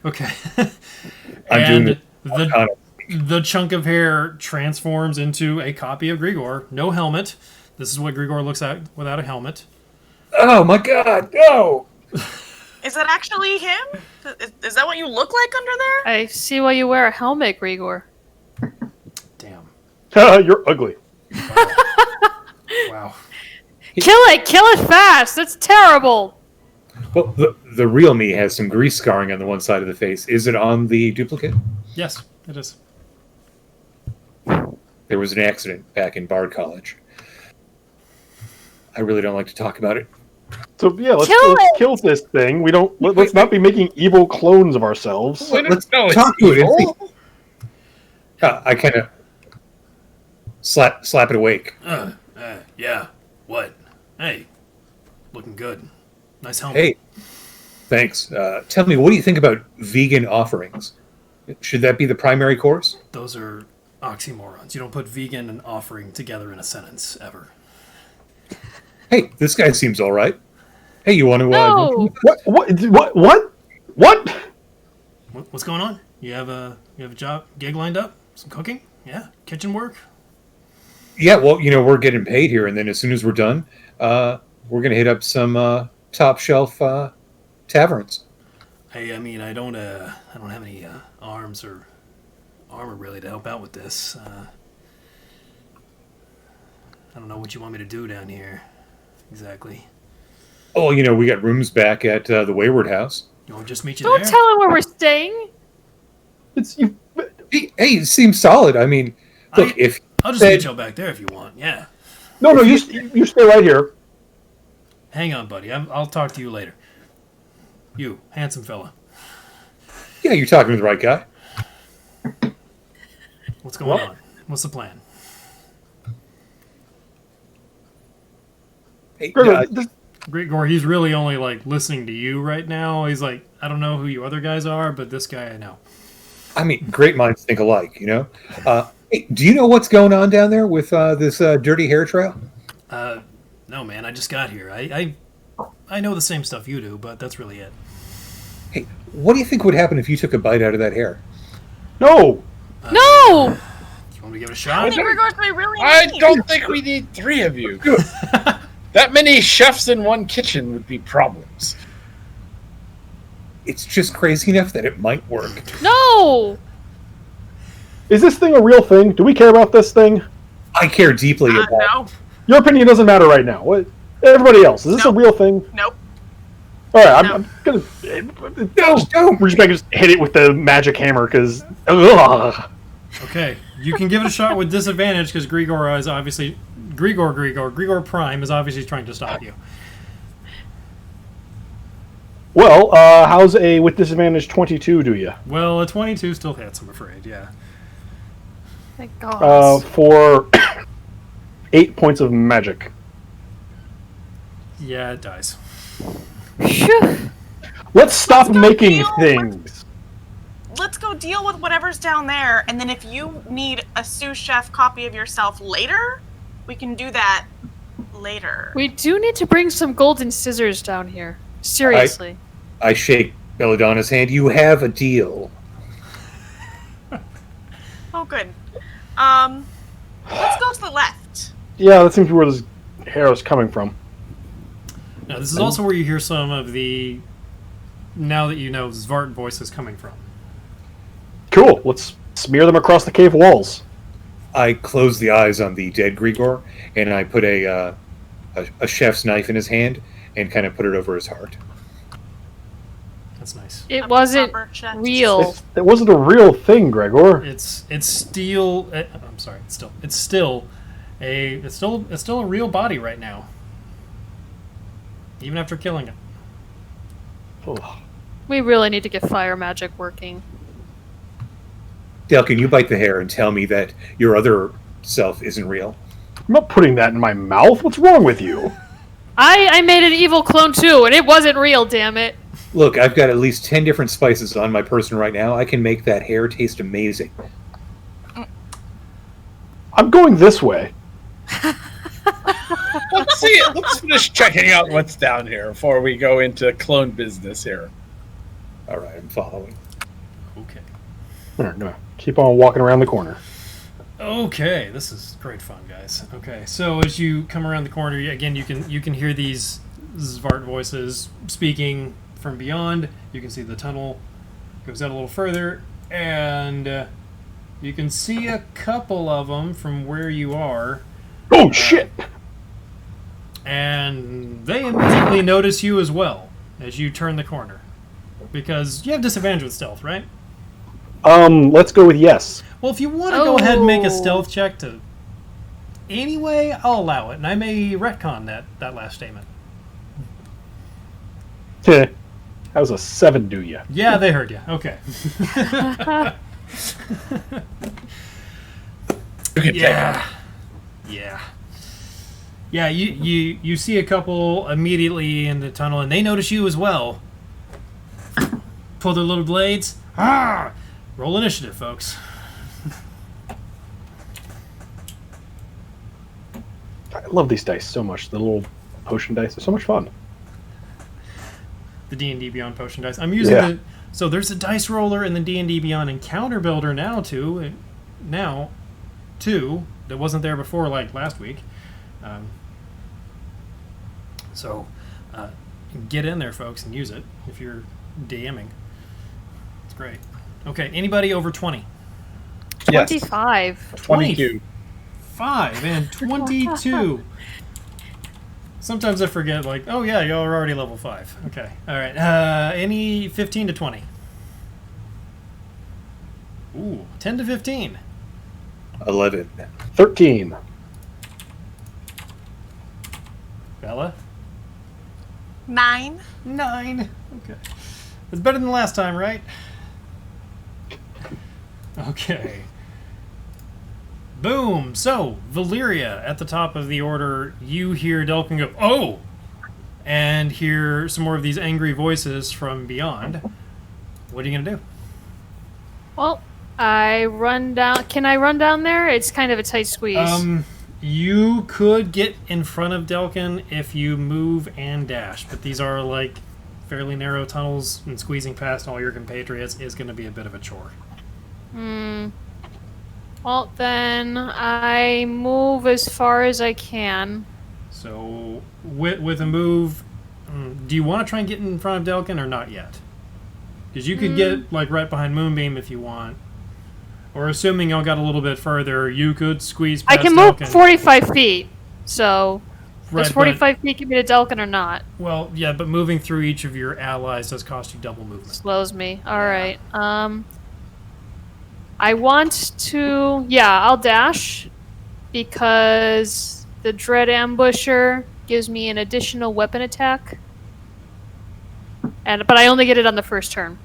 Okay. I'm doing and the chunk of hair transforms into a copy of Grigor. No helmet. This is what Grigor looks like without a helmet. Oh my god, no! Is that actually him? Is that what you look like under there? I see why you wear a helmet, Grigor. Damn. You're ugly. Wow. Kill it fast! That's terrible! Well, the real me has some grease scarring on the one side of the face. Is it on the duplicate? Yes, it is. There was an accident back in Bard College. I really don't like to talk about it. So yeah, let's Kill kill this thing. We don't. Let's not be making evil clones of ourselves. Let's No, it's talk to it. evil. I kind of slap it awake. Yeah. What? Hey, looking good. Nice helmet. Hey, thanks. Tell me, what do you think about vegan offerings? Should that be the primary course? Those are oxymorons. You don't put vegan and offering together in a sentence, ever. Hey, this guy seems all right. Hey, you want to... No! What? What's going on? You have a gig lined up? Some cooking? Yeah, kitchen work. Yeah, well, we're getting paid here, and then as soon as we're done, we're gonna hit up some top shelf taverns. I mean, I don't have any arms or armor really to help out with this. I don't know what you want me to do down here, exactly. Oh, we got rooms back at the Wayward House. You want to just meet you Don't there? tell him where we're staying. It's you. Hey, it seems solid. I mean, look, if I'll just meet you back there if you want. Yeah. No, you stay right here. Hang on, buddy. I'll talk to you later. You, handsome fella. yeah, you're talking to the right guy. What's going on? What's the plan? Hey, Gregor, this- Grigor, he's really only like listening to you right now. He's like, I don't know who you other guys are, but this guy I know. I mean, great minds think alike, Hey, do you know what's going on down there with this dirty hair trail? No, man, I just got here. I know the same stuff you do, but that's really it. Hey, what do you think would happen if you took a bite out of that hair? no. No! You want me to give it a I shot? think we're going to be really I mean. don't think we need 3 of you. That many chefs in one kitchen would be problems. It's just crazy enough that it might work. No! Is this thing a real thing? Do we care about this thing? I care deeply about. No. Your opinion doesn't matter right now. What? Everybody else, is this a No. real thing? Nope. All right, No. I'm gonna. Don't. We're just gonna hit it with the magic hammer because. Okay, you can give it a shot with disadvantage because Grigor is obviously Grigor Prime is obviously trying to stop you. Well, how's a with disadvantage 22 do you? Well, a 22 still hits, I'm afraid. Yeah. Thank God. For 8 points of magic. Yeah, it dies. Phew. Let's stop Let's go making deal with- things. Let's go deal with whatever's down there, and then if you need a sous chef copy of yourself later, we can do that later. We do need to bring some golden scissors down here. Seriously. I shake Belladonna's hand. You have a deal. Oh, good. Let's go to the left. Yeah, that seems to be where this hair is coming from. Now, this is also where you hear some of the, now that you know, Zvart voices coming from. Cool. Let's smear them across the cave walls. I close the eyes on the dead Grigor, and I put a chef's knife in his hand and kind of put it over his heart. That's nice. It A wasn't proper chef. real. It wasn't a real thing, Gregor. It's steel. I'm sorry. It's still a real body right now. Even after killing it. Ugh. We really need to get fire magic working. Dale, can you bite the hair and tell me that your other self isn't real? I'm not putting that in my mouth. What's wrong with you? I made an evil clone too, and it wasn't real, damn it. Look, I've got at least 10 different spices on my person right now. I can make that hair taste amazing. I'm going this way. Let's see it. Let's finish checking out what's down here before we go into clone business here. All right, I'm following. Okay. I'm gonna keep on walking around the corner. Okay, this is great fun, guys. Okay, so as you come around the corner, again, you can hear these Zvart voices speaking from beyond. You can see the tunnel goes out a little further, and you can see a couple of them from where you are, Oh shit! and they immediately notice you as well as you turn the corner, because you have disadvantage with stealth, right? Let's go with yes. Well, if you want to go ahead and make a Oh. stealth check to anyway, I'll allow it, and I may retcon that last statement. That was a 7, do ya? Yeah, they heard you. Okay. You can Yeah. Yeah, you see a couple immediately in the tunnel, and they notice you as well. Pull their little blades. Ah! Roll initiative, folks. I love these dice so much. The little potion dice are so much fun. The D&D Beyond potion dice. I'm using Yeah. So there's a dice roller in the D&D Beyond encounter builder now too. That wasn't there before, like last week. So get in there, folks, and use it if you're DMing. It's great. Okay, anybody over 20? 25. 22. 5 and 22. Sometimes I forget, like, oh yeah, y'all are already level 5. Okay, all right. Any 15 to 20? Ooh, 10 to 15. 11. 13. Bella? 9. 9. Okay. It's better than last time, right? Okay. Boom. So, Valyria, at the top of the order, you hear Delkin go, oh! And hear some more of these angry voices from beyond. What are you going to do? Well, I run down. Can I run down there? It's kind of a tight squeeze. You could get in front of Delkin if you move and dash, but these are like fairly narrow tunnels, and squeezing past all your compatriots is going to be a bit of a chore. Well, then I move as far as I can. So, with a move, do you want to try and get in front of Delkin or not yet? Because you could get like right behind Moonbeam if you want. Or assuming y'all got a little bit further, you could squeeze past I can move Delkin. 45 feet. So, Right, does 45 feet get me to Delkin or not? Well, yeah, but moving through each of your allies does cost you double movement. Slows me. All right. I want to. Yeah, I'll dash because the Dread Ambusher gives me an additional weapon attack, but I only get it on the first turn.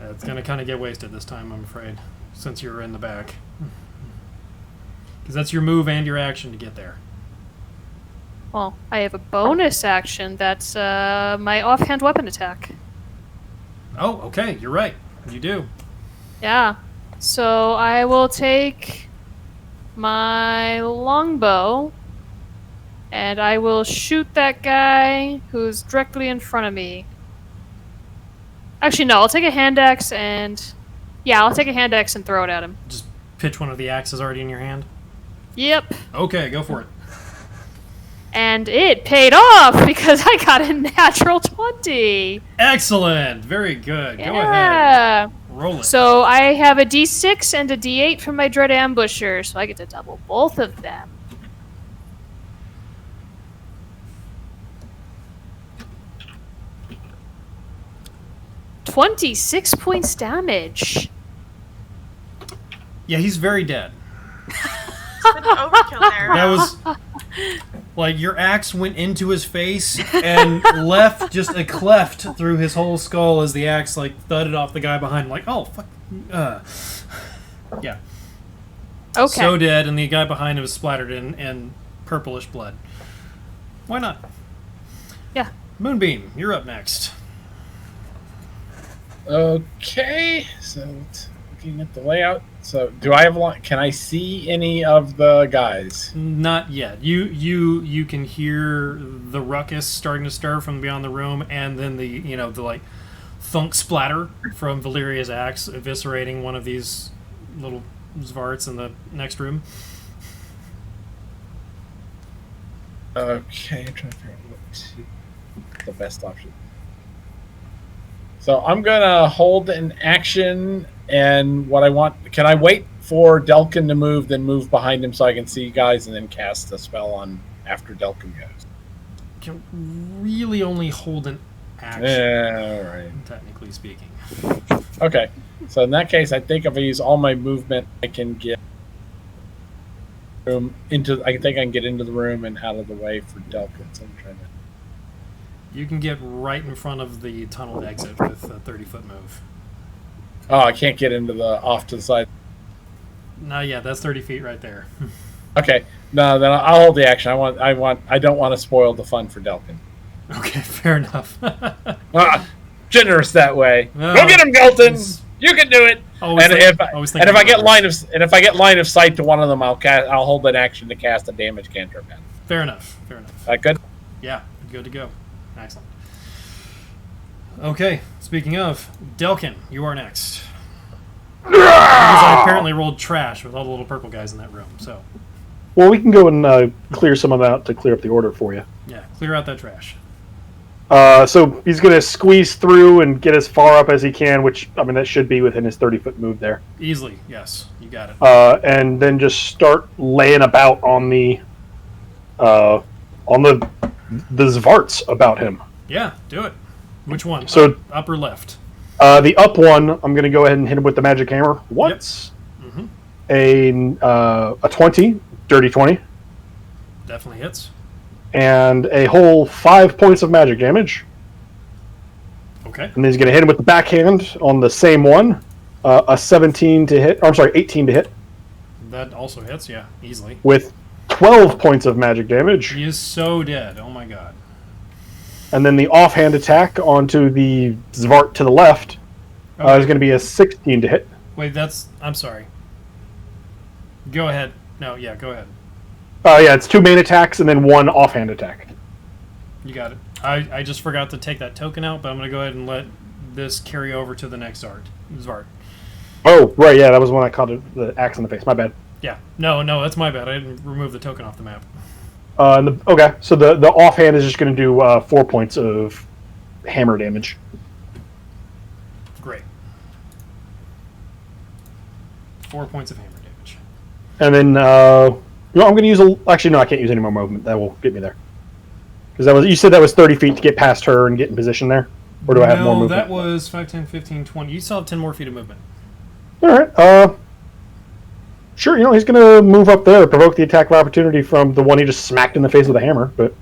It's going to kind of get wasted this time, I'm afraid, since you're in the back. Because that's your move and your action to get there. Well, I have a bonus action that's my offhand weapon attack. Oh, okay, you're right. You do. Yeah. So I will take my longbow and I will shoot that guy who's directly in front of me. Actually, no, I'll take a hand axe and... Yeah, I'll take a hand axe and throw it at him. Just pitch one of the axes already in your hand. Yep. Okay, go for it. And it paid off because I got a natural 20. Excellent. Very good. Go ahead. Yeah. Roll it. So I have a D6 and a D8 from my Dread Ambusher, so I get to double both of them. $26 points damage. Yeah, he's very dead. Bit of overkill there. That was... Like, your axe went into his face and left just a cleft through his whole skull as the axe, like, thudded off the guy behind him. Like, oh, fuck. Yeah. Okay. So dead, and the guy behind him is splattered in purplish blood. Why not? Yeah. Moonbeam, you're up next. Okay, so looking at the layout. So, do I have can I see any of the guys? Not yet. You can hear the ruckus starting to stir from beyond the room, and then the like thunk splatter from Valyria's axe eviscerating one of these little Zvarts in the next room. Okay, I'm trying to figure out what the best option. So I'm gonna hold an action, and what I want... Can I wait for Delkin to move, then move behind him so I can see you guys, and then cast the spell on after Delkin goes? Can really only hold an action, Yeah, all right. technically speaking. Okay, so in that case, I think if I use all my movement, I can get room into... I think I can get into the room and out of the way for Delkin, so I'm trying to... You can get right in front of the tunnel exit with a 30-foot move. Oh, I can't get into the off to the side. Not yet. That's 30 feet right there. Okay, no, then I'll hold the action. I don't want to spoil the fun for Delkin. Okay, fair enough. Generous that way. No, Go get him, Gelton. it's- You can do it. Always And think- if always and thinking if I about get others. line of sight to one of them, I'll hold an action to cast a damage cantrip. Fair enough. Fair enough. That good? Yeah, good to go. Excellent. Okay, speaking of, Delkin, you are next. Because I apparently rolled trash with all the little purple guys in that room, so... Well, we can go and clear some of that out to clear up the order for you. Yeah, clear out that trash. So he's going to squeeze through and get as far up as he can, which, I mean, that should be within his 30-foot move there. Easily, yes. You got it. And then just start laying about on the Zvarts about him. Yeah, do it. Which one? So- up or left? The up one, I'm going to go ahead and hit him with the magic hammer once. Mm-hmm. A 20, dirty 20, Definitely hits. and a whole 5 points of magic damage. Okay. And then he's going to hit him with the backhand on the same one. A 17 to hit, or I'm sorry, 18 to hit, That also hits, yeah, easily. with 12 points of magic damage. He is so dead. Oh my god. And then the offhand attack onto the Zvart to the left is going to be a 16 to hit. Wait, that's... I'm sorry. Go ahead. No, yeah, go ahead. Yeah, it's 2 main attacks and then 1 offhand attack. You got it. I just forgot to take that token out, but I'm going to go ahead and let this carry over to the next Zvart. Oh, right, yeah, that was when I caught the axe in the face. My bad. Yeah. No, that's my bad. I didn't remove the token off the map. Okay, so the offhand is just going to do 4 points of hammer damage. Great. 4 points of hammer damage. And then I'm going to use actually, no, I can't use any more movement. That will get me there. Because you said that was 30 feet to get past her and get in position there? Or do I have more movement? No, that was 5, 10, 15, 20. You still have 10 more feet of movement. All right. Sure, he's going to move up there, provoke the attack of opportunity from the one he just smacked in the face with a hammer, but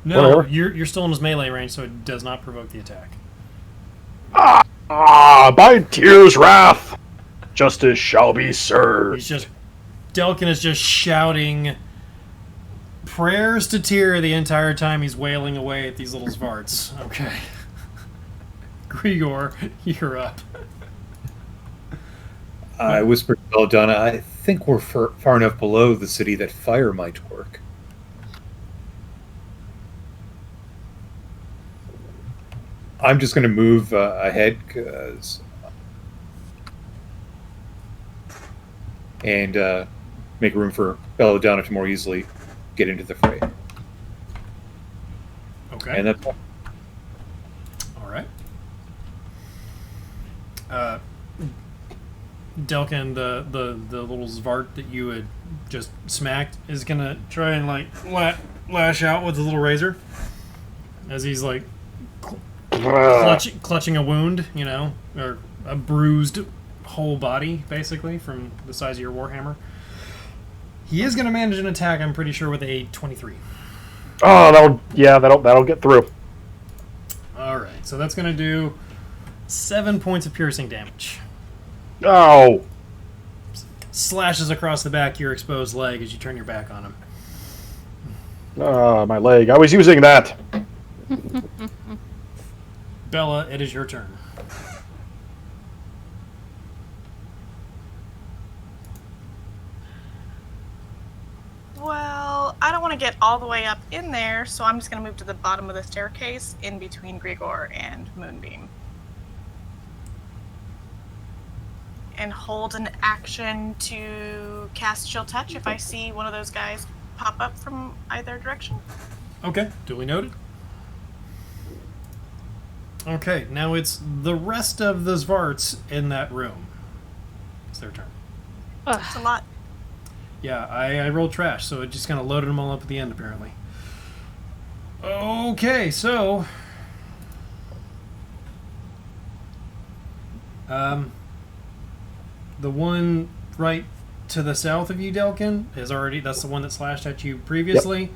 No, whatever. you're still in his melee range, so it does not provoke the attack. By Tyr's wrath, justice shall be served. Delkin is just shouting prayers to Tyr the entire time he's wailing away at these little Zvarts. Okay. Grigor, you're up. I whispered to Belladonna, I think we're far enough below the city that fire might work. I'm just going to move ahead and make room for Belladonna to more easily get into the fray. Okay. And that's all. All right. Delkin, the little Zvart that you had just smacked, is gonna try and lash out with the little razor as he's clutching a wound, or a bruised whole body, basically, from the size of your warhammer. He is gonna manage an attack, I'm pretty sure, with a 23. Oh, that'll get through. All right, so that's gonna do 7 points of piercing damage. Oh, Slashes across the back of your exposed leg as you turn your back on him. my leg. I was using that. Bella, it is your turn. Well, I don't want to get all the way up in there, so I'm just going to move to the bottom of the staircase in between Grigor and Moonbeam. And hold an action to cast Chill Touch if I see one of those guys pop up from either direction. Okay, duly noted. Okay, now it's the rest of the Zvarts in that room. It's their turn. It's a lot. Yeah, I rolled trash, so it just kind of loaded them all up at the end, apparently. Okay, so... the one right to the south of you, Delkin, that's the one that slashed at you previously. Yep.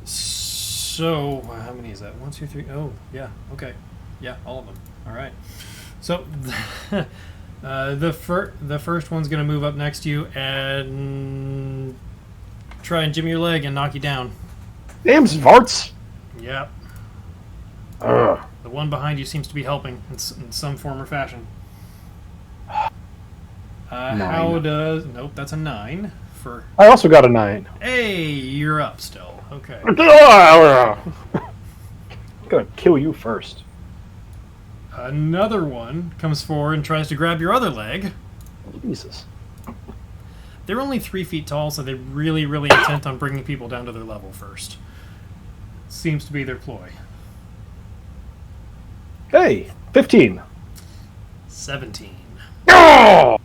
So, how many is that? 1, 2, 3. Oh, yeah, okay. Yeah, all of them. All right. So, the first one's going to move up next to you and try and jimmy your leg and knock you down. Damn Zvarts! Yep. Ugh. The one behind you seems to be helping in some form or fashion. How does... Nope, that's a 9. I also got a 9. Hey, you're up still. Okay. I'm gonna kill you first. Another one comes forward and tries to grab your other leg. Jesus. They're only 3 feet tall, so they're really, really intent on bringing people down to their level first. Seems to be their ploy. Hey, 15. 17. Oh!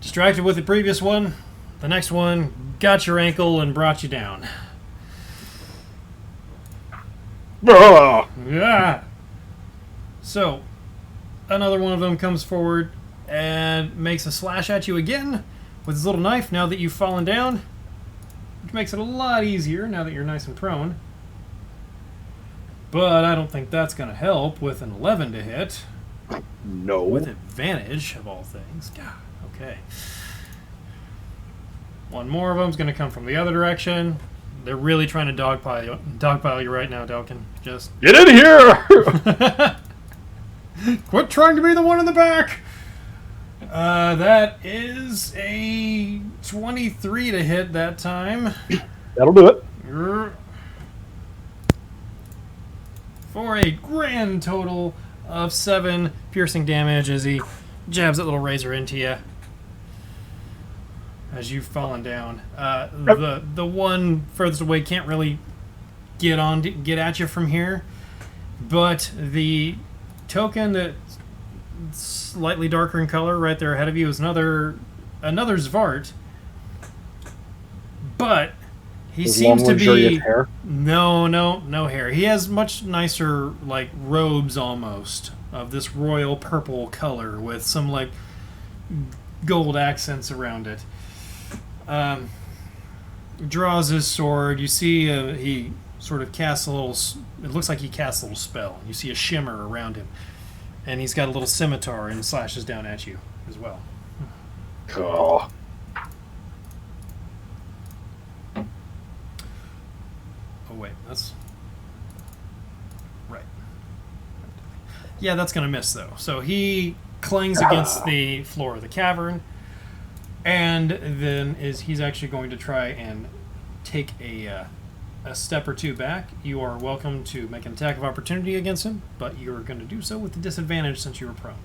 Distracted with the previous one, the next one got your ankle and brought you down. Oh! Yeah. So, another one of them comes forward and makes a slash at you again with his little knife now that you've fallen down, which makes it a lot easier now that you're nice and prone. But I don't think that's going to help with an 11 to hit. No. With advantage, of all things. God, okay. One more of them's going to come from the other direction. They're really trying to dogpile you right now, Delkin. Just Get in here! quit trying to be the one in the back! That is a 23 to hit that time. That'll do it. For a grand total of 7 piercing damage as he jabs that little razor into you. As you've fallen down. The one furthest away can't really get at you from here. But the token that's slightly darker in color right there ahead of you is another Zvart. But he His seems long, to luxurious be hair. no hair. He has much nicer like robes almost of this royal purple color with some like gold accents around it. Draws his sword. You see he sort of casts a little. It looks like he casts a little spell. You see a shimmer around him, and he's got a little scimitar and slashes down at you as well. Oh. Oh wait, that's right. Yeah, that's gonna miss though. So he clangs against the floor of the cavern, and then he's actually going to try and take a step or two back. You are welcome to make an attack of opportunity against him, but you're going to do so with the disadvantage since you were prone.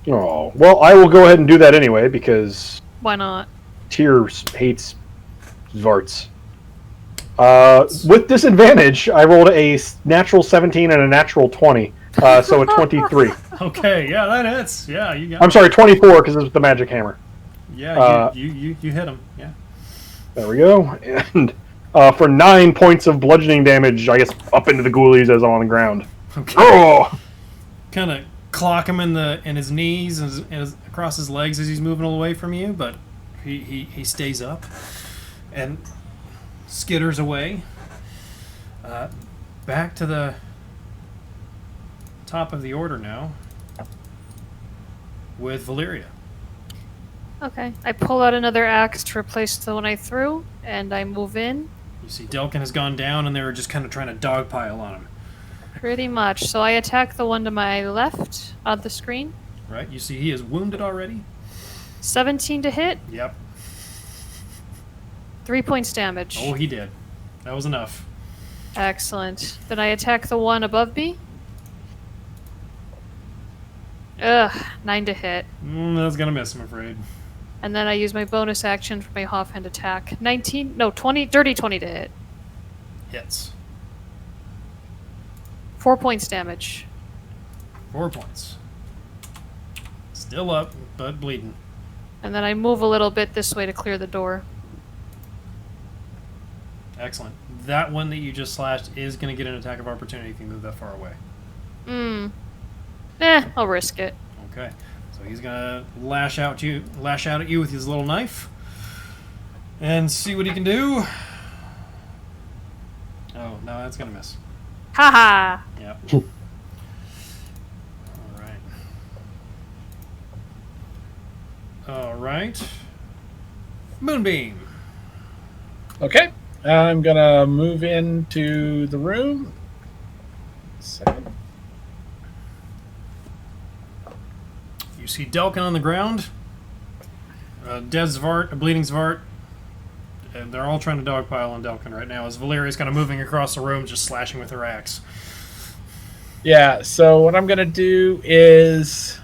Oh. Well, I will go ahead and do that anyway because Why not? Tyr hates Zvarts. With disadvantage, I rolled a natural 17 and a natural 20, so a 23. Okay, yeah, that hits. Yeah, you got. I'm sorry, 24 because it's the magic hammer. Yeah, you hit him. Yeah. There we go. And for 9 points of bludgeoning damage, I guess up into the ghoulies as I'm on the ground. Okay. Oh! Kind of clock him in his knees and across his legs as he's moving away from you, but he stays up and skitters away. Back to the top of the order now with Valeria. Okay. I pull out another axe to replace the one I threw, and I move in. You see Delkin has gone down, and they were just kind of trying to dogpile on him. Pretty much. So I attack the one to my left on the screen. Right? You see he is wounded already? 17 to hit, Yep. 3 points damage. Oh, he did. That was enough. Excellent. Then I attack the one above me. Ugh, 9 to hit. That's going to miss, I'm afraid. And then I use my bonus action for my offhand attack. 20 to hit. Hits. 4 points damage. 4 points. Still up, but bleeding. And then I move a little bit this way to clear the door. Excellent. That one that you just slashed is going to get an attack of opportunity if you move that far away. I'll risk it. Okay. So he's going to lash out at you with his little knife. And see what he can do. Oh, no, that's going to miss. Haha! Yep. All right. Moonbeam. Okay, I'm gonna move into the room. Second. You see Delkin on the ground. Dead Zvart, a bleeding Zvart. And they're all trying to dogpile on Delkin right now as Valeria's kind of moving across the room, just slashing with her axe. Yeah, so what I'm going to do is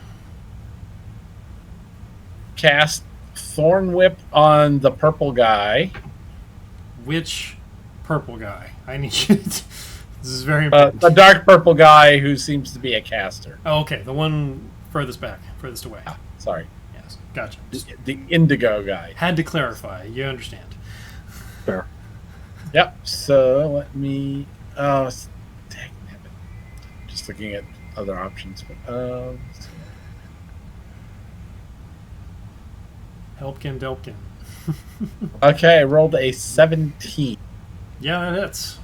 cast Thorn Whip on the purple guy. Which purple guy? I need you to... This is very important. The dark purple guy who seems to be a caster. Oh, okay. The one furthest back, furthest away. Sorry. Yes, gotcha. Just The indigo guy. had to clarify. You understand. Fair. Yep, so let me... Oh, dang it. Just looking at other options. Let's see. Helpkin Delpkin. Okay, I rolled a 17. Yeah, that hits.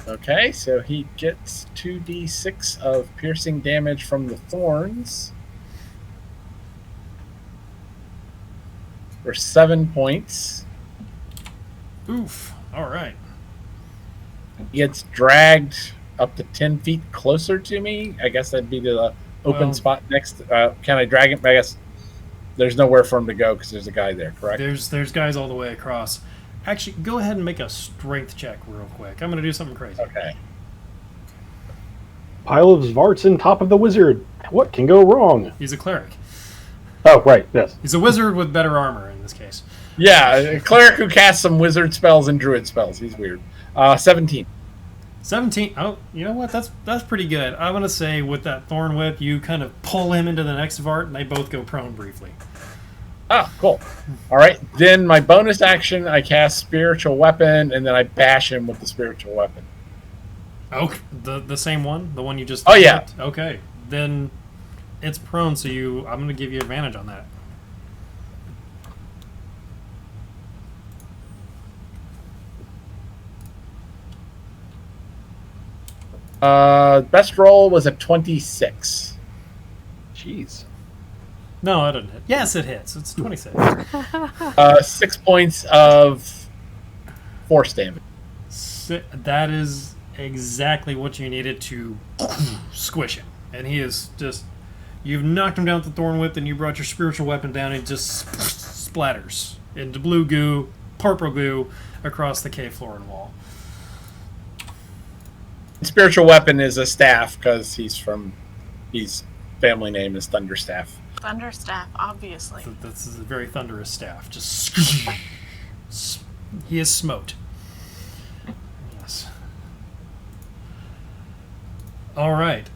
Okay, so he gets 2d6 of piercing damage from the thorns for 7 points. Oof. All right. He gets dragged up to 10 feet closer to me. I guess that'd be the open Well- spot next. Can I drag him? I guess there's nowhere for him to go because there's a guy there, correct? There's guys all the way across. Actually, go ahead and make a strength check real quick. I'm going to do something crazy. Okay. Pile of Zvarts in top of the wizard. What can go wrong? He's a cleric. Oh, right, yes. He's a wizard with better armor in this case. Yeah, a cleric who casts some wizard spells and druid spells. He's weird. 17. 17. Oh, you know what? That's pretty good. I'm going to say with that thorn whip, you kind of pull him into the next Vart, and they both go prone briefly. Ah, cool. All right. Then my bonus action, I cast Spiritual Weapon, and then I bash him with the Spiritual Weapon. Oh, the same one? The one you just... Oh, yeah. hit? Okay. Then it's prone, so I'm going to give you advantage on that. Best roll was a 26. Jeez. No, it doesn't hit. Yes, it hits. It's 26. 6 points of force damage. That is exactly what you needed to squish him. And he is just... You've knocked him down with the thorn whip, and you brought your spiritual weapon down, and it just splatters into blue goo, purple goo, across the cave floor and wall. Spiritual Weapon is a staff because his family name is Thunderstaff. Thunderstaff, obviously. This is a very thunderous staff. Just... He is smote. Yes. All right.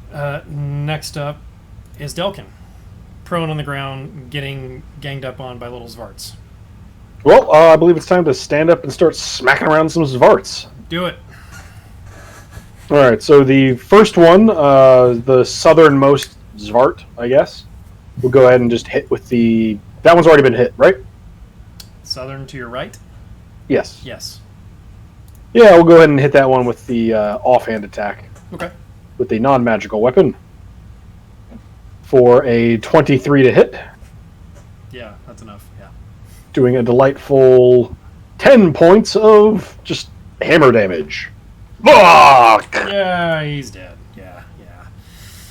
Next up is Delkin. Prone on the ground, getting ganged up on by little Zvarts. Well, I believe it's time to stand up and start smacking around some Zvarts. Do it. All right, so the first one, the southernmost Zvart, I guess, we'll go ahead and just hit with the... That one's already been hit, right? Southern to your right? Yes. Yes. Yeah, we'll go ahead and hit that one with the offhand attack Okay. with a non-magical weapon for a 23 to hit, Yeah, that's enough. Yeah. doing a delightful 10 points of just hammer damage. Fuck! Yeah, he's dead. Yeah, yeah.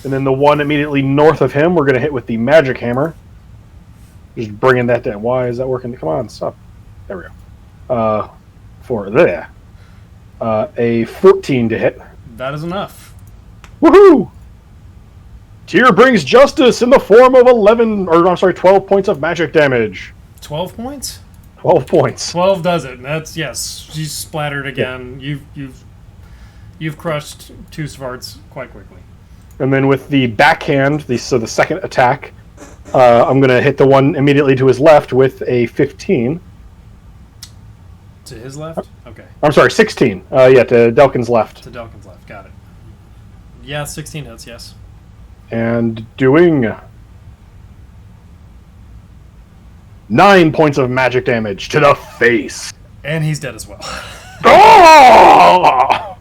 And then the one immediately north of him, we're going to hit with the magic hammer. Just bringing that down. Why is that working? Come on, stop. There we go. For there. A 14 to hit. That is enough. Woohoo! Tyr brings justice in the form of 12 points of magic damage. 12 points? 12 points. 12 does it. That's, yes. She's splattered again. You've crushed two Svarts quite quickly. And then with the backhand, the second attack, I'm going to hit the one immediately to his left with a 15. To his left? Okay. I'm sorry, 16. Yeah, to Delkin's left. To Delkin's left. Got it. Yeah, 16 hits, yes. And doing 9 points of magic damage to the face. And he's dead as well. Oh!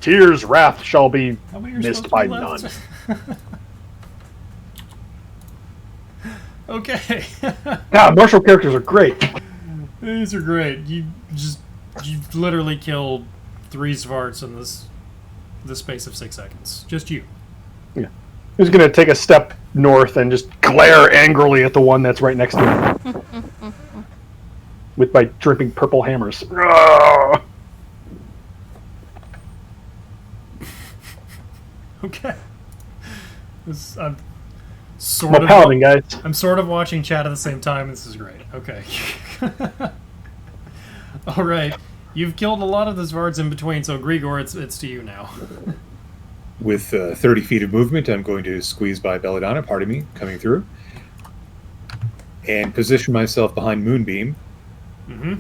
Tyr's wrath shall be How many are missed supposed by to be left? none. Okay. God, martial characters are great. These are great. You literally killed 3 Svarts in the space of 6 seconds. Just you. Yeah. He's going to take a step north and just glare angrily at the one that's right next to him. With my dripping purple hammers. Okay. I'm I'm sort a of paladin, guys. I'm sort of watching chat at the same time. This is great. Okay. All right. You've killed a lot of the Zvards in between, so Grigor, it's to you now. With 30 feet of movement, I'm going to squeeze by Belladonna, part of me, coming through, and position myself behind Moonbeam. Mm-hmm.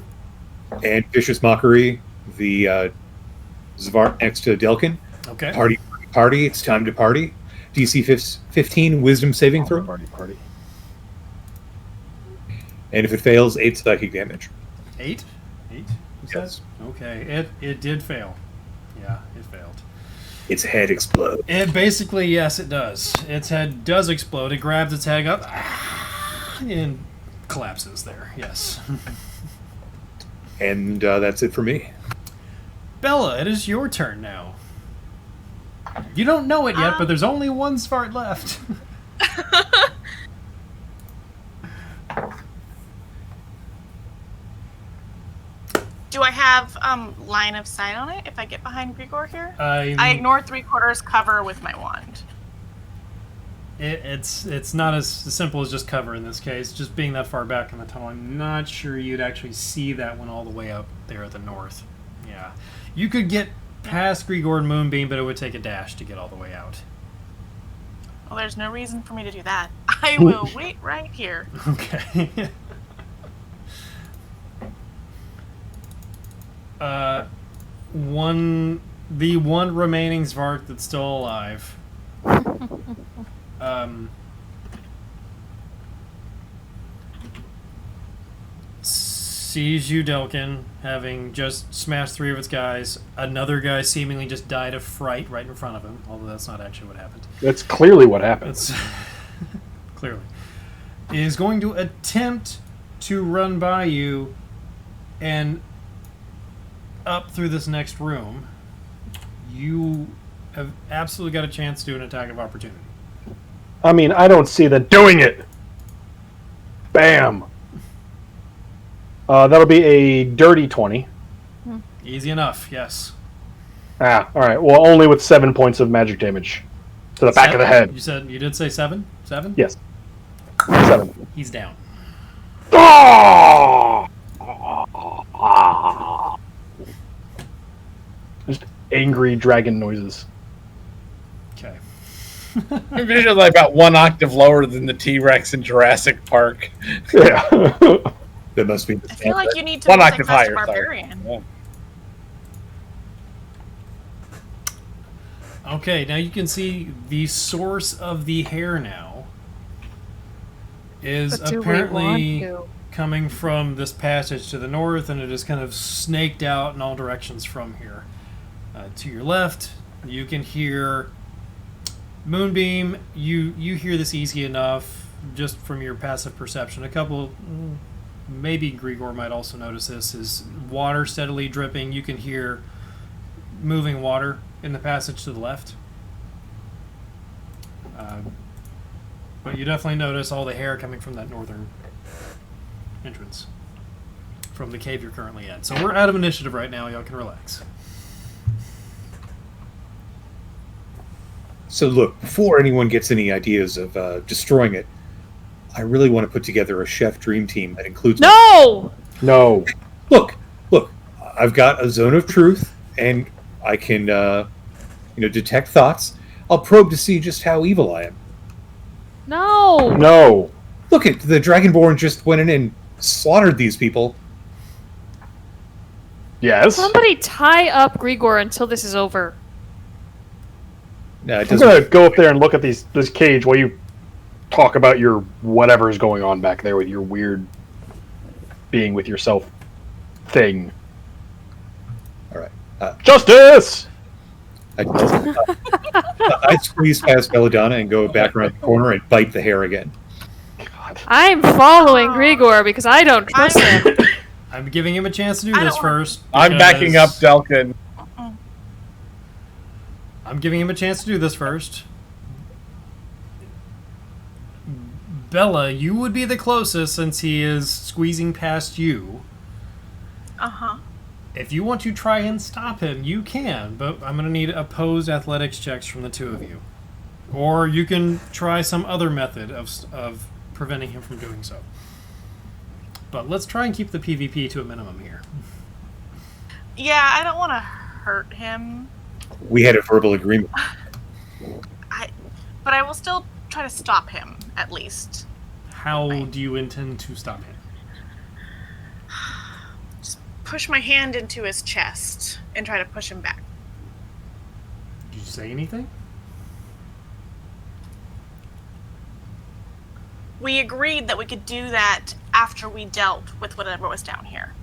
And Vicious Mockery, the Zvart next to Delkin. Okay. Party, it's time to party. DC 15 Wisdom saving throw. Party. And if it fails, 8 psychic damage. 8? 8? Yes. Okay. It did fail. Yeah, it failed. Its head explodes. It basically, yes, it does. Its head does explode. It grabs its head up and collapses there. Yes. And that's it for me. Bella, it is your turn now. You don't know it yet, but there's only one Svart left. Do I have line of sight on it if I get behind Grigor here? I ignore 3/4 cover with my wand. It's not as simple as just cover in this case. Just being that far back in the tunnel, I'm not sure you'd actually see that one all the way up there at the north. Yeah. You could get past Grigor and Moonbeam, but it would take a dash to get all the way out. Well, there's no reason for me to do that. I will wait right here. Okay. The one remaining Zvart that's still alive. Sees you, Delkin, having just smashed 3 of its guys. Another guy seemingly just died of fright right in front of him, although that's not actually what happened. That's clearly what happened. It's clearly. Is going to attempt to run by you and up through this next room. You have absolutely got a chance to do an attack of opportunity. I mean, I don't see them doing it. Bam. That'll be a dirty 20. Easy enough, yes. All right. Well, only with 7 points of magic damage to the back of the head. You did say 7? 7? Yes. 7. He's down. Oh! Just angry dragon noises. Okay. I'm visually about 1 octave lower than the T-Rex in Jurassic Park. Yeah. That must be the I feel like you need to 1 multi-class octave higher. barbarian. Yeah. Okay, now you can see the source of the hair now is But do we apparently want to? coming from this passage to the north, and it is kind of snaked out in all directions from here. To your left, you can hear Moonbeam. You hear this easy enough just from your passive perception. A couple, maybe Grigor might also notice this, is water steadily dripping. You can hear moving water in the passage to the left. But you definitely notice all the hair coming from that northern entrance from the cave you're currently in. So we're out of initiative right now. Y'all can relax. So look, before anyone gets any ideas of destroying it, I really want to put together a chef dream team that includes... No! No. Look, I've got a zone of truth, and I can, detect thoughts. I'll probe to see just how evil I am. No! No. Look, the Dragonborn just went in and slaughtered these people. Yes. Somebody tie up Grigor until this is over. No, it I'm doesn't. gonna go up there and look at this cage while you talk about your whatever is going on back there with your weird being with yourself thing. All right. Justice! I squeeze past Belladonna and go back around the corner and bite the hair again. God. I'm following Grigor because I don't trust him. I'm giving him a chance to do I this don't want- first. I'm backing up because- Delkin. I'm giving him a chance to do this first. Bella, you would be the closest since he is squeezing past you. Uh-huh. If you want to try and stop him, you can, but I'm going to need opposed athletics checks from the two of you. Or you can try some other method of preventing him from doing so. But let's try and keep the PvP to a minimum here. Yeah, I don't want to hurt him. We had a verbal agreement. But I will still try to stop him, at least. How do you intend to stop him? Just push my hand into his chest and try to push him back. Did you say anything? We agreed that we could do that after we dealt with whatever was down here.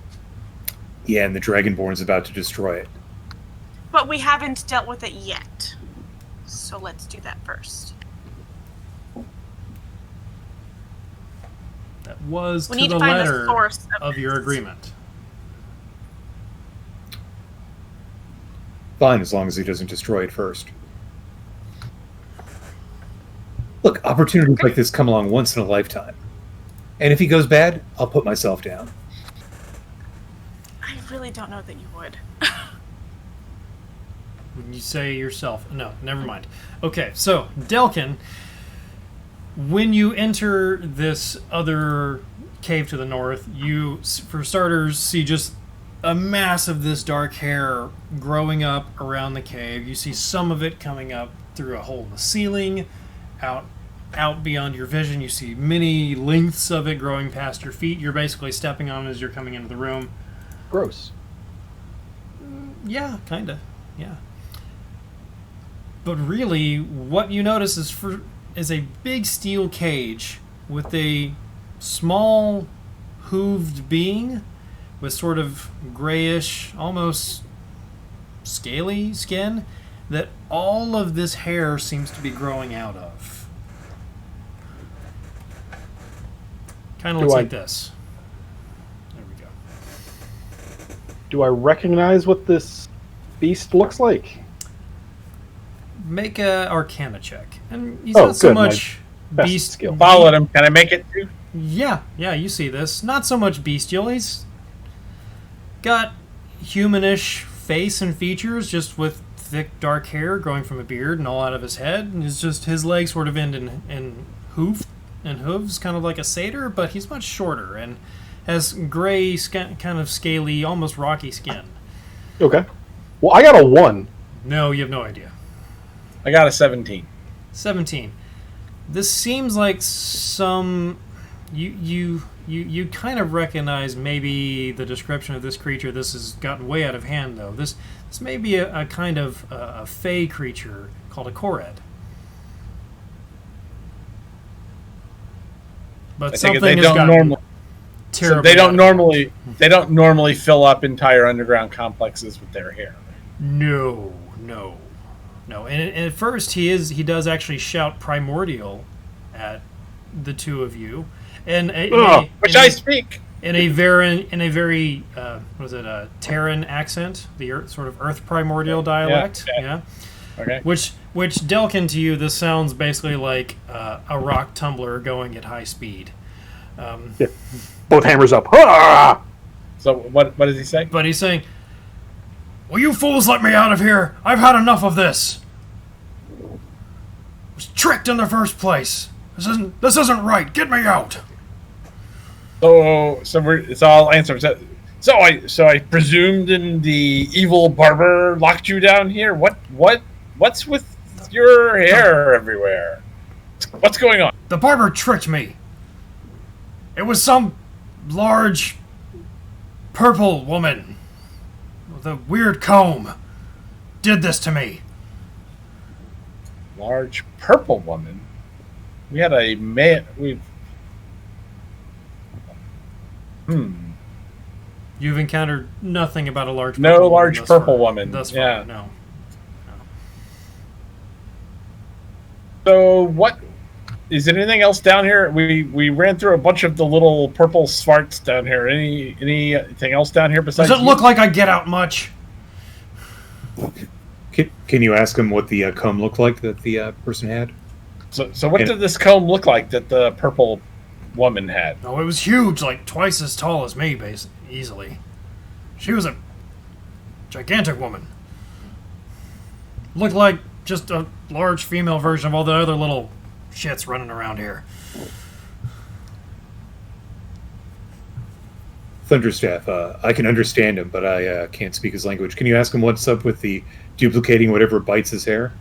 Yeah, and the Dragonborn's about to destroy it. But we haven't dealt with it yet. So let's do that first. That was We to need the to find the letter source of your this. agreement. Fine, as long as he doesn't destroy it first. Look, opportunities like this come along once in a lifetime. And if he goes bad, I'll put myself down. I really don't know that you would. When you say yourself. No, never mind. Okay, so, Delkin, when you enter this other cave to the north, you, for starters, see just a mass of this dark hair growing up around the cave. You see some of it coming up through a hole in the ceiling, out beyond your vision. You see many lengths of it growing past your feet. You're basically stepping on it as you're coming into the room. Gross. Yeah, kinda. Yeah. But really, what you notice is a big steel cage with a small hooved being with sort of grayish, almost scaly skin that all of this hair seems to be growing out of. Kind of looks like this. There we go. Do I recognize what this beast looks like? Make a Arcana check. And he's Oh, not so good, my much best beast. skill. Followed him. Can I make it too? Yeah, you see this. Not so much bestial. He's got humanish face and features, just with thick dark hair growing from a beard and all out of his head. And it's just his legs sort of end in hooves, kind of like a satyr, but he's much shorter and has gray, kind of scaly, almost rocky skin. Okay. Well, I got a 1. No, you have no idea. I got a 17. 17. This seems like some... You kind of recognize maybe the description of this creature. This has gotten way out of hand, though. This may be a kind of a fey creature called a Kored. But I something think they has don't gotten normally. terribly They out don't of normally. They don't normally fill up entire underground complexes with their hair. No. And at first, he does actually shout primordial at the two of you, Which I speak. in a very Terran accent, the sort of Earth primordial dialect. Yeah. Okay. Which Delkin, to you, this sounds basically like a rock tumbler going at high speed. Yeah. Both hammers up. Ah! So what does he say? But he's saying, "Will you fools let me out of here? I've had enough of this. I was tricked in the first place. This isn't right. Get me out." It's all answered. So I presumed in the evil barber locked you down here. What's with your hair everywhere? What's going on? The barber tricked me. It was some large purple woman with a weird comb did this to me. Large purple woman. We had a man. You've encountered nothing about a large No purple woman large thus purple far. woman. Thus far, Yeah. no. So what? Is there anything else down here? We ran through a bunch of the little purple svarts down here. Anything else down here besides? Does it look like I get out much? Can you ask him what the comb looked like that the person had? So what did this comb look like that the purple woman had? Oh, it was huge, like twice as tall as me, basically, easily. She was a gigantic woman. Looked like just a large female version of all the other little shits running around here. Thunderstaff, I can understand him, but I can't speak his language. Can you ask him what's up with the duplicating whatever bites his hair?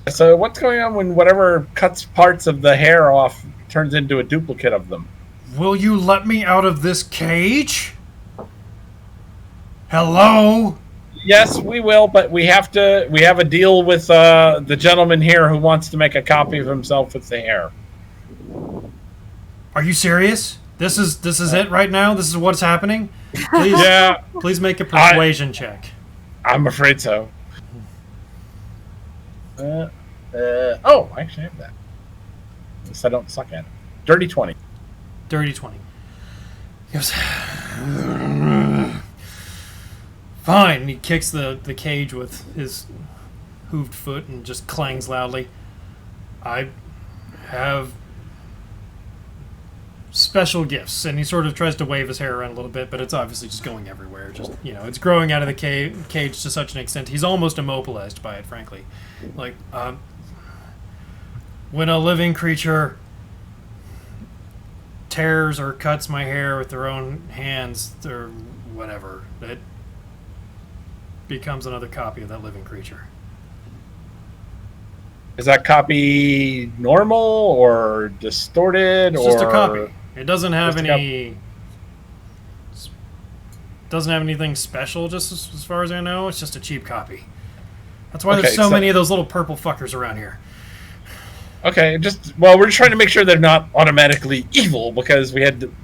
So what's going on when whatever cuts parts of the hair off turns into a duplicate of them? Will you let me out of this cage? Hello? Yes, we will, but we have a deal with the gentleman here who wants to make a copy of himself with the hair. Are you serious? This is it right now? This is what's happening? Please, Yeah, please make a persuasion check. I'm afraid so. Oh, I actually have that. At least I don't suck at it. Dirty 20. Dirty 20. He goes, fine. He kicks the cage with his hooved foot and just clangs loudly. I have special gifts, and he sort of tries to wave his hair around a little bit, but it's obviously just going everywhere. Just, it's growing out of the cage to such an extent. He's almost immobilized by it, frankly. Like, when a living creature tears or cuts my hair with their own hands or whatever, it becomes another copy of that living creature. Is that copy normal or distorted? It's or just a copy. It doesn't have Just a any. Doesn't have anything special, just as far as I know. It's just a cheap copy. That's why there's so many of those little purple fuckers around here. Okay, we're just trying to make sure they're not automatically evil, because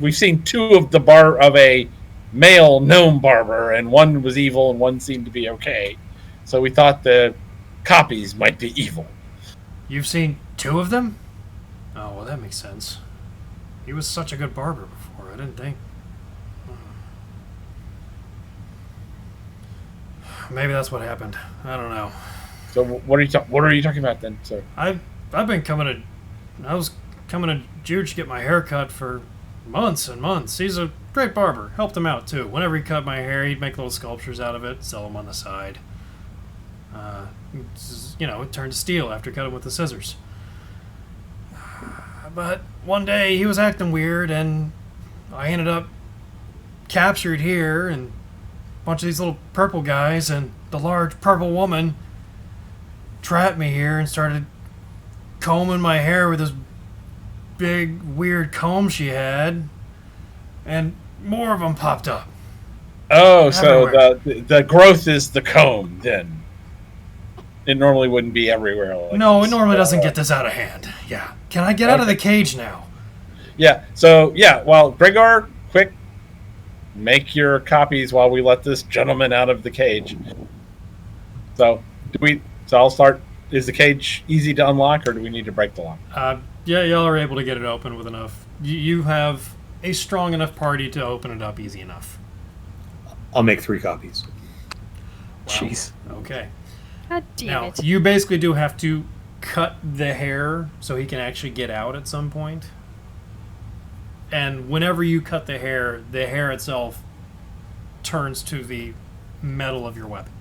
we've seen two of a male gnome barber, and one was evil and one seemed to be okay. So we thought the copies might be evil. You've seen two of them? Oh, well, that makes sense. He was such a good barber before. I didn't think. Maybe that's what happened. I don't know. So what are you talking about then, sir? I was coming to Juge to get my hair cut for months and months. He's a great barber. Helped him out too. Whenever he cut my hair, he'd make little sculptures out of it, sell them on the side. It turned to steel after cutting with the scissors. But one day he was acting weird, and I ended up captured here, and a bunch of these little purple guys and the large purple woman trapped me here and started combing my hair with this big weird comb she had, and more of them popped up. Oh, Everywhere. so the growth is the comb then. It normally wouldn't be everywhere. No, it normally doesn't get this out of hand. Yeah. Can I get out of the cage now? Yeah. So well, Gregor, quick, make your copies while we let this gentleman out of the cage. So I'll start. Is the cage easy to unlock, or do we need to break the lock? Yeah, y'all are able to get it open with enough. You have a strong enough party to open it up easy enough. I'll make 3 copies. Jeez. Okay. God damn Now, it. you basically do have to cut the hair so he can actually get out at some point. And whenever you cut the hair itself turns to the metal of your weapon.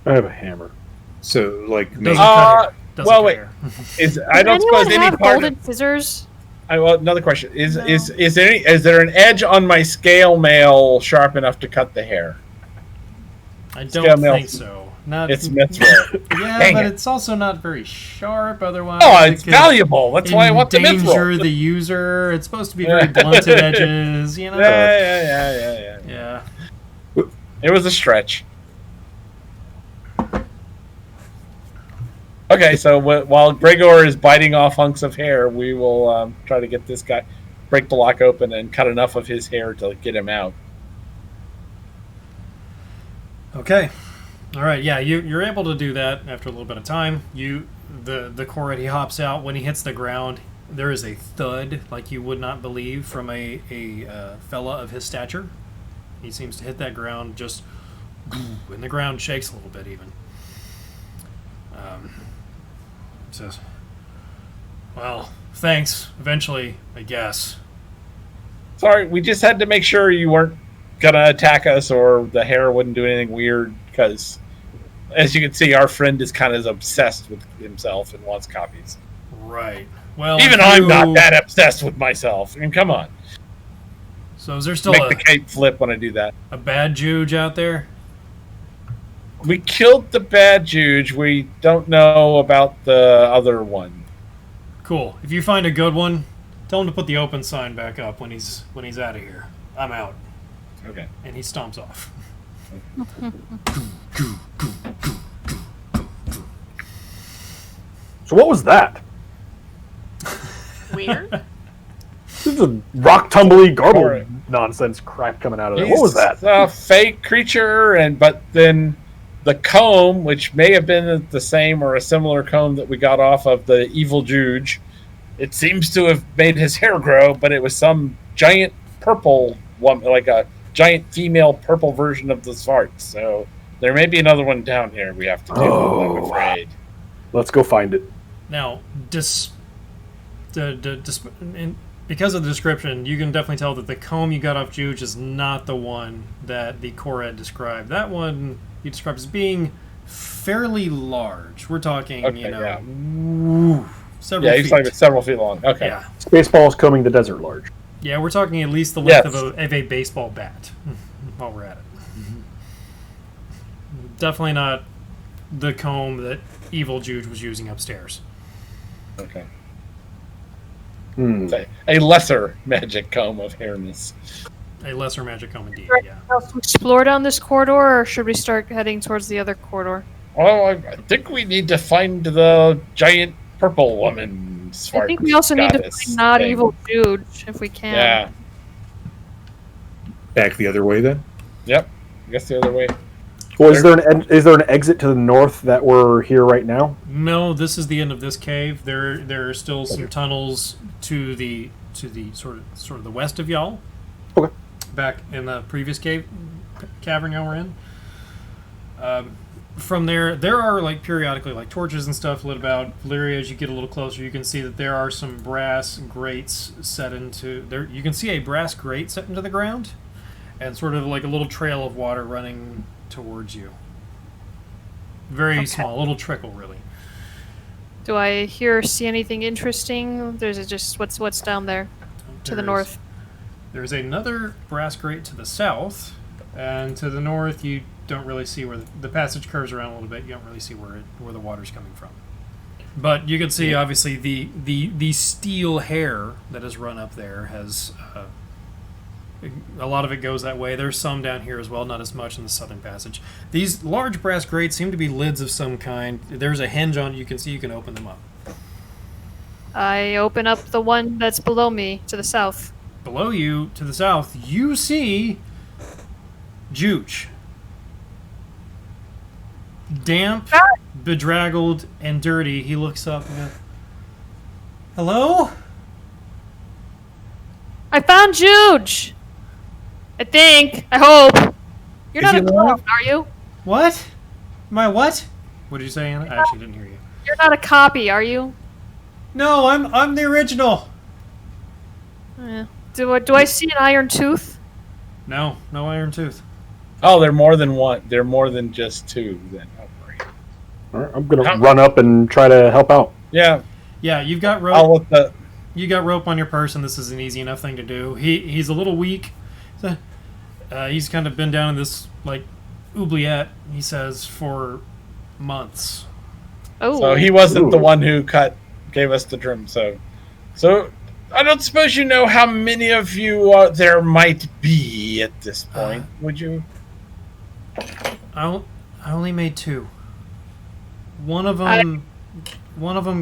I have a hammer. So, like, Doesn't make, cut hair. Doesn't well, cut wait. hair. I don't suppose any have part golden of. scissors? Well, another question is there an edge on my scale mail sharp enough to cut the hair? I Scale don't mail. think so. Not It's mithril. Yeah, Dang but it. it's also not very sharp. Otherwise, Oh, it it's could valuable. That's why I want the endanger mithril. the user. It's supposed to be very blunted edges. Yeah. Yeah. It was a stretch. Okay, so while Gregor is biting off hunks of hair, we will try to get this guy, break the lock open and cut enough of his hair to get him out. Okay. All right. Yeah, you're able to do that after a little bit of time. The Korid, he hops out. When he hits the ground, there is a thud like you would not believe from a fella of his stature. He seems to hit that ground just, and the ground shakes a little bit even. Says, well, thanks. Eventually, I guess. Sorry, we just had to make sure you weren't gonna attack us, or the hair wouldn't do anything weird. Because, as you can see, our friend is kind of obsessed with himself and wants copies. Right. Well, Even I'm not that obsessed with myself. I mean, come on. So is there still Make the cape flip when I do that. a bad Juge out there? We killed the bad Juge. We don't know about the other one. Cool. If you find a good one, tell him to put the open sign back up when he's out of here. I'm out. Okay. And he stomps off. So what was that? Weird. This is a rock tumbly garble Alright. nonsense crap coming out of there. What was that? He's a fake creature, but then the comb, which may have been the same or a similar comb that we got off of the evil Juge, it seems to have made his hair grow, but it was some giant purple one, like a giant female purple version of the Svart. So there may be another one down here we have to deal with, I'm afraid. Let's go find it. Now, because of the description, you can definitely tell that the comb you got off Juge is not the one that the Korred described. That one he described as being fairly large. We're talking, Okay, yeah. several Yeah, feet. he's like several feet long. Okay. Yeah. Spaceballs combing the desert large. Yeah, we're talking at least the length Yes. of a baseball bat while we're at it. Definitely not the comb that Evil Juge was using upstairs. Okay. Hmm. A lesser magic comb of hairness. A lesser magic comb indeed, yeah. To explore down this corridor, or should we start heading towards the other corridor? Well, I think we need to find the giant purple woman. I think we also need to goddess find not thing. evil Juge, if we can. Yeah. Back the other way then? Yep. I guess the other way. Well, is there an exit to the north that we're here right now? No, this is the end of this cave. There are still some tunnels to the sort of the west of y'all. Okay. Back in the previous cavern y'all were in. From there are like periodically like torches and stuff lit about. Valeria, as you get a little closer, you can see that there are some brass grates set into there. You can see a brass grate set into the ground, and sort of like a little trail of water running towards you. Very small, a little trickle, really. Do I hear or see anything interesting? There's just what's down there to the north. There's another brass grate to the south, and to the north you don't really see where the passage curves around a little bit. You don't really see where the water's coming from. But you can see obviously the steel hair that has run up there has a lot of it goes that way. There's some down here as well, not as much in the southern passage. These large brass grates seem to be lids of some kind. There's a hinge on it. You can see you can open them up. I open up the one that's below me to the south. Below you, to the south, you see Juge. Damp, bedraggled, and dirty. He looks up and goes, "Hello?" I found Juge! I think. I hope. You're Is not he a alive? clone, are you? What? Am I what? What did you say, Anna? I actually didn't hear you. You're not a copy, are you? No, I'm the original. Do I see an iron tooth? No iron tooth. Oh, they're more than one. They're more than just two. Then. Oh, great. All right, I'm gonna run up and try to help out. Yeah. Yeah, you've got rope. I'll let the. You got rope on your person. This is an easy enough thing to do. He's a little weak. He's kind of been down in this like oubliette. He says for months. Oh. So he wasn't the Ooh. one who gave us the drum. So I don't suppose you know how many of you there might be at this point, would you? I only made two. One of them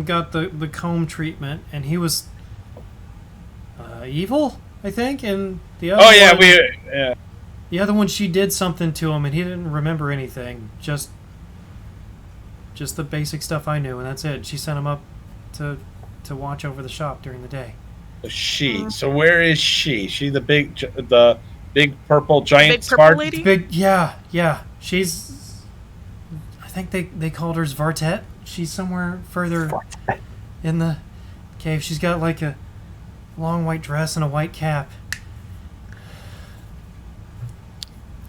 got the comb treatment, and he was evil, I think, and the other Oh yeah, one, the other one, she did something to him, and he didn't remember anything. Just the basic stuff I knew, and that's it. She sent him up to watch over the shop during the day. She. So where is she? She the big purple giant Big purple spark? lady? Big, yeah. She's. I think they called her Svartet. She's somewhere further in the cave. She's got like a long white dress and a white cap.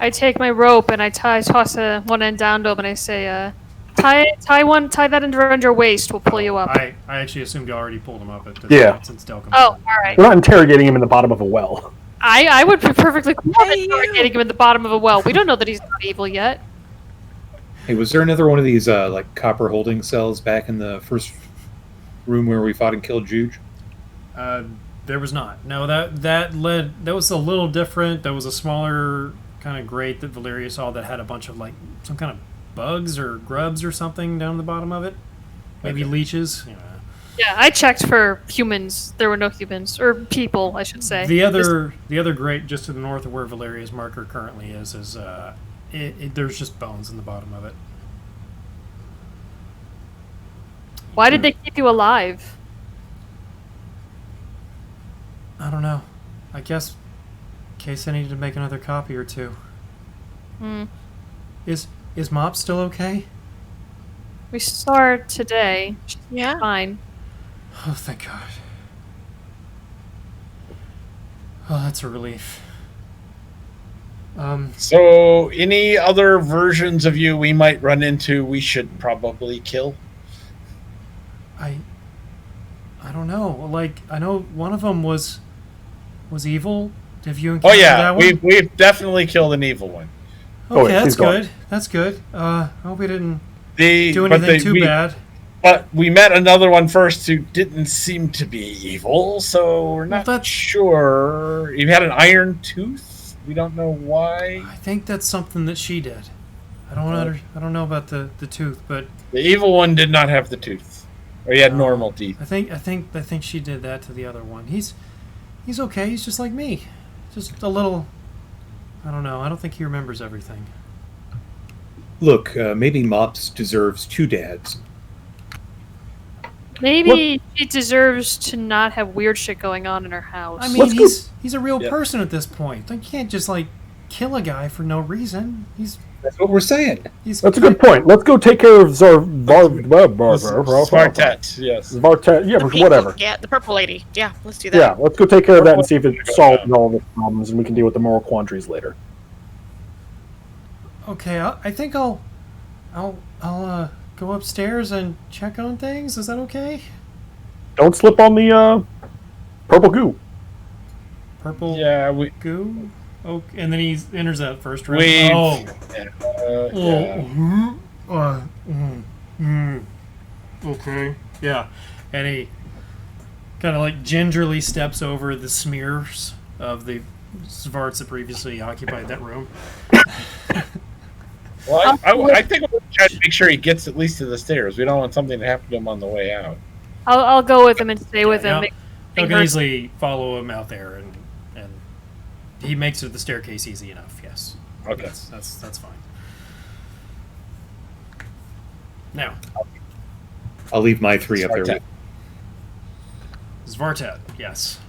I take my rope and I toss one end down to him and I say, tie that around your waist. We'll pull you up. I actually assumed you already pulled him up at this Yeah. point since Del comes Oh, in. all right. We're not interrogating him in the bottom of a well. I would be perfectly cool with Hey, interrogating him in the bottom of a well. We don't know that he's not evil yet. Hey, was there another one of these like copper holding cells back in the first room where we fought and killed Juge? There was not. No, that was a little different. There was a smaller kind of grate that Valeria saw that had a bunch of like some kind of bugs or grubs or something down the bottom of it. Maybe leeches. Yeah. Yeah, I checked for humans. There were no humans or people, I should say. The other grate just to the north of where Valeria's marker currently is there's just bones in the bottom of it. Why did they keep you alive? I don't know. I guess in case I needed to make another copy or two. Hmm. Is Mop still okay? We saw her today. She's Yeah. fine. Oh, thank God. Oh, that's a relief. So, any other versions of you we might run into we should probably kill? I don't know. Like, I know one of them was evil. Have you Oh encountered yeah, that one? we've definitely killed an evil one. Okay, Oh, yeah, that's he's gone. good. That's good. I hope we didn't The do but anything they- too we- bad. But we met another one first who didn't seem to be evil, so we're not that's- sure. He had an iron tooth. We don't know why. I think that's something that she did. I don't know about the tooth, but The evil one did not have the tooth, or he had normal teeth. I think she did that to the other one. He's okay. He's just like me. Just a little. I don't know. I don't think he remembers everything. Look, maybe Mops deserves two dads. Maybe she deserves to not have weird shit going on in her house. I mean, Let's go- he's a real Yep. person at this point. They can't just like kill a guy for no reason. He's That's what we're saying. That's a good point. Let's go take care of Svartet, yes. Vartet. Yeah, The pink- whatever. Yeah, the purple lady. Yeah, let's do that. Yeah, let's go take care of that and see if it solves all the problems, and we can deal with the moral quandaries later. okay. I think I'll go upstairs and check on things. Is that okay? Don't slip on the purple goo. Purple Yeah, we. goo. Oh, and then he enters that first room. We've- Oh. Yeah. Okay. Yeah. And he kind of like gingerly steps over the smears of the Svarts that previously occupied that room. Well, I think we'll try to make sure he gets at least to the stairs. We don't want something to happen to him on the way out. I'll go with him and stay with him. Yeah. You can easily follow him out there, and he makes it to the staircase easy enough. Yes. Okay. That's fine. Now, I'll leave my three up there. Svartet. Svartet. Yes.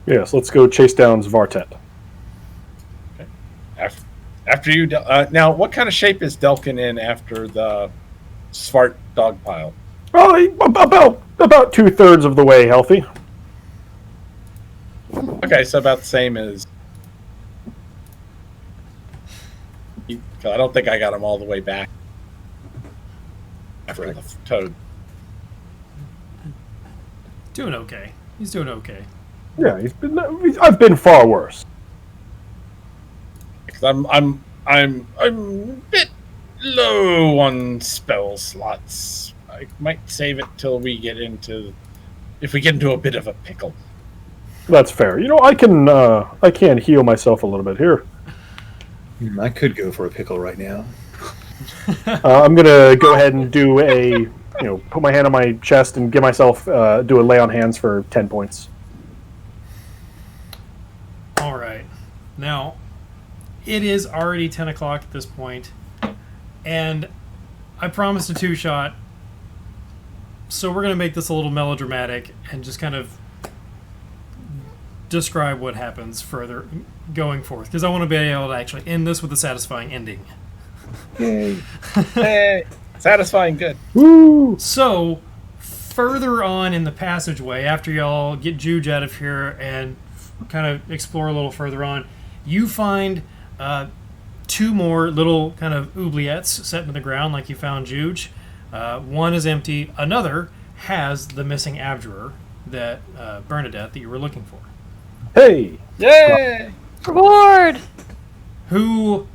Yes, let's go chase down Svartet. After you, now, what kind of shape is Delkin in after the Svart dog pile? Well, about 2/3 of the way healthy. Okay, so about the same as. I don't think I got him all the way back after the toad. Doing okay. He's doing okay. Yeah, I've been far worse. Because I'm a bit low on spell slots. I might save it till we get into, if we get into a bit of a pickle. That's fair. You know, I can heal myself a little bit here. I could go for a pickle right now. I'm gonna go ahead and do put my hand on my chest and give myself do a lay on hands for 10 points. All right. Now, it is already 10 o'clock at this point, and I promised a two-shot, so we're going to make this a little melodramatic and just kind of describe what happens further going forth, because I want to be able to actually end this with a satisfying ending. Yay. Hey, satisfying, good. Woo! So, further on in the passageway, after y'all get Juge out of here and kind of explore a little further on, you find two more little kind of oubliettes set into the ground like you found Juge. One is empty. Another has the missing abjurer that Bernadette that you were looking for. Hey! Yay! Reward! Who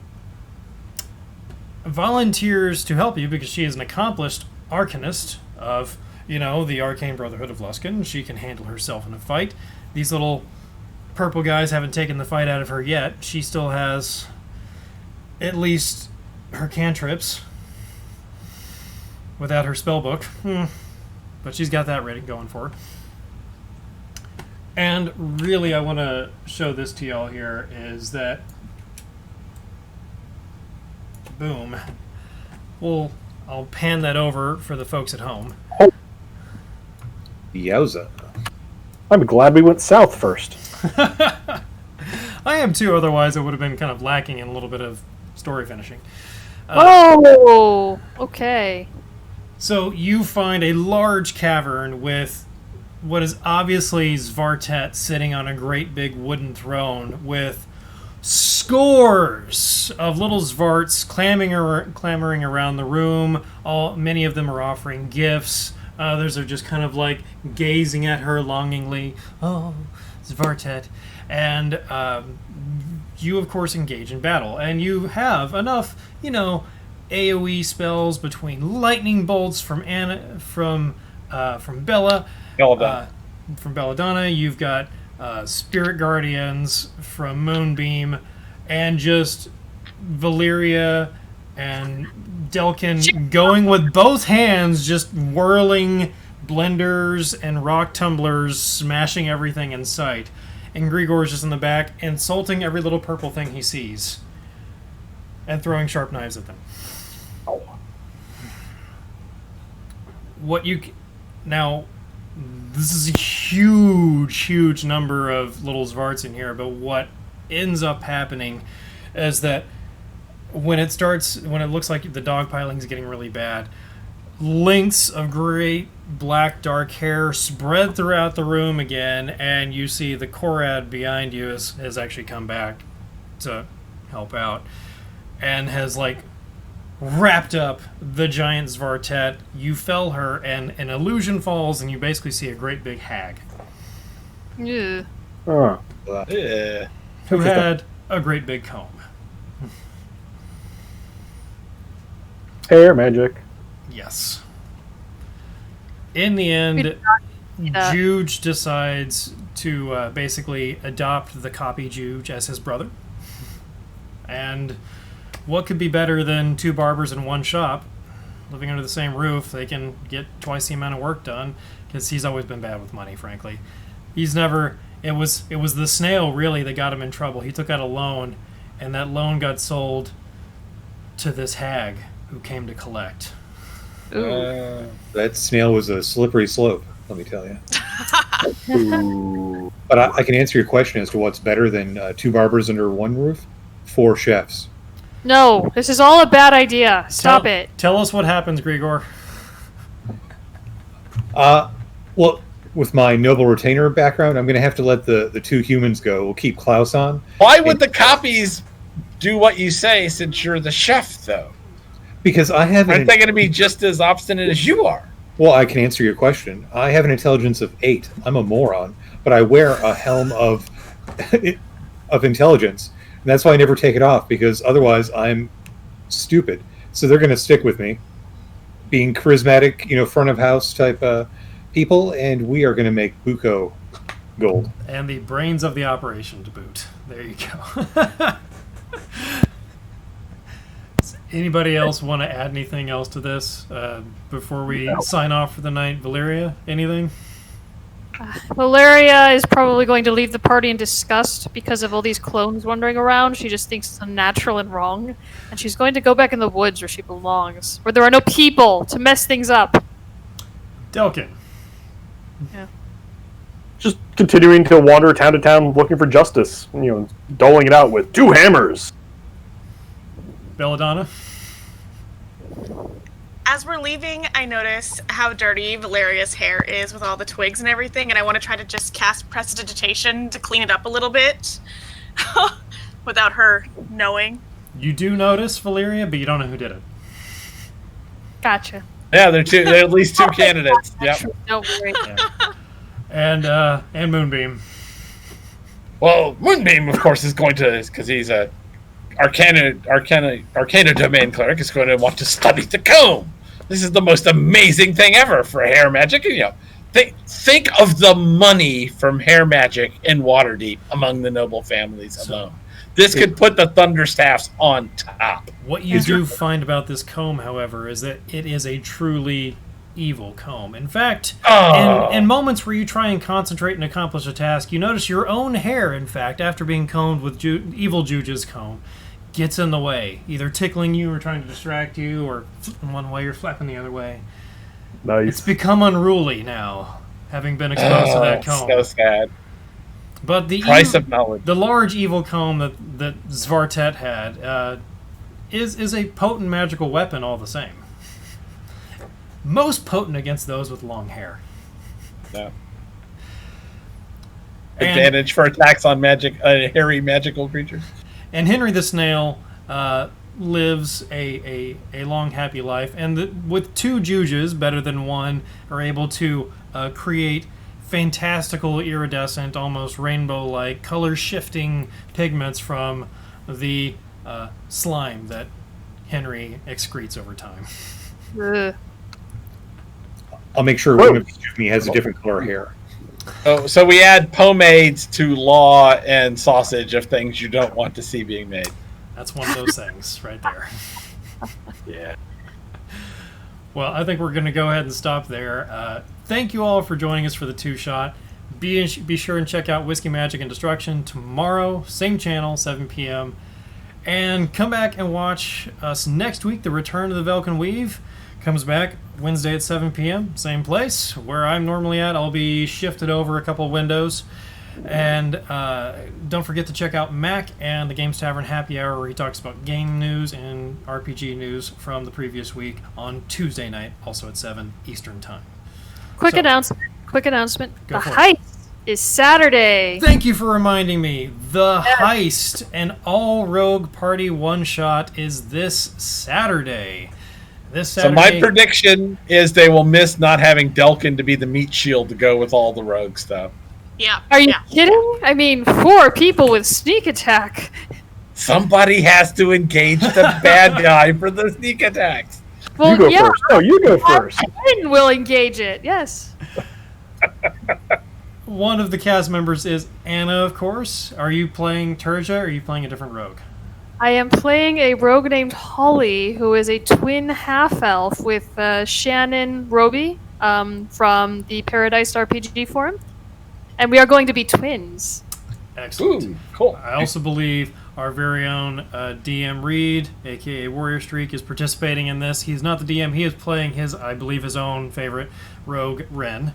volunteers to help you because she is an accomplished arcanist of, the Arcane Brotherhood of Luskan. She can handle herself in a fight. These little purple guys haven't taken the fight out of her yet. She still has at least her cantrips without her spellbook. But she's got that ready going for her. And really, I want to show this to y'all here is that boom. I'll pan that over for the folks at home. Yowza. I'm glad we went south first. I am too, otherwise it would have been kind of lacking in a little bit of story finishing. Oh, okay. So you find a large cavern with what is obviously Svartet sitting on a great big wooden throne with scores of little Zvarts clamoring around the room. Many of them are offering gifts. Others are just kind of like gazing at her longingly. Oh, Svartet. And you, of course, engage in battle. And you have enough, AoE spells between lightning bolts from Bella. Belladonna. From Belladonna. You've got Spirit Guardians from Moonbeam. And just Valeria and Delkin going with both hands, just whirling blenders and rock tumblers, smashing everything in sight. And Grigor's just in the back, insulting every little purple thing he sees. And throwing sharp knives at them. Now, this is a huge number of little Zvarts in here, but what ends up happening is that when it looks like the dogpiling is getting really bad, lengths of great black dark hair spread throughout the room again, and you see the Korad behind you has actually come back to help out and has wrapped up the giant Svartet. You fell her, and an illusion falls, and you basically see a great big hag Yeah. Yeah. who had a great big comb. Hair magic. Yes. In the end, that. Juge decides to basically adopt the copy Juge as his brother. And what could be better than two barbers in one shop living under the same roof? They can get twice the amount of work done, because he's always been bad with money, frankly. It was the snail really that got him in trouble. He took out a loan, and that loan got sold to this hag who came to collect. That snail was a slippery slope, let me tell you. Ooh. But I can answer your question as to what's better than two barbers under one roof. 4 chefs. No, this is all a bad idea. Stop it. Tell us what happens, Grigor. Well, with my noble retainer background, I'm going to have to let the 2 humans go. We'll keep Klaus on. Why would the copies do what you say since you're the chef, though? Because I have Aren't they going to be just as obstinate as you are? Well, I can answer your question. I have an intelligence of 8. I'm a moron, but I wear a helm of intelligence. And that's why I never take it off, because otherwise I'm stupid. So they're going to stick with me, being charismatic, front of house type people, and we are going to make Buko gold. And the brains of the operation to boot. There you go. Anybody else want to add anything else to this before we sign off for the night? Valeria, anything? Valeria is probably going to leave the party in disgust because of all these clones wandering around. She just thinks it's unnatural and wrong. And she's going to go back in the woods where she belongs, where there are no people to mess things up. Delkin. Yeah. Just continuing to wander town to town looking for justice, doling it out with 2 hammers. Belladonna. As we're leaving, I notice how dirty Valeria's hair is with all the twigs and everything, and I want to try to just cast Prestidigitation to clean it up a little bit without her knowing. You do notice Valeria, but you don't know who did it. Gotcha. Yeah, there are at least 2 candidates. Yep. Don't worry. Yeah. And Moonbeam. Well, Moonbeam, of course, is going to, because he's a Arcana domain cleric, is going to want to study the comb. This is the most amazing thing ever for hair magic. You know, think of the money from hair magic in Waterdeep among the noble families alone. This could put the Thunderstaffs on top. What you do find about this comb, however, is that it is a truly evil comb. In fact, in moments where you try and concentrate and accomplish a task, you notice your own hair, in fact, after being combed with evil Juge's comb, gets in the way, either tickling you or trying to distract you, or flipping one way or flapping the other way. Nice. It's become unruly now, having been exposed to that comb. So sad. But the Price of knowledge. The large evil comb that Svartet had is a potent magical weapon all the same. Most potent against those with long hair. Yeah. Advantage for attacks on hairy magical creatures. And Henry the Snail lives a long, happy life, and with 2 Juges, better than 1, are able to create fantastical, iridescent, almost rainbow-like, color-shifting pigments from the slime that Henry excretes over time. Ugh. I'll make sure one of me has a different color hair. Oh, so we add pomades to law and sausage of things you don't want to see being made. That's one of those things right there. Yeah. Well, I think we're going to go ahead and stop there. Thank you all for joining us for the 2-shot. Be sure and check out Whiskey, Magic, and Destruction tomorrow, same channel, 7 p.m. And come back and watch us next week. The Return of the Velkin Weave comes back Wednesday at 7 p.m., same place. Where I'm normally at, I'll be shifted over a couple windows. And don't forget to check out Mac and the Games Tavern Happy Hour, where he talks about game news and RPG news from the previous week on Tuesday night, also at 7 Eastern Time. Quick announcement. Go The for it. heist is Saturday. Thank you for reminding me. The Heist, an all-rogue party one-shot, is this Saturday. So my prediction is they will miss not having Delkin to be the meat shield to go with all the rogue stuff. Yeah. Are you kidding? I mean, 4 people with sneak attack. Somebody has to engage the bad guy for the sneak attacks. Well, You go yeah, first. No, you go first. I will engage it. Yes. One of the cast members is Anna, of course. Are you playing Turja, or are you playing a different rogue? I am playing a rogue named Holly, who is a twin half-elf with Shannon Roby from the Paradise RPG forum. And we are going to be twins. Excellent. Ooh, cool. I also believe our very own DM Reed, aka Warrior Streak, is participating in this. He's not the DM. He is playing I believe, his own favorite rogue, Ren.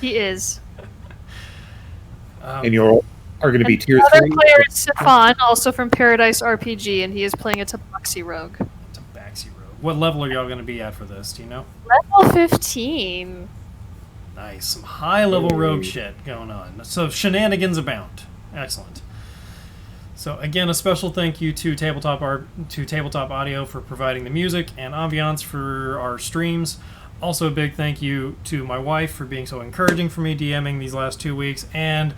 He is. And you are going to be tier The other 3. player is Stefan, also from Paradise RPG, and he is playing a Tabaxi rogue. Tabaxi rogue. What level are y'all going to be at for this? Do you know? Level 15. Nice. Some high-level rogue shit going on. So shenanigans abound. Excellent. So again, a special thank you to Tabletop Audio for providing the music and ambiance for our streams. Also a big thank you to my wife for being so encouraging for me DMing these last 2 weeks, and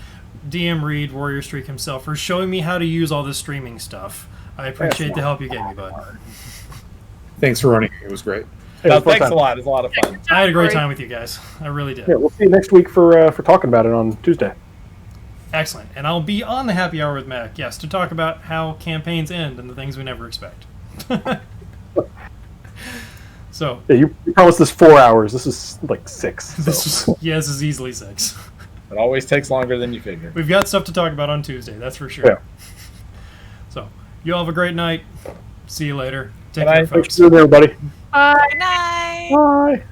DM Reed, Warrior Streak himself, for showing me how to use all this streaming stuff. I appreciate the help you gave me, bud. Thanks for running. It was great. Thanks a lot. It's a lot of fun. I had a great time with you guys. I really did. Yeah, we'll see you next week for talking about it on Tuesday. Excellent. And I'll be on the Happy Hour with Mac, yes, to talk about how campaigns end and the things we never expect. So Yeah, you promised this 4 hours. This is like 6. this is easily 6. It always takes longer than you figure. We've got stuff to talk about on Tuesday, that's for sure. Yeah. So you all have a great night. See you later. Take Good care, night. folks. Thanks for doing it, everybody. Good night. Bye.